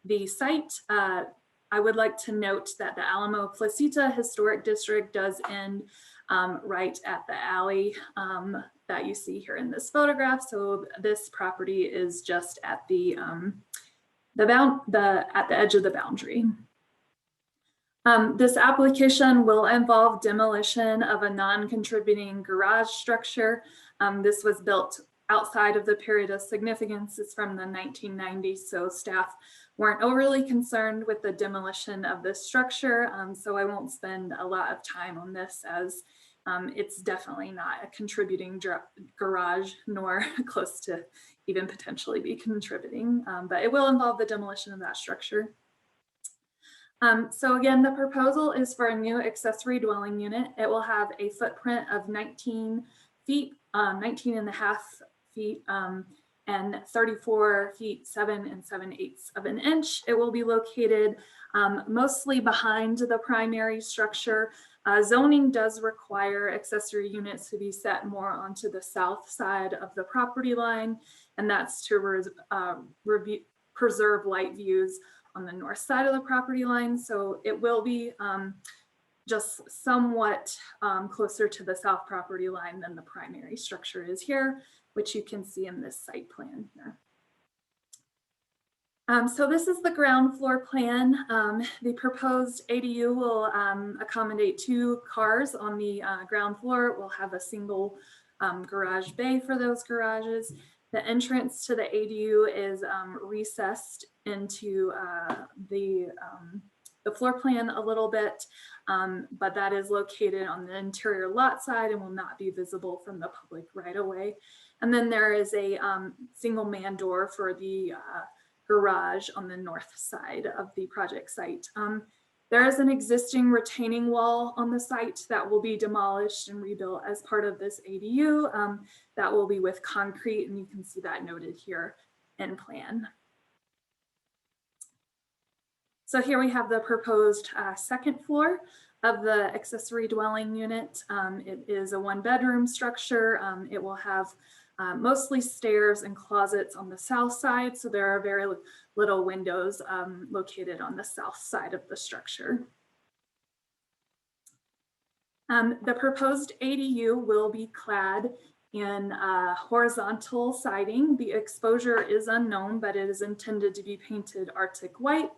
the site. I would like to note that the Alamo Placita Historic District does end right at the alley that you see here in this photograph. So this property is just at the edge of the boundary. This application will involve demolition of a non-contributing garage structure. This was built outside of the period of significance. It's from the 1990s, so staff weren't overly concerned with the demolition of this structure. So I won't spend a lot of time on this, as it's definitely not a contributing garage, nor close to even potentially be contributing, but it will involve the demolition of that structure. So again, the proposal is for a new accessory dwelling unit. It will have a footprint of 19 feet, 19.5 feet, and 34 feet, 7 7/8 of an inch. It will be located mostly behind the primary structure. Zoning does require accessory units to be set more onto the south side of the property line, and that's to preserve light views on the north side of the property line. So it will be just somewhat closer to the south property line than the primary structure is here, which you can see in this site plan here. So this is the ground floor plan. The proposed ADU will accommodate 2 cars on the ground floor. We'll have a single garage bay for those garages. The entrance to the ADU is recessed into the floor plan a little bit, but that is located on the interior lot side and will not be visible from the public right away. And then there is a single man door for the garage on the north side of the project site. There is an existing retaining wall on the site that will be demolished and rebuilt as part of this ADU. That will be with concrete, and you can see that noted here in plan. So here we have the proposed second floor of the accessory dwelling unit. It is a 1-bedroom structure. It will have mostly stairs and closets on the south side. So there are very little windows located on the south side of the structure. The proposed ADU will be clad in horizontal siding. The exposure is unknown, but it is intended to be painted Arctic white.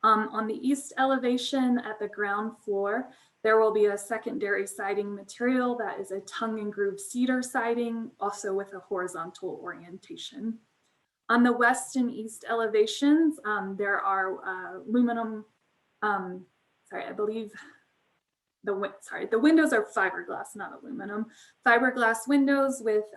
On the east elevation at the ground floor, there will be a secondary siding material that is a tongue and groove cedar siding, also with a horizontal orientation. On the west and east elevations, there are aluminum, I believe the windows are fiberglass, not aluminum. Fiberglass windows with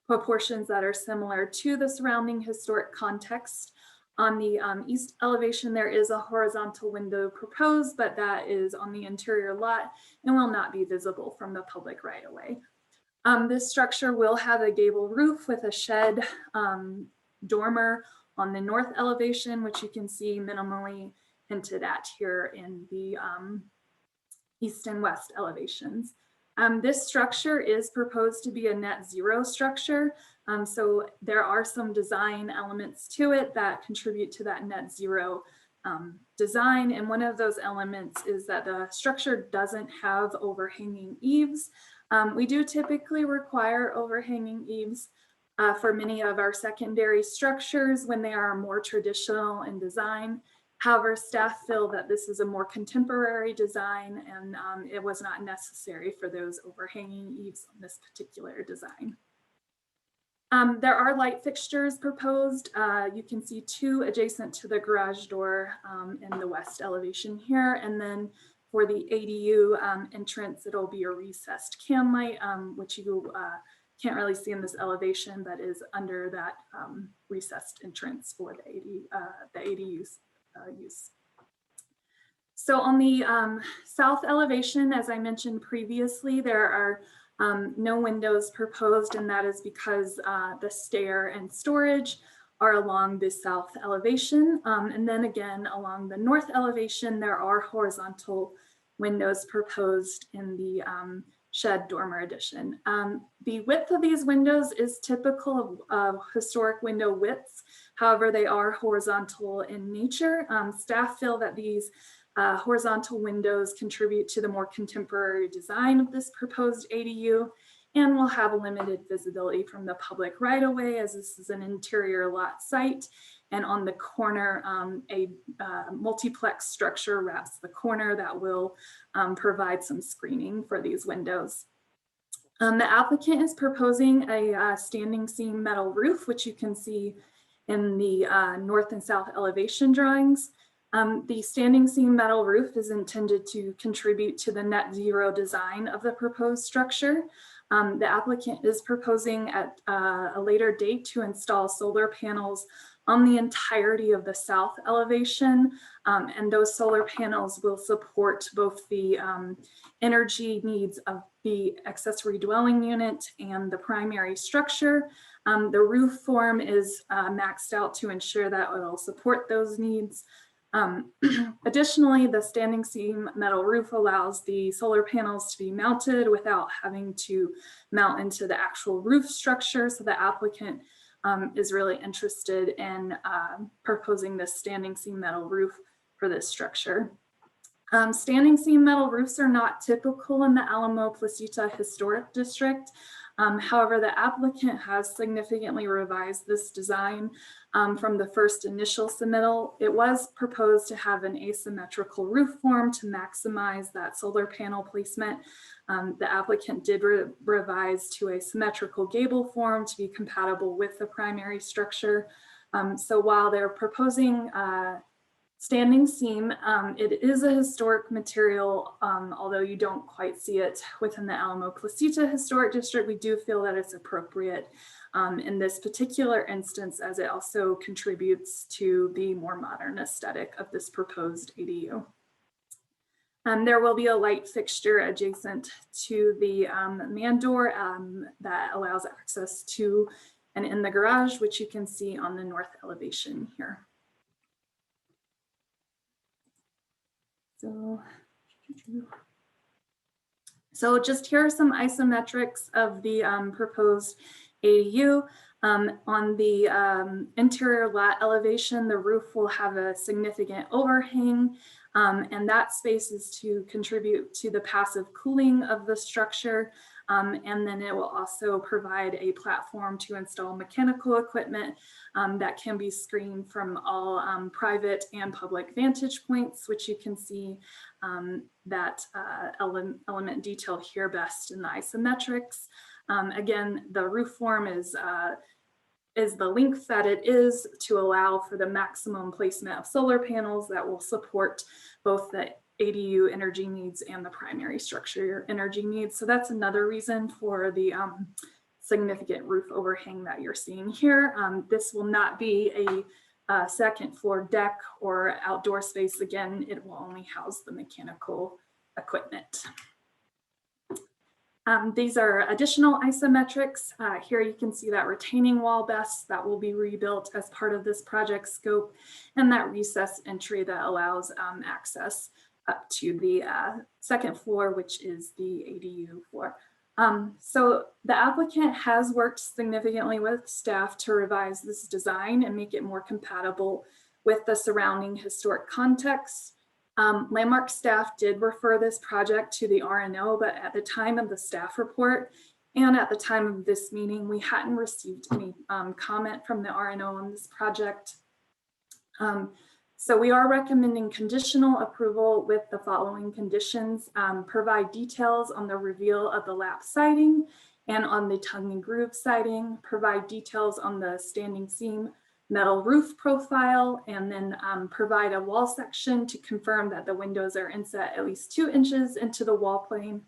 proportions that are similar to the surrounding historic context. On the east elevation, there is a horizontal window proposed, but that is on the interior lot and will not be visible from the public right away. This structure will have a gable roof with a shed dormer on the north elevation, which you can see minimally hinted at here in the east and west elevations. This structure is proposed to be a net zero structure. So there are some design elements to it that contribute to that net zero design. And one of those elements is that the structure doesn't have overhanging eaves. We do typically require overhanging eaves for many of our secondary structures when they are more traditional in design. However, staff feel that this is a more contemporary design, and it was not necessary for those overhanging eaves on this particular design. There are light fixtures proposed. You can see 2 adjacent to the garage door in the west elevation here. And then for the ADU entrance, it'll be a recessed can light, which you can't really see in this elevation, but is under that recessed entrance for the ADU's use. So on the south elevation, as I mentioned previously, there are no windows proposed, and that is because the stair and storage are along the south elevation. And then again, along the north elevation, there are horizontal windows proposed in the shed dormer addition. The width of these windows is typical of historic window widths. However, they are horizontal in nature. Staff feel that these horizontal windows contribute to the more contemporary design of this proposed ADU and will have limited visibility from the public right away, as this is an interior lot site. And on the corner, a multiplex structure wraps the corner that will provide some screening for these windows. The applicant is proposing a standing seam metal roof, which you can see in the north and south elevation drawings. The standing seam metal roof is intended to contribute to the net zero design of the proposed structure. The applicant is proposing at a later date to install solar panels on the entirety of the south elevation. And those solar panels will support both the energy needs of the accessory dwelling unit and the primary structure. The roof form is maxed out to ensure that it will support those needs. Additionally, the standing seam metal roof allows the solar panels to be mounted without having to mount into the actual roof structure. So the applicant is really interested in proposing this standing seam metal roof for this structure. Standing seam metal roofs are not typical in the Alamo Placita Historic District. However, the applicant has significantly revised this design from the first initial submittal. It was proposed to have an asymmetrical roof form to maximize that solar panel placement. The applicant did revise to a symmetrical gable form to be compatible with the primary structure. So while they're proposing standing seam, it is a historic material, although you don't quite see it within the Alamo Placita Historic District. We do feel that it's appropriate in this particular instance, as it also contributes to the more modern aesthetic of this proposed ADU. There will be a light fixture adjacent to the man door that allows access to and in the garage, which you can see on the north elevation here. So just here are some isometrics of the proposed ADU. On the interior lot elevation, the roof will have a significant overhang, and that space is to contribute to the passive cooling of the structure. And then it will also provide a platform to install mechanical equipment that can be screened from all private and public vantage points, which you can see that element detail here best in the isometrics. Again, the roof form is the length that it is to allow for the maximum placement of solar panels that will support both the ADU energy needs and the primary structure energy needs. So that's another reason for the significant roof overhang that you're seeing here. This will not be a second floor deck or outdoor space. Again, it will only house the mechanical equipment. These are additional isometrics. Here you can see that retaining wall best that will be rebuilt as part of this project scope, and that recess entry that allows access up to the second floor, which is the ADU floor. So the applicant has worked significantly with staff to revise this design and make it more compatible with the surrounding historic context. Landmark staff did refer this project to the RNO, but at the time of the staff report and at the time of this meeting, we hadn't received any comment from the RNO on this project. So we are recommending conditional approval with the following conditions: provide details on the reveal of the lap siding and on the tongue and groove siding, provide details on the standing seam metal roof profile, and then provide a wall section to confirm that the windows are inset at least 2 inches into the wall plane,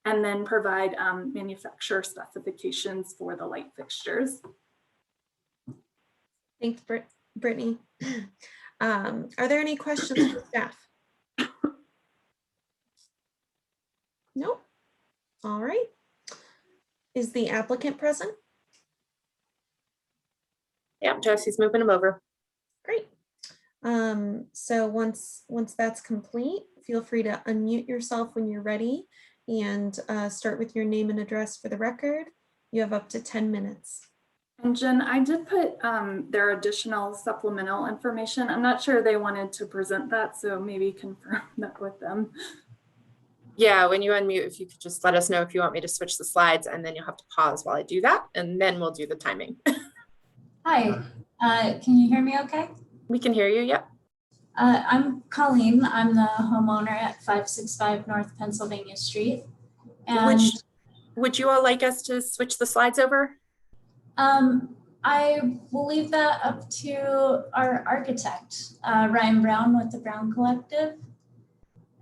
and then provide manufacturer specifications for the light fixtures. Thanks, Brittany. Are there any questions for staff? No. All right. Is the applicant present? Yeah, Jesse's moving them over. Great. So once that's complete, feel free to unmute yourself when you're ready and start with your name and address for the record. You have up to 10 minutes. And Jen, I did put their additional supplemental information. I'm not sure they wanted to present that, so maybe confirm that with them. Yeah, when you unmute, if you could just let us know if you want me to switch the slides, and then you'll have to pause while I do that, and then we'll do the timing. Hi, can you hear me okay? We can hear you, yep. I'm Colleen. I'm the homeowner at 565 North Pennsylvania Street. And would you all like us to switch the slides over? I will leave that up to our architect, Ryan Brown with the Brown Collective.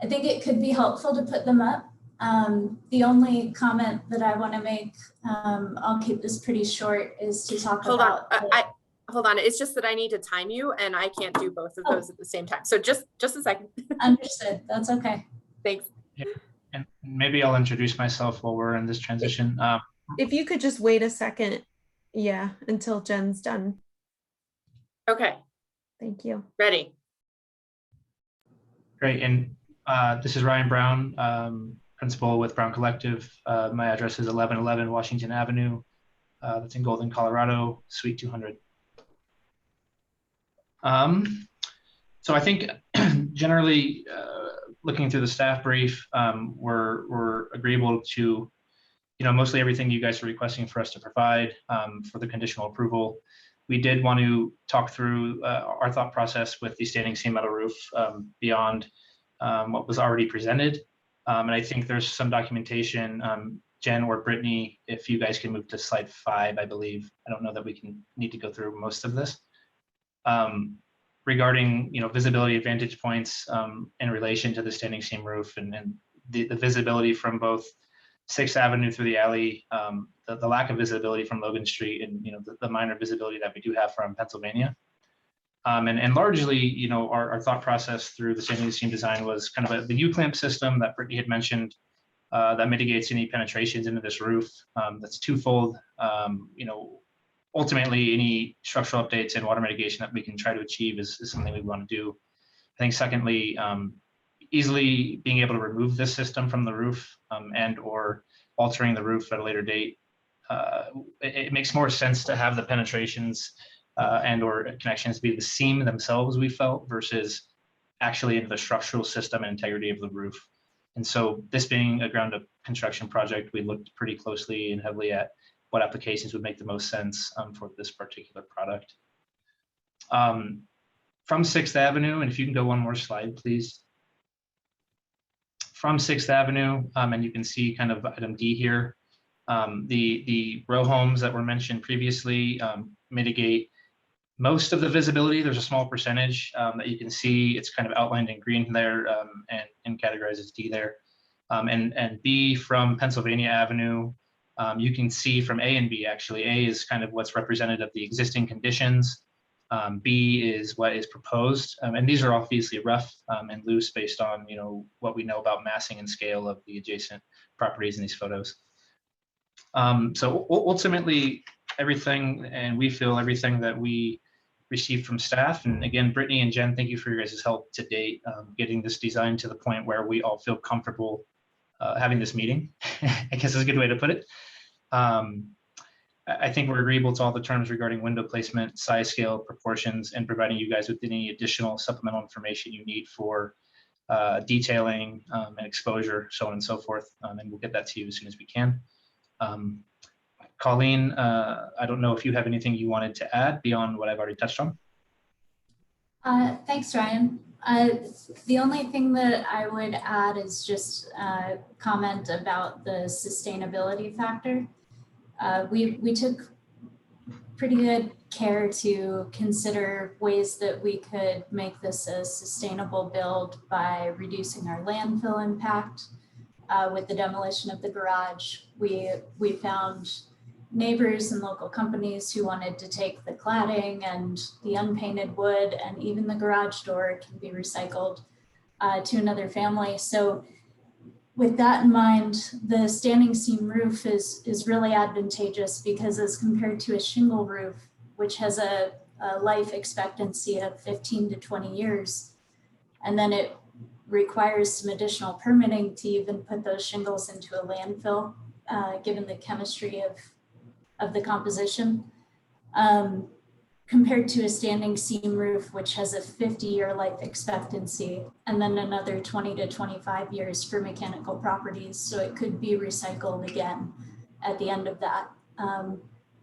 I think it could be helpful to put them up. The only comment that I want to make, I'll keep this pretty short, is to talk about. Hold on. It's just that I need to time you, and I can't do both of those at the same time. So just a second. Understood. That's okay. Thanks. Yeah. And maybe I'll introduce myself while we're in this transition. If you could just wait a second, yeah, until Jen's done. Okay. Thank you. Ready. Great. And this is Ryan Brown, principal with Brown Collective. My address is 1111 Washington Avenue. That's in Golden, Colorado, Suite 200. So I think generally looking through the staff brief, we're agreeable to, mostly everything you guys are requesting for us to provide for the conditional approval. We did want to talk through our thought process with the standing seam metal roof beyond what was already presented. And I think there's some documentation, Jen or Brittany, if you guys can move to slide 5, I believe. I don't know that we need to go through most of this. Regarding visibility advantage points in relation to the standing seam roof and the visibility from both 6th Avenue through the alley, the lack of visibility from Logan Street, and the minor visibility that we do have from Pennsylvania. And largely, our thought process through the standing seam design was kind of the U-clamp system that Brittany had mentioned that mitigates any penetrations into this roof. That's twofold. Ultimately, any structural updates and water mitigation that we can try to achieve is something we want to do. I think secondly, easily being able to remove this system from the roof and or altering the roof at a later date. It makes more sense to have the penetrations and or connections be the seam themselves, we felt, versus actually into the structural system and integrity of the roof. And so this being a ground up construction project, we looked pretty closely and heavily at what applications would make the most sense for this particular product. From 6th Avenue, and if you can go one more slide, please. From 6th Avenue, and you can see kind of item D here, the row homes that were mentioned previously mitigate most of the visibility. There's a small percentage that you can see. It's kind of outlined in green there and categorized as D there. And B from Pennsylvania Avenue, you can see from A and B, actually. A is kind of what's representative of the existing conditions. B is what is proposed. And these are obviously rough and loose based on what we know about massing and scale of the adjacent properties in these photos. So ultimately, everything, and we feel everything that we received from staff. And again, Brittany and Jen, thank you for your guys' help to date, getting this design to the point where we all feel comfortable having this meeting, I guess is a good way to put it. I think we're agreeable to all the terms regarding window placement, size, scale, proportions, and providing you guys with any additional supplemental information you need for detailing and exposure, so on and so forth. And we'll get that to you as soon as we can. Colleen, I don't know if you have anything you wanted to add beyond what I've already touched on. Thanks, Ryan. The only thing that I would add is just a comment about the sustainability factor. We took pretty good care to consider ways that we could make this a sustainable build by reducing our landfill impact. with the demolition of the garage. We found neighbors and local companies who wanted to take the cladding and the unpainted wood, and even the garage door can be recycled to another family. So with that in mind, the standing seam roof is really advantageous, because as compared to a shingle roof, which has a life expectancy of 15 to 20 years, and then it requires some additional permitting to even put those shingles into a landfill, given the chemistry of the composition, compared to a standing seam roof, which has a 50-year life expectancy, and then another 20 to 25 years for mechanical properties. So it could be recycled again at the end of that.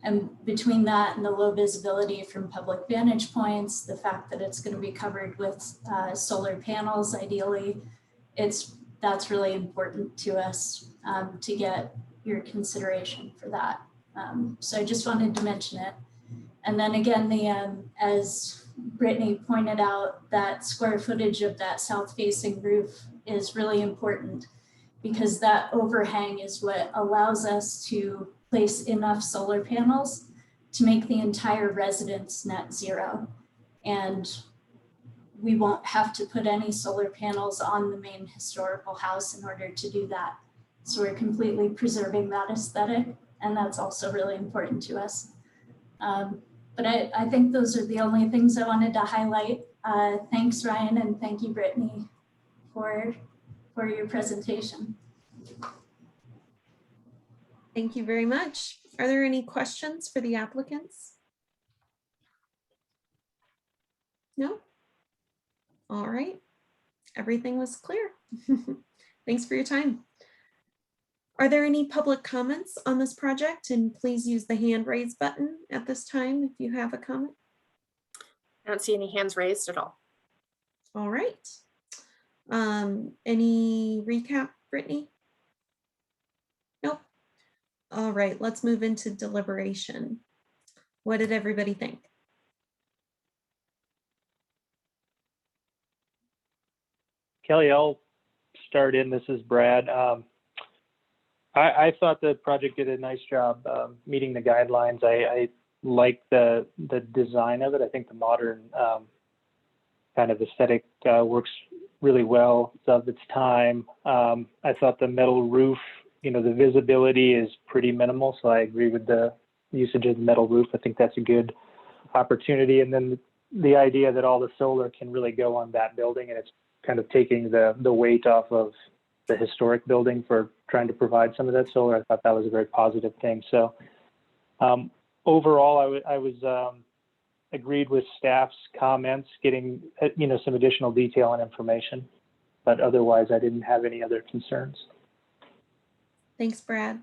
And between that and the low visibility from public vantage points, the fact that it's going to be covered with solar panels, ideally, that's really important to us to get your consideration for that. So I just wanted to mention it. And then again, as Brittany pointed out, that square footage of that south facing roof is really important, because that overhang is what allows us to place enough solar panels to make the entire residence net zero. And we won't have to put any solar panels on the main historical house in order to do that. So we're completely preserving that aesthetic, and that's also really important to us. But I think those are the only things I wanted to highlight. Thanks, Ryan, and thank you, Brittany, for your presentation. Thank you very much. Are there any questions for the applicants? No? All right. Everything was clear. Thanks for your time. Are there any public comments on this project? And please use the hand raise button at this time if you have a comment. I don't see any hands raised at all. All right. Any recap, Brittany? Nope. All right, let's move into deliberation. What did everybody think? Kelly, I'll start in. This is Brad. I thought the project did a nice job meeting the guidelines. I like the design of it. I think the modern kind of aesthetic works really well. It's of its time. I thought the metal roof, the visibility is pretty minimal, so I agree with the usage of the metal roof. I think that's a good opportunity. And then the idea that all the solar can really go on that building, and it's kind of taking the weight off of the historic building for trying to provide some of that solar. I thought that was a very positive thing. So overall, I was agreed with staff's comments, getting some additional detail and information, but otherwise I didn't have any other concerns. Thanks, Brad.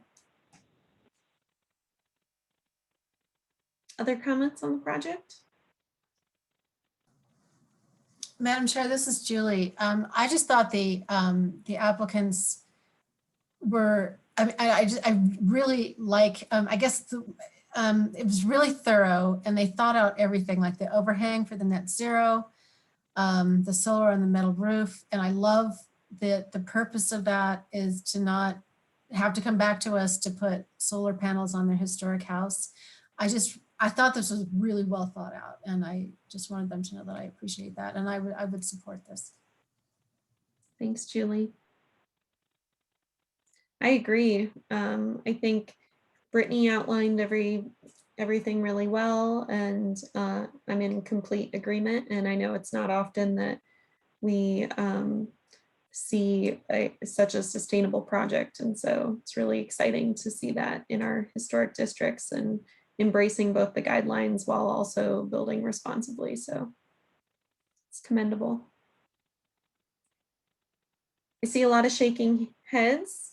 Other comments on the project? Madam Chair, this is Julie. I just thought the applicants were, I really like, I guess it was really thorough, and they thought out everything, like the overhang for the net zero, the solar on the metal roof. And I love that the purpose of that is to not have to come back to us to put solar panels on their historic house. I thought this was really well thought out, and I just wanted them to know that I appreciate that, and I would support this. Thanks, Julie. I agree. I think Brittany outlined everything really well, and I'm in complete agreement. And I know it's not often that we see such a sustainable project, and so it's really exciting to see that in our historic districts and embracing both the guidelines while also building responsibly. So it's commendable. I see a lot of shaking heads.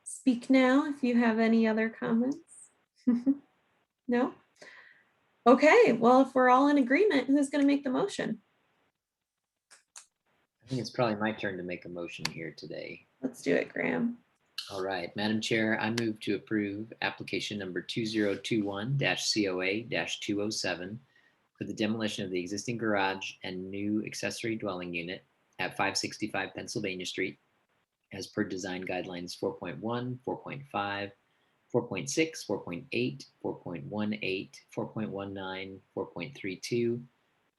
Speak now if you have any other comments. No? Okay, well, if we're all in agreement, who's going to make the motion? I think it's probably my turn to make a motion here today. Let's do it, Graham. All right, Madam Chair, I move to approve application number 2021-COA-207 for the demolition of the existing garage and new accessory dwelling unit at 565 Pennsylvania Street as per design guidelines 4.1, 4.5, 4.6, 4.8, 4.18, 4.19, 4.32,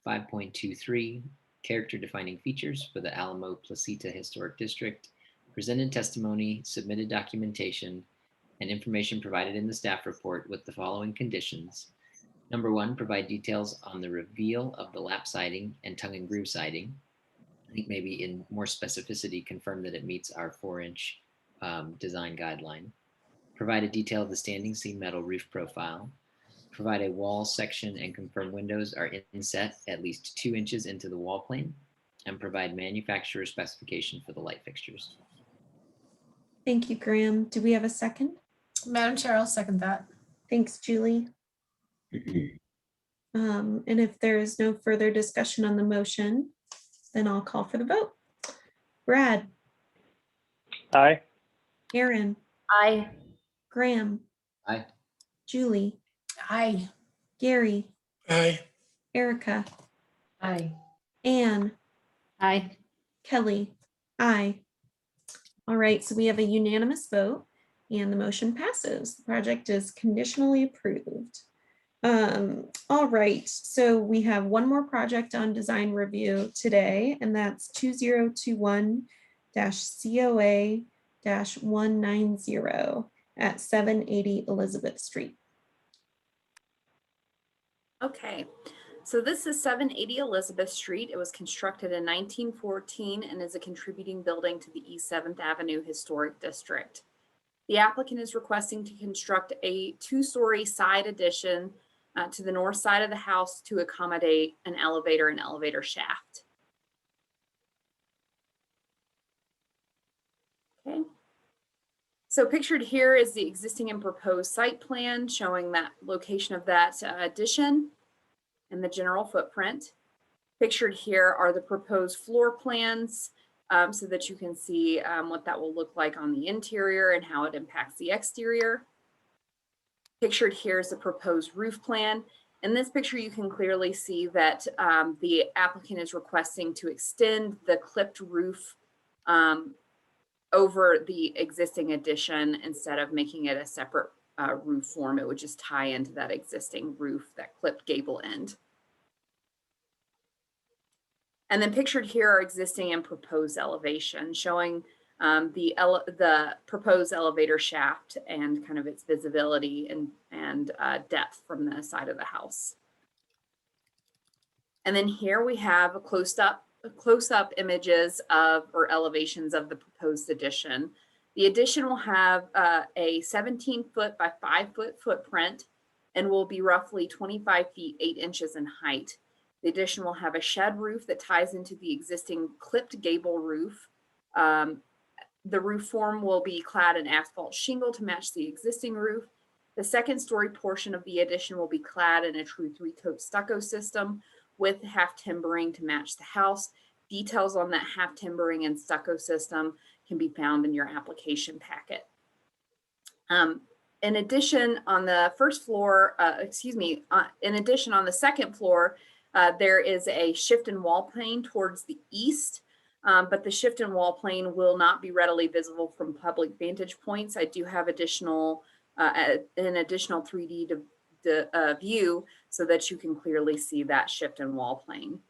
5.23, character defining features for the Alamo Placita Historic District, presented testimony, submitted documentation, and information provided in the staff report with the following conditions. Number 1, provide details on the reveal of the lap siding and tongue and groove siding. I think maybe in more specificity, confirm that it meets our 4-inch design guideline. Provide a detail of the standing seam metal roof profile. Provide a wall section and confirm windows are inset at least 2 inches into the wall plane, and provide manufacturer specification for the light fixtures. Thank you, Graham. Do we have a second? Madam Chair, I'll second that. Thanks, Julie. And if there is no further discussion on the motion, then I'll call for the vote. Brad. Aye. Aaron. Aye. Graham. Aye. Julie. Aye. Gary. Aye. Erica. Aye. Anne. Aye. Kelly. Aye. All right, so we have a unanimous vote and the motion passes. The project is conditionally approved. All right, so we have one more project on design review today, and that's 2021-COA-190 at 780 Elizabeth Street. Okay, so this is 780 Elizabeth Street. It was constructed in 1914 and is a contributing building to the East 7th Avenue Historic District. The applicant is requesting to construct a 2-story side addition to the north side of the house to accommodate an elevator and elevator shaft. Okay. So pictured here is the existing and proposed site plan showing that location of that addition and the general footprint. Pictured here are the proposed floor plans so that you can see what that will look like on the interior and how it impacts the exterior. Pictured here is the proposed roof plan. In this picture, you can clearly see that the applicant is requesting to extend the clipped roof over the existing addition instead of making it a separate roof form. It would just tie into that existing roof, that clipped gable end. And then pictured here are existing and proposed elevation showing the proposed elevator shaft and kind of its visibility and depth from the side of the house. And then here we have a close-up images of or elevations of the proposed addition. The addition will have a 17-foot by 5-foot footprint and will be roughly 25 feet 8 inches in height. The addition will have a shed roof that ties into the existing clipped gable roof. The roof form will be clad in asphalt shingle to match the existing roof. The second story portion of the addition will be clad in a true 3-coat stucco system with half timbering to match the house. Details on that half timbering and stucco system can be found in your application packet. In addition, on the first floor, in addition on the second floor, there is a shift in wall plane towards the east. But the shift in wall plane will not be readily visible from public vantage points. I do have an additional 3D view so that you can clearly see that shift in wall plane.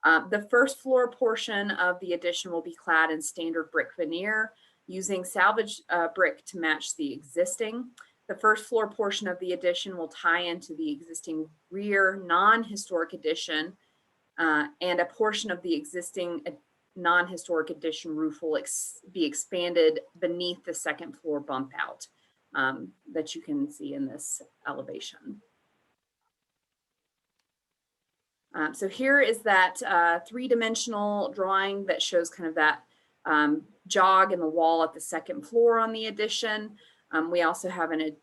The first floor portion of the addition will be clad in standard brick veneer using salvage brick to match the existing. The first floor portion of the addition will tie into the existing rear non-historic addition, and a portion of the existing non-historic addition roof will be expanded beneath the second floor bump out that you can see in this elevation. So here is that 3-dimensional drawing that shows kind of that jog in the wall at the second floor on the addition. We also have an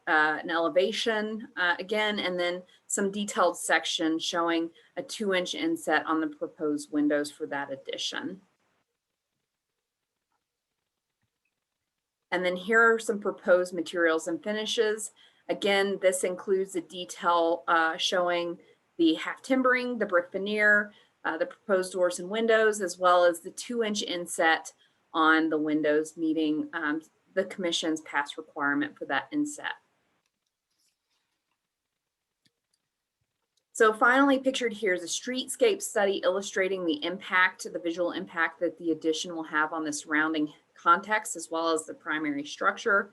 elevation again, and then some detailed section showing a 2-inch inset on the proposed windows for that addition. And then here are some proposed materials and finishes. Again, this includes a detail showing the half timbering, the brick veneer, the proposed doors and windows, as well as the 2-inch inset on the windows, meeting the commission's past requirement for that inset. So finally pictured here is a streetscape study illustrating the impact, the visual impact that the addition will have on the surrounding context, as well as the primary structure.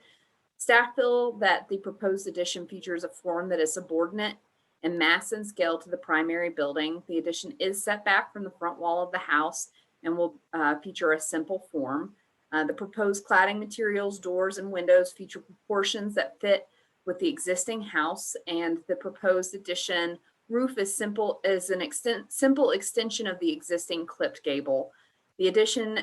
Staff feel that the proposed addition features a form that is subordinate in mass and scale to the primary building. The addition is set back from the front wall of the house and will feature a simple form. The proposed cladding materials, doors, and windows feature proportions that fit with the existing house, and the proposed addition roof is simple extension of the existing clipped gable. The addition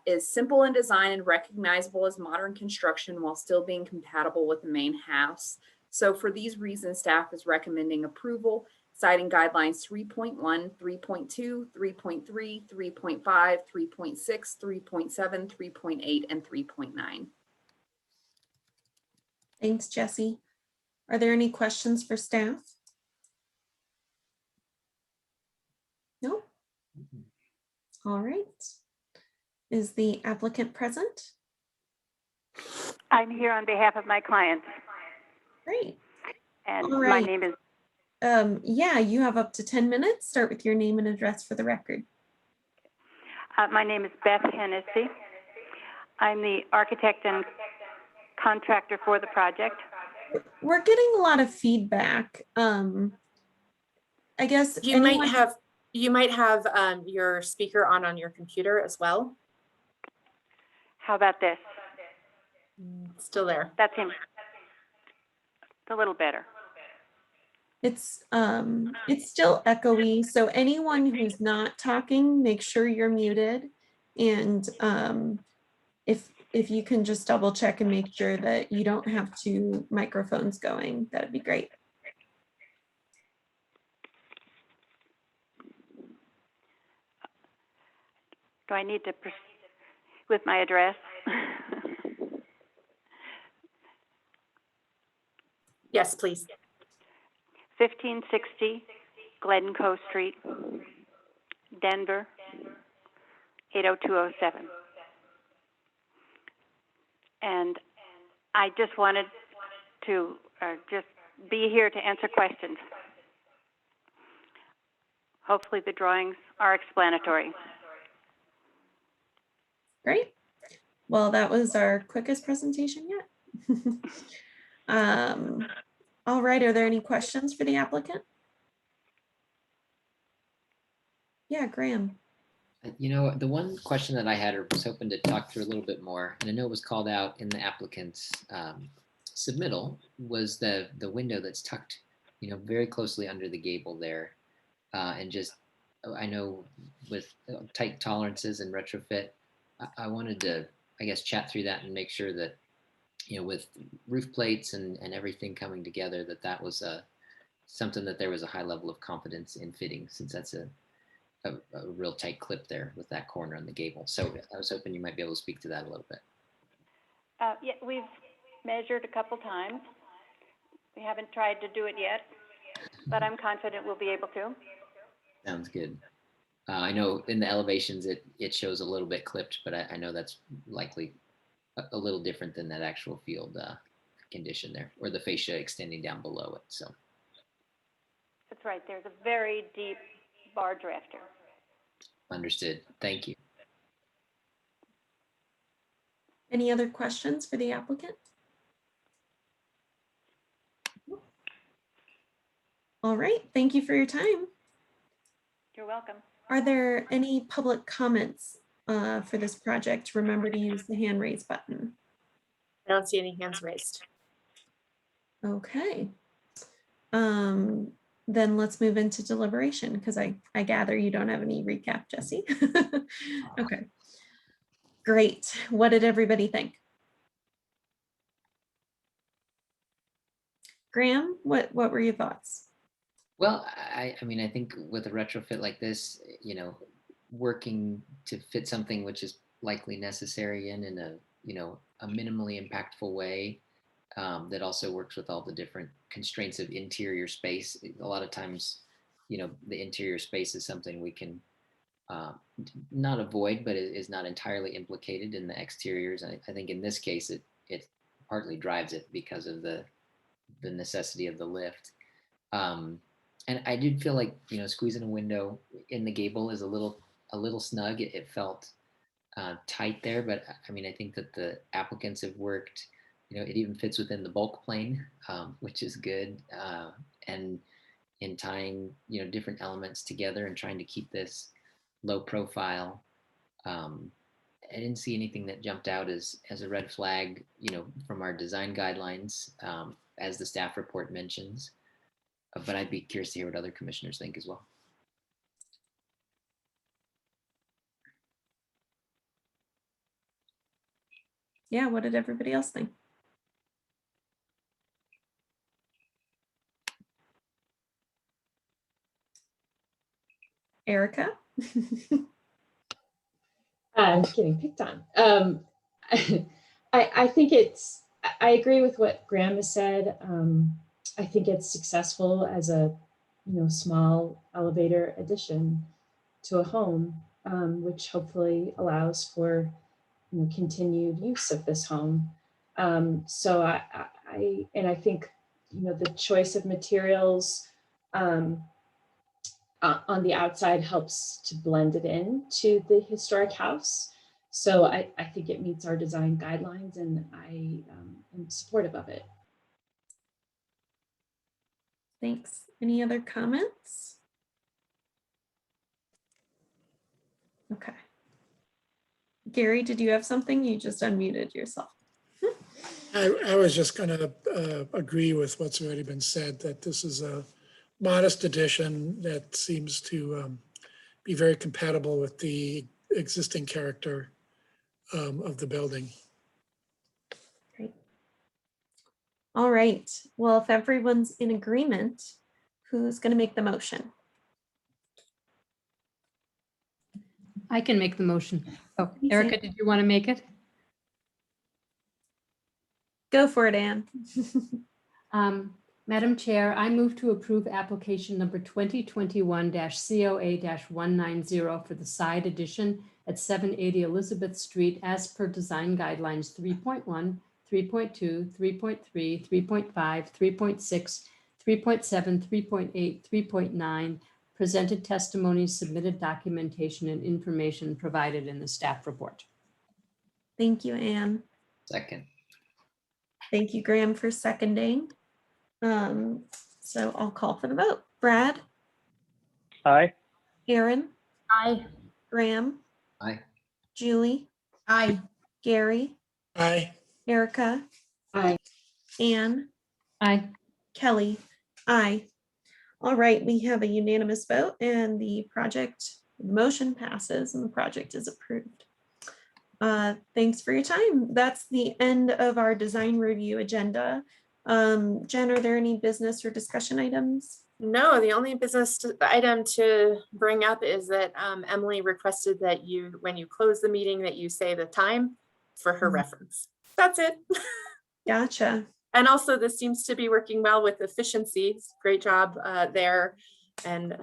is simple in design and recognizable as modern construction while still being compatible with the main house. So for these reasons, staff is recommending approval, citing guidelines 3.1, 3.2, 3.3, 3.5, 3.6, 3.7, 3.8, and 3.9. Thanks, Jesse. Are there any questions for staff? No? All right. Is the applicant present? I'm here on behalf of my clients. Great. And All my right. name is, Yeah, you have up to 10 minutes. Start with your name and address for the record. my name is Beth Hennessy. I'm the architect and contractor for the project. We're getting a lot of feedback. I guess You might have your speaker on your computer as well. How about this? Still there. That's him. It's a little better. It's still echoey. So anyone who's not talking, make sure you're muted. And if you can just double check and make sure that you don't have two microphones going, that'd be great. Do I need to proceed with my address? Yes, please. 1560 Glencoe Street, Denver, 80207. And I just wanted to just be here to answer questions. Hopefully the drawings are explanatory. Great. Well, that was our quickest presentation yet. All right, are there any questions for the applicant? Yeah, Graham. You know, the one question that I had or was hoping to talk through a little bit more, and I know it was called out in the applicant's submittal, was the window that's tucked, you know, very closely under the gable there. And just, I know with tight tolerances and retrofit, I wanted to, I guess, chat through that and make sure that, you know, with roof plates and everything coming together, that was something that there was a high level of confidence in fitting, since that's a real tight clip there with that corner on the gable. So I was hoping you might be able to speak to that a little bit. Yeah, we've measured a couple times. We haven't tried to do it yet, but I'm confident we'll be able to. Sounds good. I know in the elevations it shows a little bit clipped, but I know that's likely a little different than that actual field condition there, or the fascia extending down below it. So That's right. There's a very deep bar drafter. understood. Thank you. Any other questions for the applicant? All right, thank you for your time. You're welcome. Are there any public comments for this project? Remember to use the hand raise button. I don't see any hands raised. Okay. Then let's move into deliberation, because I gather you don't have any recap, Jesse. Okay. Great. What did everybody think? Graham, what were your thoughts? Well, I mean, I think with a retrofit like this, you know, working to fit something which is likely necessary in a, you know, a minimally impactful way that also works with all the different constraints of interior space. A lot of times, the interior space is something we can not avoid, but it is not entirely implicated in the exteriors. I think in this case, it partly drives it because of the necessity of the lift. And I did feel like, squeezing a window in the gable is a little snug. It felt tight there, but I mean, I think that the applicants have worked, it even fits within the bulk plane, which is good. And in tying, different elements together and trying to keep this low profile. I didn't see anything that jumped out as a red flag, from our design guidelines, as the staff report mentions. But I'd be curious to hear what other commissioners think as well. Yeah, what did everybody else think? Erica? I'm getting picked on. I think I agree with what Graham has said. I think it's successful as a, small elevator addition to a home, which hopefully allows for, continued use of this home. So I think, the choice of materials on the outside helps to blend it in to the historic house. So I think it meets our design guidelines, and I am supportive of it. Thanks. Any other comments? Okay. Gary, did you have something? You just unmuted yourself. I was just going to agree with what's already been said, that this is a modest addition that seems to be very compatible with the existing character of the building. Great. All right. Well, if everyone's in agreement, who's going to make the motion? I can make the motion. Oh, Easy. Erica, did you want to make it? Go for it, Anne. Madam Chair, I move to approve application number 2021-COA-190 for the side addition at 780 Elizabeth Street as per design guidelines 3.1, 3.2, 3.3, 3.5, 3.6, 3.7, 3.8, 3.9, presented testimonies, submitted documentation, and information provided in the staff report. Thank you, Anne. Second. Thank you, Graham, for seconding. So I'll call for the vote. Brad? Aye. Aaron? Aye. Graham? Aye. Julie? Aye. Gary? Aye. Erica? Aye. Anne? Aye. Kelly? Aye. All right, we have a unanimous vote and the motion passes and the project is approved. Thanks for your time. That's the end of our design review agenda. Jen, are there any business or discussion items? No, the only business item to bring up is that Emily requested that when you close the meeting, that you say the time for her reference. That's it. Gotcha. And also this seems to be working well with efficiency. Great job there. And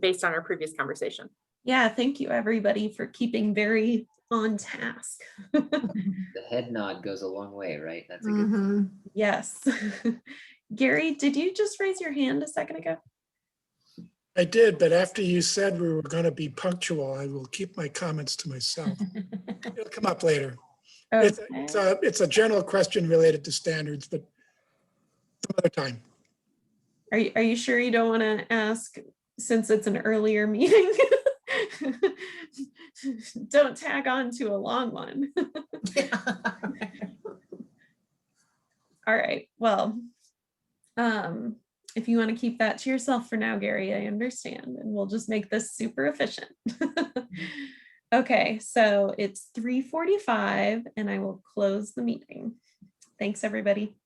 based on our previous conversation. Yeah, thank you everybody for keeping very on task. The head nod goes a long way, right? That's a good. Yes. Gary, did you just raise your hand a second ago? I did, but after you said we were going to be punctual, I will keep my comments to myself. It'll come up later. Okay. It's a general question related to standards, but some other time. Are you sure you don't want to ask, since it's an earlier meeting? Don't tag on to a long one. All right, well, if you want to keep that to yourself for now, Gary, I understand, and we'll just make this super efficient. Okay, so it's 3:45 and I will close the meeting. Thanks, everybody.